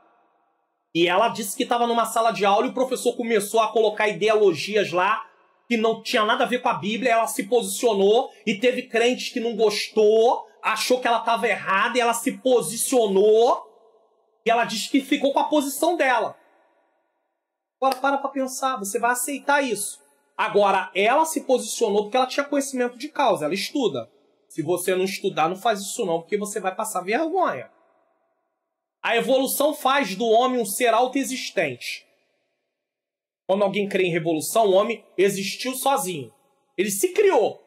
E ela disse que estava numa sala de aula e o professor começou a colocar ideologias lá que não tinha nada a ver com a Bíblia. Ela se posicionou e teve crentes que não gostou, achou que ela estava errada e ela se posicionou. E ela disse que ficou com a posição dela. Agora, para pensar, você vai aceitar isso. Agora, ela se posicionou porque ela tinha conhecimento de causa, ela estuda. Se você não estudar, não faz isso não, porque você vai passar vergonha. A evolução faz do homem um ser autoexistente. Quando alguém crê em revolução, o homem existiu sozinho. Ele se criou.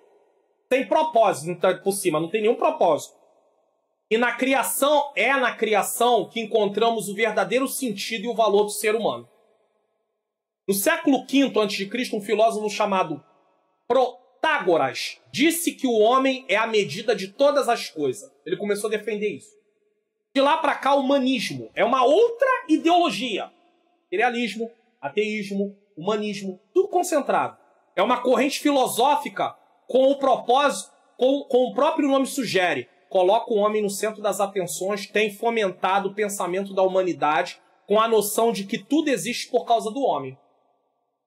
Tem propósito, não tá por cima, não tem nenhum propósito. E na criação que encontramos o verdadeiro sentido e o valor do ser humano. No século V a.C., um filósofo chamado Protágoras disse que o homem é a medida de todas as coisas. Ele começou a defender isso. De lá para cá, o humanismo é uma outra ideologia. Materialismo, ateísmo, humanismo, tudo concentrado. É uma corrente filosófica com o propósito, com o próprio nome sugere, coloca o homem no centro das atenções, tem fomentado o pensamento da humanidade com a noção de que tudo existe por causa do homem.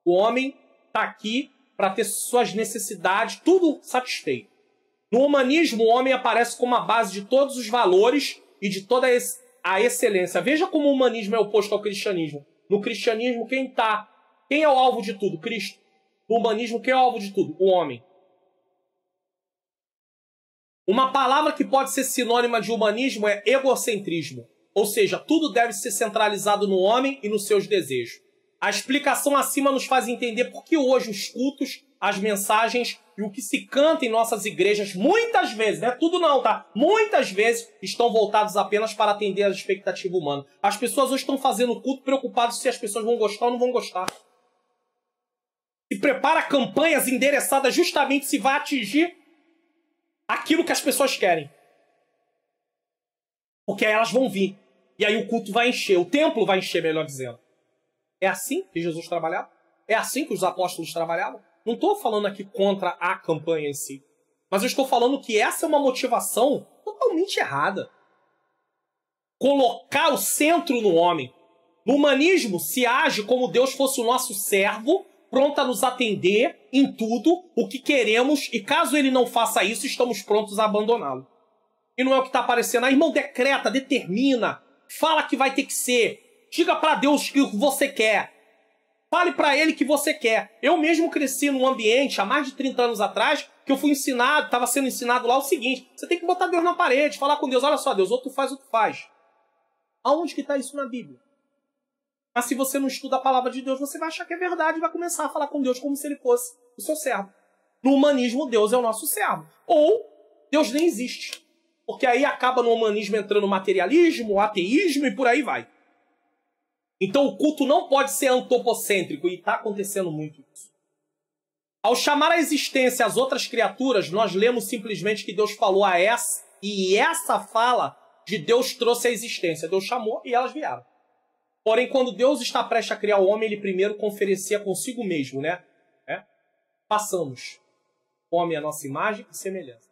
O homem está aqui para ter suas necessidades, tudo satisfeito. No humanismo, o homem aparece como a base de todos os valores e de toda a excelência. Veja como o humanismo é oposto ao cristianismo. No cristianismo, quem é o alvo de tudo? Cristo. No humanismo, quem é o alvo de tudo? O homem. Uma palavra que pode ser sinônima de humanismo é egocentrismo. Ou seja, tudo deve ser centralizado no homem e nos seus desejos. A explicação acima nos faz entender por que hoje os cultos, as mensagens e o que se canta em nossas igrejas, muitas vezes, não é tudo não, tá? Muitas vezes estão voltados apenas para atender a expectativa humana. As pessoas hoje estão fazendo culto preocupadas se as pessoas vão gostar ou não vão gostar. Se prepara campanhas endereçadas justamente se vai atingir aquilo que as pessoas querem. Porque aí elas vão vir. E aí o culto vai encher, o templo vai encher, melhor dizendo. É assim que Jesus trabalhava? É assim que os apóstolos trabalhavam? Não estou falando aqui contra a campanha em si. Mas eu estou falando que essa é uma motivação totalmente errada. colocar o centro no homem. No humanismo, se age como Deus fosse o nosso servo, pronto a nos atender em tudo o que queremos, e caso ele não faça isso, estamos prontos a abandoná-lo. E não é o que está aparecendo. Aí, irmão, decreta, determina, fala que vai ter que ser. Diga para Deus o que você quer. Fale para ele que você quer. Eu mesmo cresci num ambiente, há mais de 30 anos atrás, que eu fui ensinado, estava sendo ensinado lá o seguinte: você tem que botar Deus na parede, falar com Deus, olha só, Deus, ou tu faz ou tu faz. Aonde que está isso na Bíblia? Mas se você não estuda a palavra de Deus, você vai achar que é verdade e vai começar a falar com Deus como se ele fosse o seu servo. No humanismo, Deus é o nosso servo. Ou Deus nem existe. Porque aí acaba no humanismo entrando o materialismo, o ateísmo e por aí vai. Então o culto não pode ser antropocêntrico, e está acontecendo muito isso. Ao chamar a existência as outras criaturas, nós lemos simplesmente que Deus falou a essa, e essa fala de Deus trouxe a existência. Deus chamou e elas vieram. Porém, quando Deus está prestes a criar o homem, ele primeiro conferencia consigo mesmo, né? Passamos. Homem é a nossa imagem e semelhança.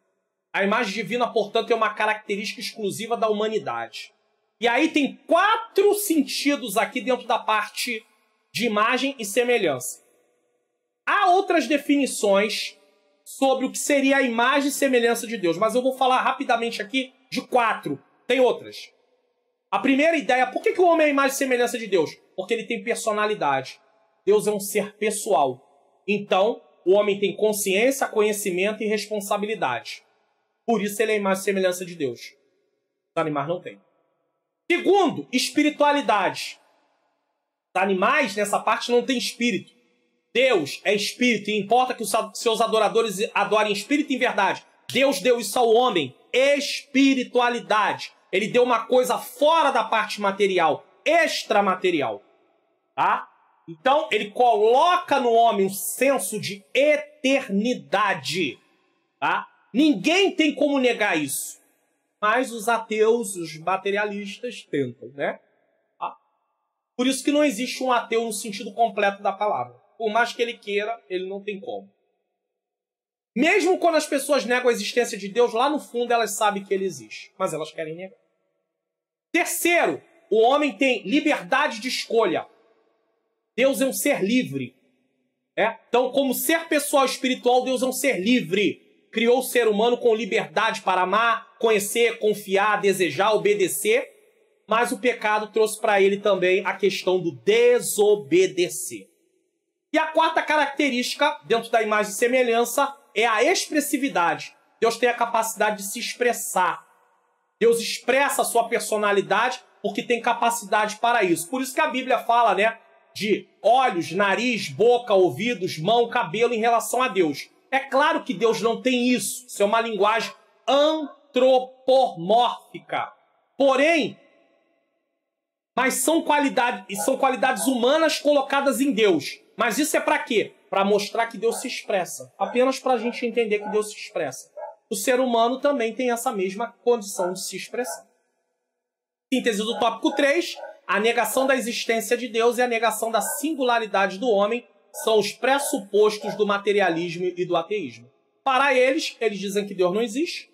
A imagem divina, portanto, é uma característica exclusiva da humanidade. E aí tem 4 sentidos aqui dentro da parte de imagem e semelhança. Há outras definições sobre o que seria a imagem e semelhança de Deus, mas eu vou falar rapidamente aqui de 4. Tem outras. A primeira ideia, por que o homem é a imagem e semelhança de Deus? Porque ele tem personalidade. Deus é um ser pessoal. Então, o homem tem consciência, conhecimento e responsabilidade. Por isso ele é a imagem e semelhança de Deus. Os animais não têm. Segundo, espiritualidade. Os animais, nessa parte, não têm espírito. Deus é espírito, e importa que os seus adoradores adorem espírito em verdade. Deus deu isso ao homem. Espiritualidade. Ele deu uma coisa fora da parte material, extramaterial. Tá? Então, ele coloca no homem um senso de eternidade. Tá? Ninguém tem como negar isso. Mas os ateus, os materialistas, tentam, né? Tá? Por isso que não existe um ateu no sentido completo da palavra. Por mais que ele queira, ele não tem como. Mesmo quando as pessoas negam a existência de Deus, lá no fundo elas sabem que ele existe. Mas elas querem negar. Terceiro, o homem tem liberdade de escolha. Deus é um ser livre. Então, como ser pessoal espiritual, Deus é um ser livre. Criou o ser humano com liberdade para amar, conhecer, confiar, desejar, obedecer. Mas o pecado trouxe para ele também a questão do desobedecer. E a quarta característica, dentro da imagem e semelhança, é a expressividade. Deus tem a capacidade de se expressar. Deus expressa a sua personalidade porque tem capacidade para isso. Por isso que a Bíblia fala, né, de olhos, nariz, boca, ouvidos, mão, cabelo em relação a Deus. É claro que Deus não tem isso. Isso é uma linguagem antropomórfica. Porém, mas são qualidades humanas colocadas em Deus. Mas isso é para quê? Para mostrar que Deus se expressa. Apenas para a gente entender que Deus se expressa. O ser humano também tem essa mesma condição de se expressar. Síntese do tópico 3. A negação da existência de Deus e a negação da singularidade do homem são os pressupostos do materialismo e do ateísmo. Para eles, eles dizem que Deus não existe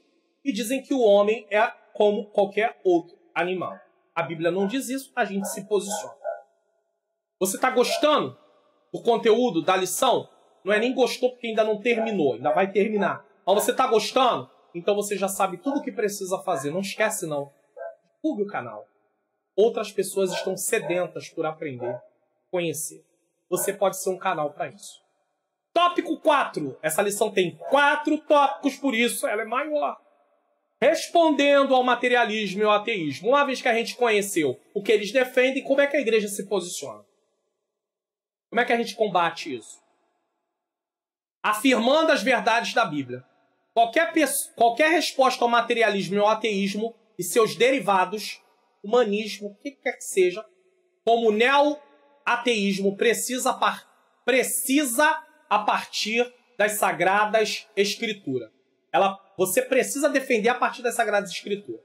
e dizem que o homem é como qualquer outro animal. A Bíblia não diz isso, a gente se posiciona. Você está gostando do conteúdo da lição? Não é nem gostou porque ainda não terminou, ainda vai terminar. Mas você está gostando? Então você já sabe tudo o que precisa fazer. Não esquece não. Divulgue o canal. Outras pessoas estão sedentas por aprender, conhecer. Você pode ser um canal para isso. Tópico 4. Essa lição tem 4 tópicos, por isso ela é maior. Respondendo ao materialismo e ao ateísmo. Uma vez que a gente conheceu o que eles defendem, como é que a igreja se posiciona? Como é que a gente combate isso? Afirmando as verdades da Bíblia. Qualquer resposta ao materialismo e ao ateísmo e seus derivados, humanismo, o que quer que seja, como o neo-ateísmo precisa a partir das Sagradas Escrituras. Você precisa defender a partir das Sagradas Escrituras.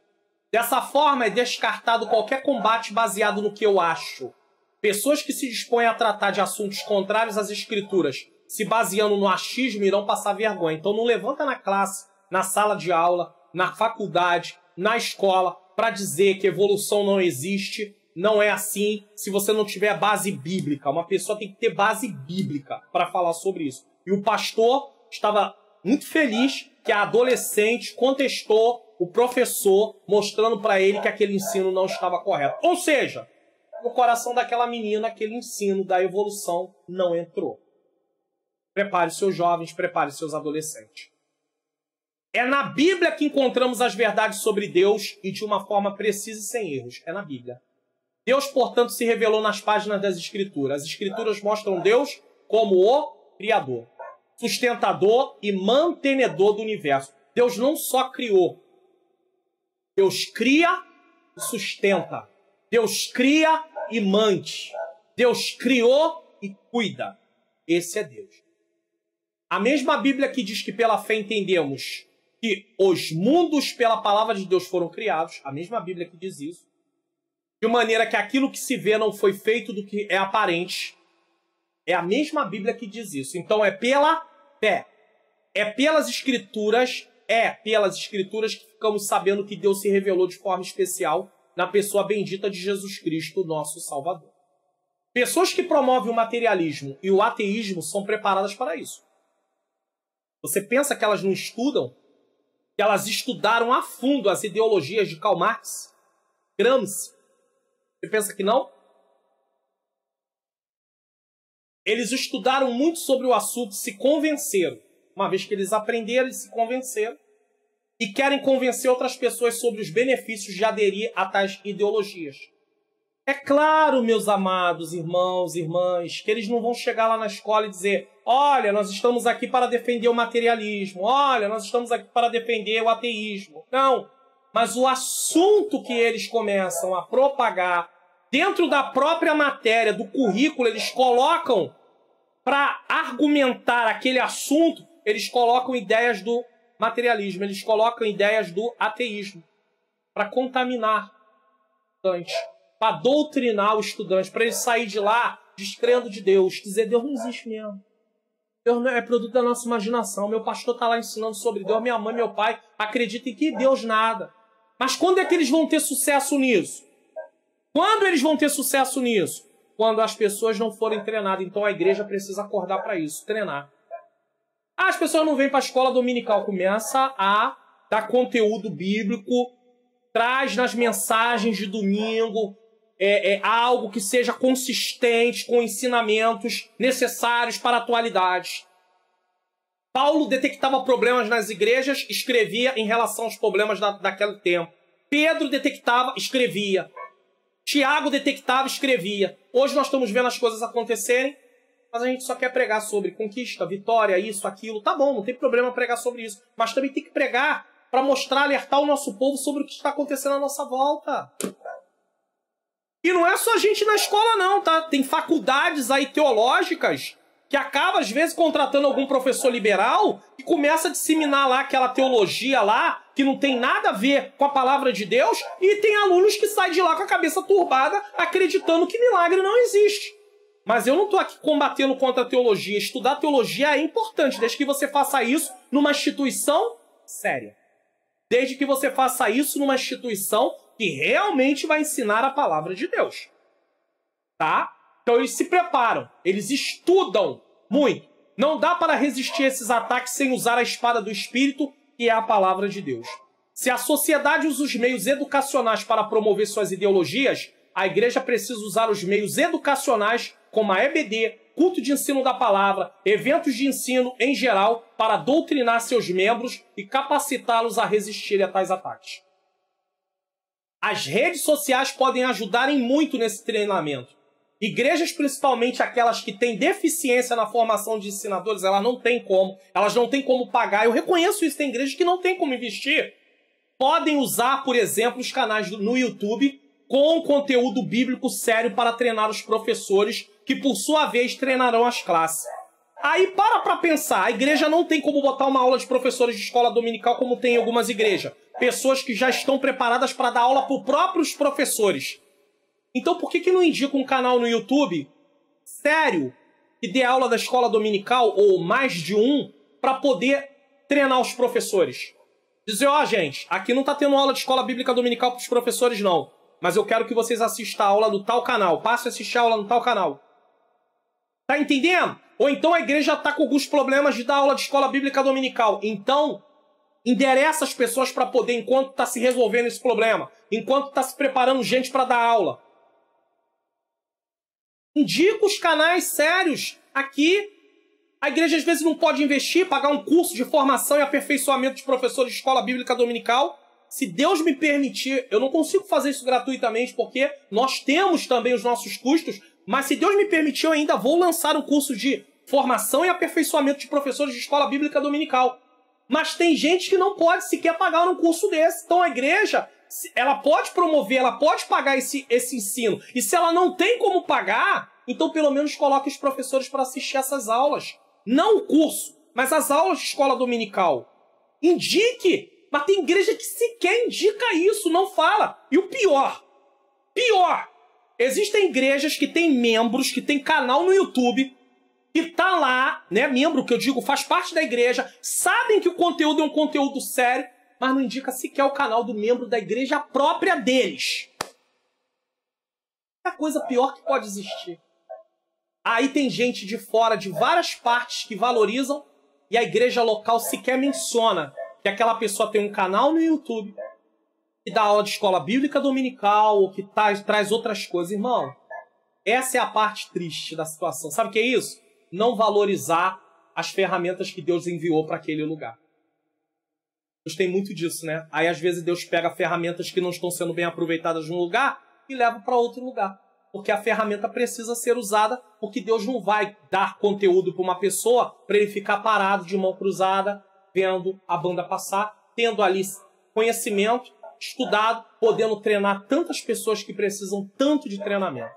Dessa forma, é descartado qualquer combate baseado no que eu acho. Pessoas que se dispõem a tratar de assuntos contrários às Escrituras, se baseando no achismo, irão passar vergonha. Então não levanta na classe, na sala de aula, na faculdade, na escola, para dizer que evolução não existe, não é assim se você não tiver base bíblica. Uma pessoa tem que ter base bíblica para falar sobre isso. E o pastor estava muito feliz que a adolescente contestou o professor, mostrando para ele que aquele ensino não estava correto. Ou seja, no coração daquela menina, aquele ensino da evolução não entrou. Prepare seus jovens, prepare seus adolescentes. É na Bíblia que encontramos as verdades sobre Deus e de uma forma precisa e sem erros. É na Bíblia. Deus, portanto, se revelou nas páginas das Escrituras. As Escrituras mostram Deus como o Criador, sustentador e mantenedor do universo. Deus não só criou. Deus cria e sustenta. Deus cria e mante. Deus criou e cuida. Esse é Deus. A mesma Bíblia que diz que pela fé entendemos que os mundos pela palavra de Deus foram criados, a mesma Bíblia que diz isso, de maneira que aquilo que se vê não foi feito do que é aparente, é a mesma Bíblia que diz isso. Então é pela fé, é pelas Escrituras que ficamos sabendo que Deus se revelou de forma especial na pessoa bendita de Jesus Cristo, nosso Salvador. Pessoas que promovem o materialismo e o ateísmo são preparadas para isso. Você pensa que elas não estudam? Que elas estudaram a fundo as ideologias de Karl Marx, Gramsci? Você pensa que não? Eles estudaram muito sobre o assunto, se convenceram. Uma vez que eles aprenderam, eles se convenceram. E querem convencer outras pessoas sobre os benefícios de aderir a tais ideologias. É claro, meus amados irmãos e irmãs, que eles não vão chegar lá na escola e dizer: olha, nós estamos aqui para defender o materialismo. Olha, nós estamos aqui para defender o ateísmo. Não. Mas o assunto que eles começam a propagar dentro da própria matéria, do currículo, eles colocam para argumentar aquele assunto, eles colocam ideias do materialismo, eles colocam ideias do ateísmo para contaminar o estudante, para doutrinar o estudante, para ele sair de lá descrendo de Deus, dizer: Deus não existe mesmo. Deus não é produto da nossa imaginação. Meu pastor está lá ensinando sobre Deus, minha mãe, meu pai acreditam que Deus nada. Mas quando é que eles vão ter sucesso nisso? Quando eles vão ter sucesso nisso? Quando as pessoas não forem treinadas. Então a igreja precisa acordar para isso, treinar. As pessoas não vêm para a escola dominical. Começa a dar conteúdo bíblico, traz nas mensagens de domingo algo que seja consistente com ensinamentos necessários para a atualidade. Paulo detectava problemas nas igrejas, escrevia em relação aos problemas daquele tempo. Pedro detectava, escrevia. Tiago detectava, escrevia. Hoje nós estamos vendo as coisas acontecerem, mas a gente só quer pregar sobre conquista, vitória, isso, aquilo. Tá bom, não tem problema pregar sobre isso. Mas também tem que pregar para mostrar, alertar o nosso povo sobre o que está acontecendo à nossa volta. E não é só a gente na escola não, tá? Tem faculdades aí teológicas que acaba, às vezes, contratando algum professor liberal e começa a disseminar lá aquela teologia lá, que não tem nada a ver com a palavra de Deus, e tem alunos que saem de lá com a cabeça turbada, acreditando que milagre não existe. Mas eu não estou aqui combatendo contra a teologia. Estudar teologia é importante, desde que você faça isso numa instituição séria. Desde que você faça isso numa instituição que realmente vai ensinar a palavra de Deus. Tá? Então eles se preparam, eles estudam muito. Não dá para resistir a esses ataques sem usar a espada do Espírito, que é a palavra de Deus. Se a sociedade usa os meios educacionais para promover suas ideologias, a igreja precisa usar os meios educacionais, como a EBD, culto de ensino da palavra, eventos de ensino em geral, para doutrinar seus membros e capacitá-los a resistir a tais ataques. As redes sociais podem ajudar em muito nesse treinamento. Igrejas, principalmente aquelas que têm deficiência na formação de ensinadores, elas não têm como pagar. Eu reconheço isso, tem igrejas que não têm como investir. Podem usar, por exemplo, os canais no YouTube com conteúdo bíblico sério para treinar os professores, que por sua vez treinarão as classes. Aí para pensar, a igreja não tem como botar uma aula de professores de escola dominical como tem em algumas igrejas. Pessoas que já estão preparadas para dar aula para os próprios professores. Então por que não indica um canal no YouTube sério que dê aula da escola dominical, ou mais de um, para poder treinar os professores? Dizer, ó, gente, aqui não tá tendo aula de escola bíblica dominical para os professores, não. Mas eu quero que vocês assistam a aula do tal canal. Passe a assistir a aula no tal canal. Tá entendendo? Ou então a igreja tá com alguns problemas de dar aula de escola bíblica dominical. Então, endereça as pessoas para poder, enquanto tá se resolvendo esse problema, enquanto tá se preparando gente para dar aula. Indica os canais sérios aqui. A igreja às vezes não pode investir, pagar um curso de formação e aperfeiçoamento de professores de escola bíblica dominical. Se Deus me permitir, eu não consigo fazer isso gratuitamente, porque nós temos também os nossos custos, mas se Deus me permitir, eu ainda vou lançar um curso de formação e aperfeiçoamento de professores de escola bíblica dominical. Mas tem gente que não pode sequer pagar um curso desse. Então a igreja, ela pode promover, ela pode pagar esse ensino. E se ela não tem como pagar, então pelo menos coloque os professores para assistir essas aulas. Não o curso, mas as aulas de escola dominical. Indique! Mas tem igreja que sequer indica isso, não fala. E o pior, existem igrejas que têm membros, que têm canal no YouTube, que tá lá, né, membro que eu digo, faz parte da igreja, sabem que o conteúdo é um conteúdo sério, mas não indica sequer o canal do membro da igreja própria deles. É a coisa pior que pode existir. Aí tem gente de fora, de várias partes, que valorizam, e a igreja local sequer menciona que aquela pessoa tem um canal no YouTube, que dá aula de escola bíblica dominical, ou que traz outras coisas. Irmão, essa é a parte triste da situação. Sabe o que é isso? Não valorizar as ferramentas que Deus enviou para aquele lugar. Deus tem muito disso, né? Aí às vezes Deus pega ferramentas que não estão sendo bem aproveitadas num lugar e leva para outro lugar. Porque a ferramenta precisa ser usada, porque Deus não vai dar conteúdo para uma pessoa para ele ficar parado de mão cruzada, vendo a banda passar, tendo ali conhecimento, estudado, podendo treinar tantas pessoas que precisam tanto de treinamento.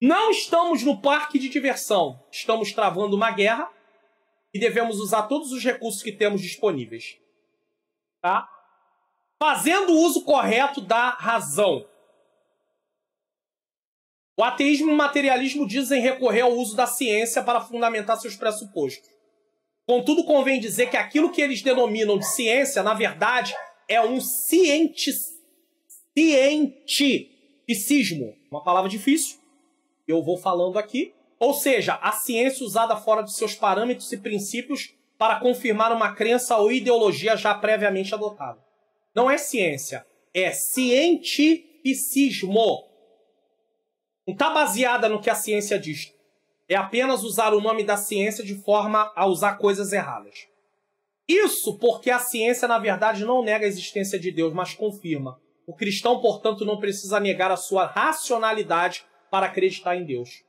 Não estamos no parque de diversão, estamos travando uma guerra e devemos usar todos os recursos que temos disponíveis. Tá? Fazendo o uso correto da razão. O ateísmo e o materialismo dizem recorrer ao uso da ciência para fundamentar seus pressupostos. Contudo, convém dizer que aquilo que eles denominam de ciência, na verdade, é um cientificismo. Uma palavra difícil, eu vou falando aqui. Ou seja, a ciência usada fora de seus parâmetros e princípios para confirmar uma crença ou ideologia já previamente adotada. Não é ciência, é cientificismo. Não está baseada no que a ciência diz. É apenas usar o nome da ciência de forma a usar coisas erradas. Isso porque a ciência, na verdade, não nega a existência de Deus, mas confirma. O cristão, portanto, não precisa negar a sua racionalidade para acreditar em Deus.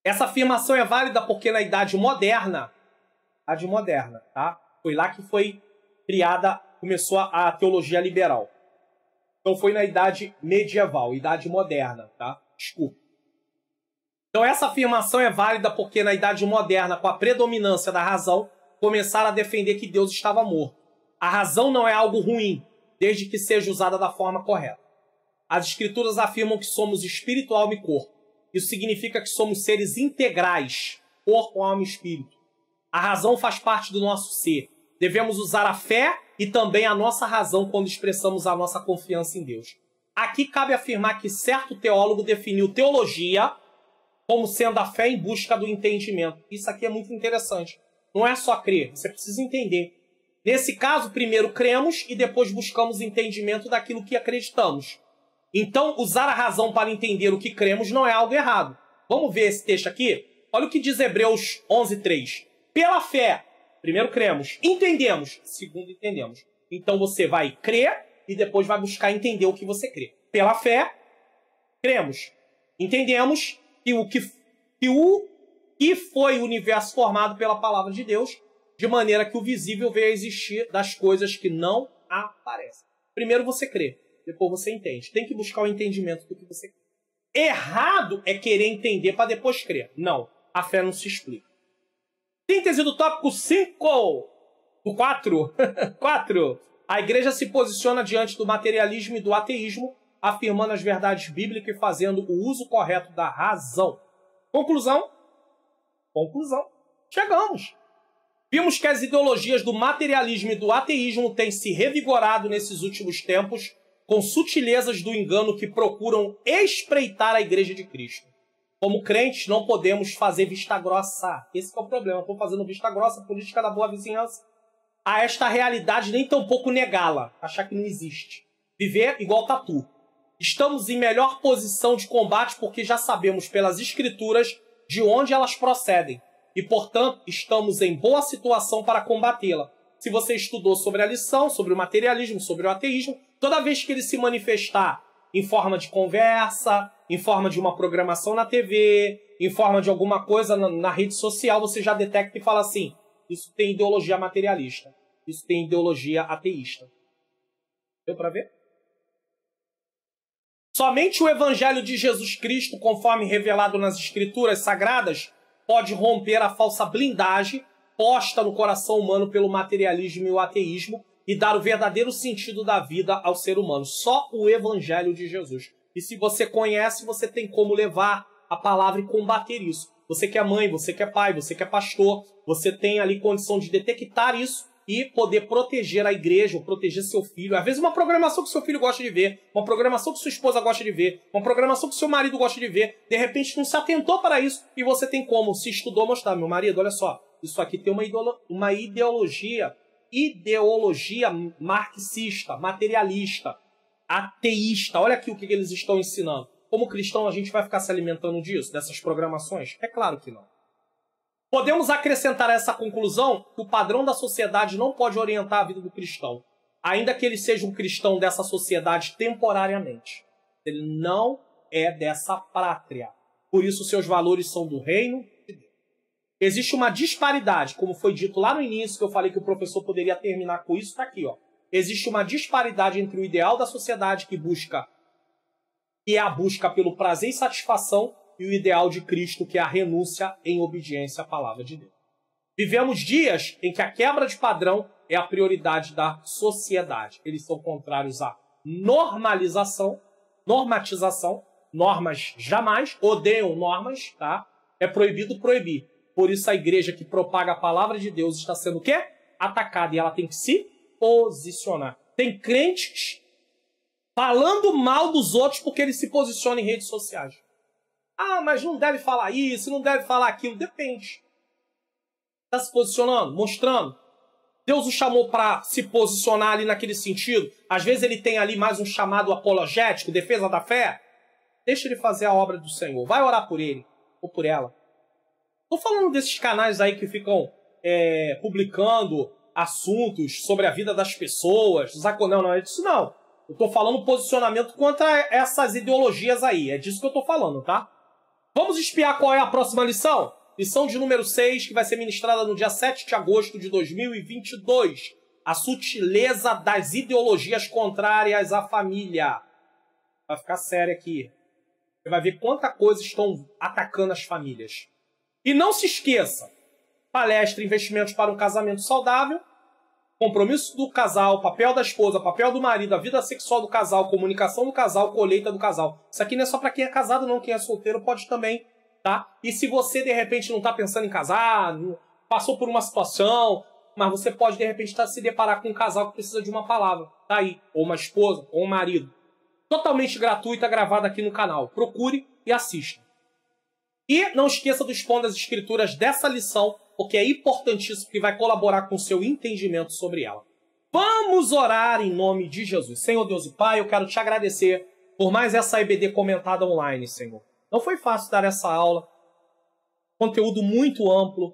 Essa afirmação é válida porque na Idade Moderna, tá? Foi lá que foi criada, começou a teologia liberal. Então foi na Idade Medieval, Idade Moderna, tá? Desculpa. Então essa afirmação é válida porque na Idade Moderna, com a predominância da razão, começaram a defender que Deus estava morto. A razão não é algo ruim, desde que seja usada da forma correta. As Escrituras afirmam que somos espírito, alma e corpo. Isso significa que somos seres integrais, corpo, alma e espírito. A razão faz parte do nosso ser. Devemos usar a fé e também a nossa razão quando expressamos a nossa confiança em Deus. Aqui cabe afirmar que certo teólogo definiu teologia como sendo a fé em busca do entendimento. Isso aqui é muito interessante. Não é só crer, você precisa entender. Nesse caso, primeiro cremos e depois buscamos entendimento daquilo que acreditamos. Então, usar a razão para entender o que cremos não é algo errado. Vamos ver esse texto aqui? Olha o que diz Hebreus 11:3. Pela fé, primeiro cremos, entendemos, segundo entendemos. Então você vai crer e depois vai buscar entender o que você crê. Pela fé, cremos, entendemos que o que foi o universo formado pela palavra de Deus, de maneira que o visível veio a existir das coisas que não aparecem. Primeiro você crê, depois você entende. Tem que buscar o entendimento do que você crê. Errado é querer entender para depois crer. Não, a fé não se explica. Síntese do tópico 5. O 4. 4. A igreja se posiciona diante do materialismo e do ateísmo, afirmando as verdades bíblicas e fazendo o uso correto da razão. Conclusão. Chegamos. Vimos que as ideologias do materialismo e do ateísmo têm se revigorado nesses últimos tempos com sutilezas do engano que procuram espreitar a Igreja de Cristo. Como crentes, não podemos fazer vista grossa. Esse é o problema. Estou fazendo vista grossa, política da boa vizinhança, a esta realidade, nem tampouco negá-la, achar que não existe. Viver igual tatu. Estamos em melhor posição de combate porque já sabemos pelas escrituras de onde elas procedem. E, portanto, estamos em boa situação para combatê-la. Se você estudou sobre a lição, sobre o materialismo, sobre o ateísmo, toda vez que ele se manifestar em forma de conversa, em forma de uma programação na TV, em forma de alguma coisa na rede social, você já detecta e fala assim, isso tem ideologia materialista, isso tem ideologia ateísta. Deu para ver? Somente o Evangelho de Jesus Cristo, conforme revelado nas Escrituras Sagradas, pode romper a falsa blindagem posta no coração humano pelo materialismo e o ateísmo e dar o verdadeiro sentido da vida ao ser humano. Só o Evangelho de Jesus. E se você conhece, você tem como levar a palavra e combater isso. Você que é mãe, você que é pai, você que é pastor, você tem ali condição de detectar isso e poder proteger a igreja, ou proteger seu filho. Às vezes uma programação que seu filho gosta de ver, uma programação que sua esposa gosta de ver, uma programação que seu marido gosta de ver, de repente não se atentou para isso e você tem como, se estudou, mostrar. Meu marido, olha só, isso aqui tem uma ideologia marxista, materialista, ateísta. Olha aqui o que eles estão ensinando. Como cristão, a gente vai ficar se alimentando disso, dessas programações? É claro que não. Podemos acrescentar a essa conclusão que o padrão da sociedade não pode orientar a vida do cristão, ainda que ele seja um cristão dessa sociedade temporariamente. Ele não é dessa pátria. Por isso, seus valores são do reino de Deus. Existe uma disparidade, como foi dito lá no início, que eu falei que o professor poderia terminar com isso, está aqui, ó. Existe uma disparidade entre o ideal da sociedade que é a busca pelo prazer e satisfação, e o ideal de Cristo, que é a renúncia em obediência à palavra de Deus. Vivemos dias em que a quebra de padrão é a prioridade da sociedade. Eles são contrários à normatização, normas jamais, odeiam normas, tá? É proibido proibir. Por isso a igreja que propaga a palavra de Deus está sendo o quê? Atacada, e ela tem que se posicionar. Tem crentes falando mal dos outros porque eles se posicionam em redes sociais. Ah, mas não deve falar isso, não deve falar aquilo. Depende. Está se posicionando, mostrando. Deus o chamou para se posicionar ali naquele sentido. Às vezes ele tem ali mais um chamado apologético, defesa da fé. Deixa ele fazer a obra do Senhor. Vai orar por ele ou por ela. Estou falando desses canais aí que ficam publicando assuntos sobre a vida das pessoas. Não é disso não. Eu estou falando posicionamento contra essas ideologias aí. É disso que eu estou falando, tá? Vamos espiar qual é a próxima lição? Lição de número 6, que vai ser ministrada no dia 7 de agosto de 2022. A sutileza das ideologias contrárias à família. Vai ficar sério aqui. Você vai ver quanta coisa estão atacando as famílias. E não se esqueça, palestra Investimentos para um Casamento Saudável, compromisso do casal, papel da esposa, papel do marido, a vida sexual do casal, comunicação do casal, colheita do casal. Isso aqui não é só para quem é casado não, quem é solteiro pode também, tá? E se você de repente não está pensando em casar, passou por uma situação, mas você pode de repente se deparar com um casal que precisa de uma palavra, tá aí, ou uma esposa, ou um marido. Totalmente gratuita, gravada aqui no canal. Procure e assista. E não esqueça do Expondo das Escrituras dessa lição, porque é importantíssimo, que vai colaborar com o seu entendimento sobre ela. Vamos orar em nome de Jesus. Senhor Deus e Pai, eu quero te agradecer por mais essa EBD comentada online, Senhor. Não foi fácil dar essa aula, conteúdo muito amplo,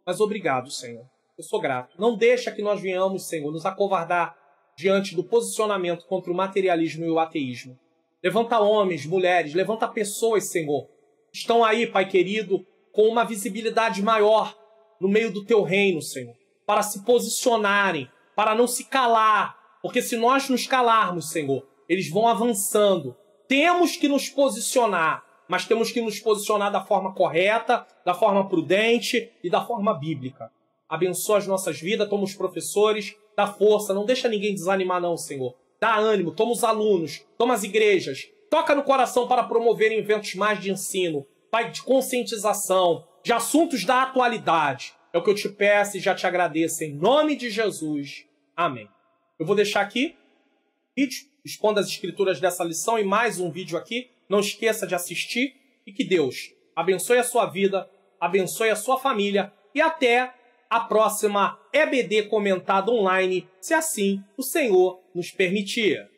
mas obrigado, Senhor. Eu sou grato. Não deixa que nós venhamos, Senhor, nos acovardar diante do posicionamento contra o materialismo e o ateísmo. Levanta homens, mulheres, levanta pessoas, Senhor. Estão aí, Pai querido, com uma visibilidade maior no meio do teu reino, Senhor, para se posicionarem, para não se calar, porque se nós nos calarmos, Senhor, eles vão avançando. Temos que nos posicionar, mas temos que nos posicionar da forma correta, da forma prudente e da forma bíblica. Abençoa as nossas vidas, toma os professores, dá força, não deixa ninguém desanimar não, Senhor. Dá ânimo, toma os alunos, toma as igrejas, toca no coração para promoverem eventos mais de ensino, Pai, de conscientização, de assuntos da atualidade. É o que eu te peço e já te agradeço em nome de Jesus. Amém. Eu vou deixar aqui vídeo, expondo as escrituras dessa lição e mais um vídeo aqui. Não esqueça de assistir e que Deus abençoe a sua vida, abençoe a sua família e até a próxima EBD comentada online, se assim o Senhor nos permitir.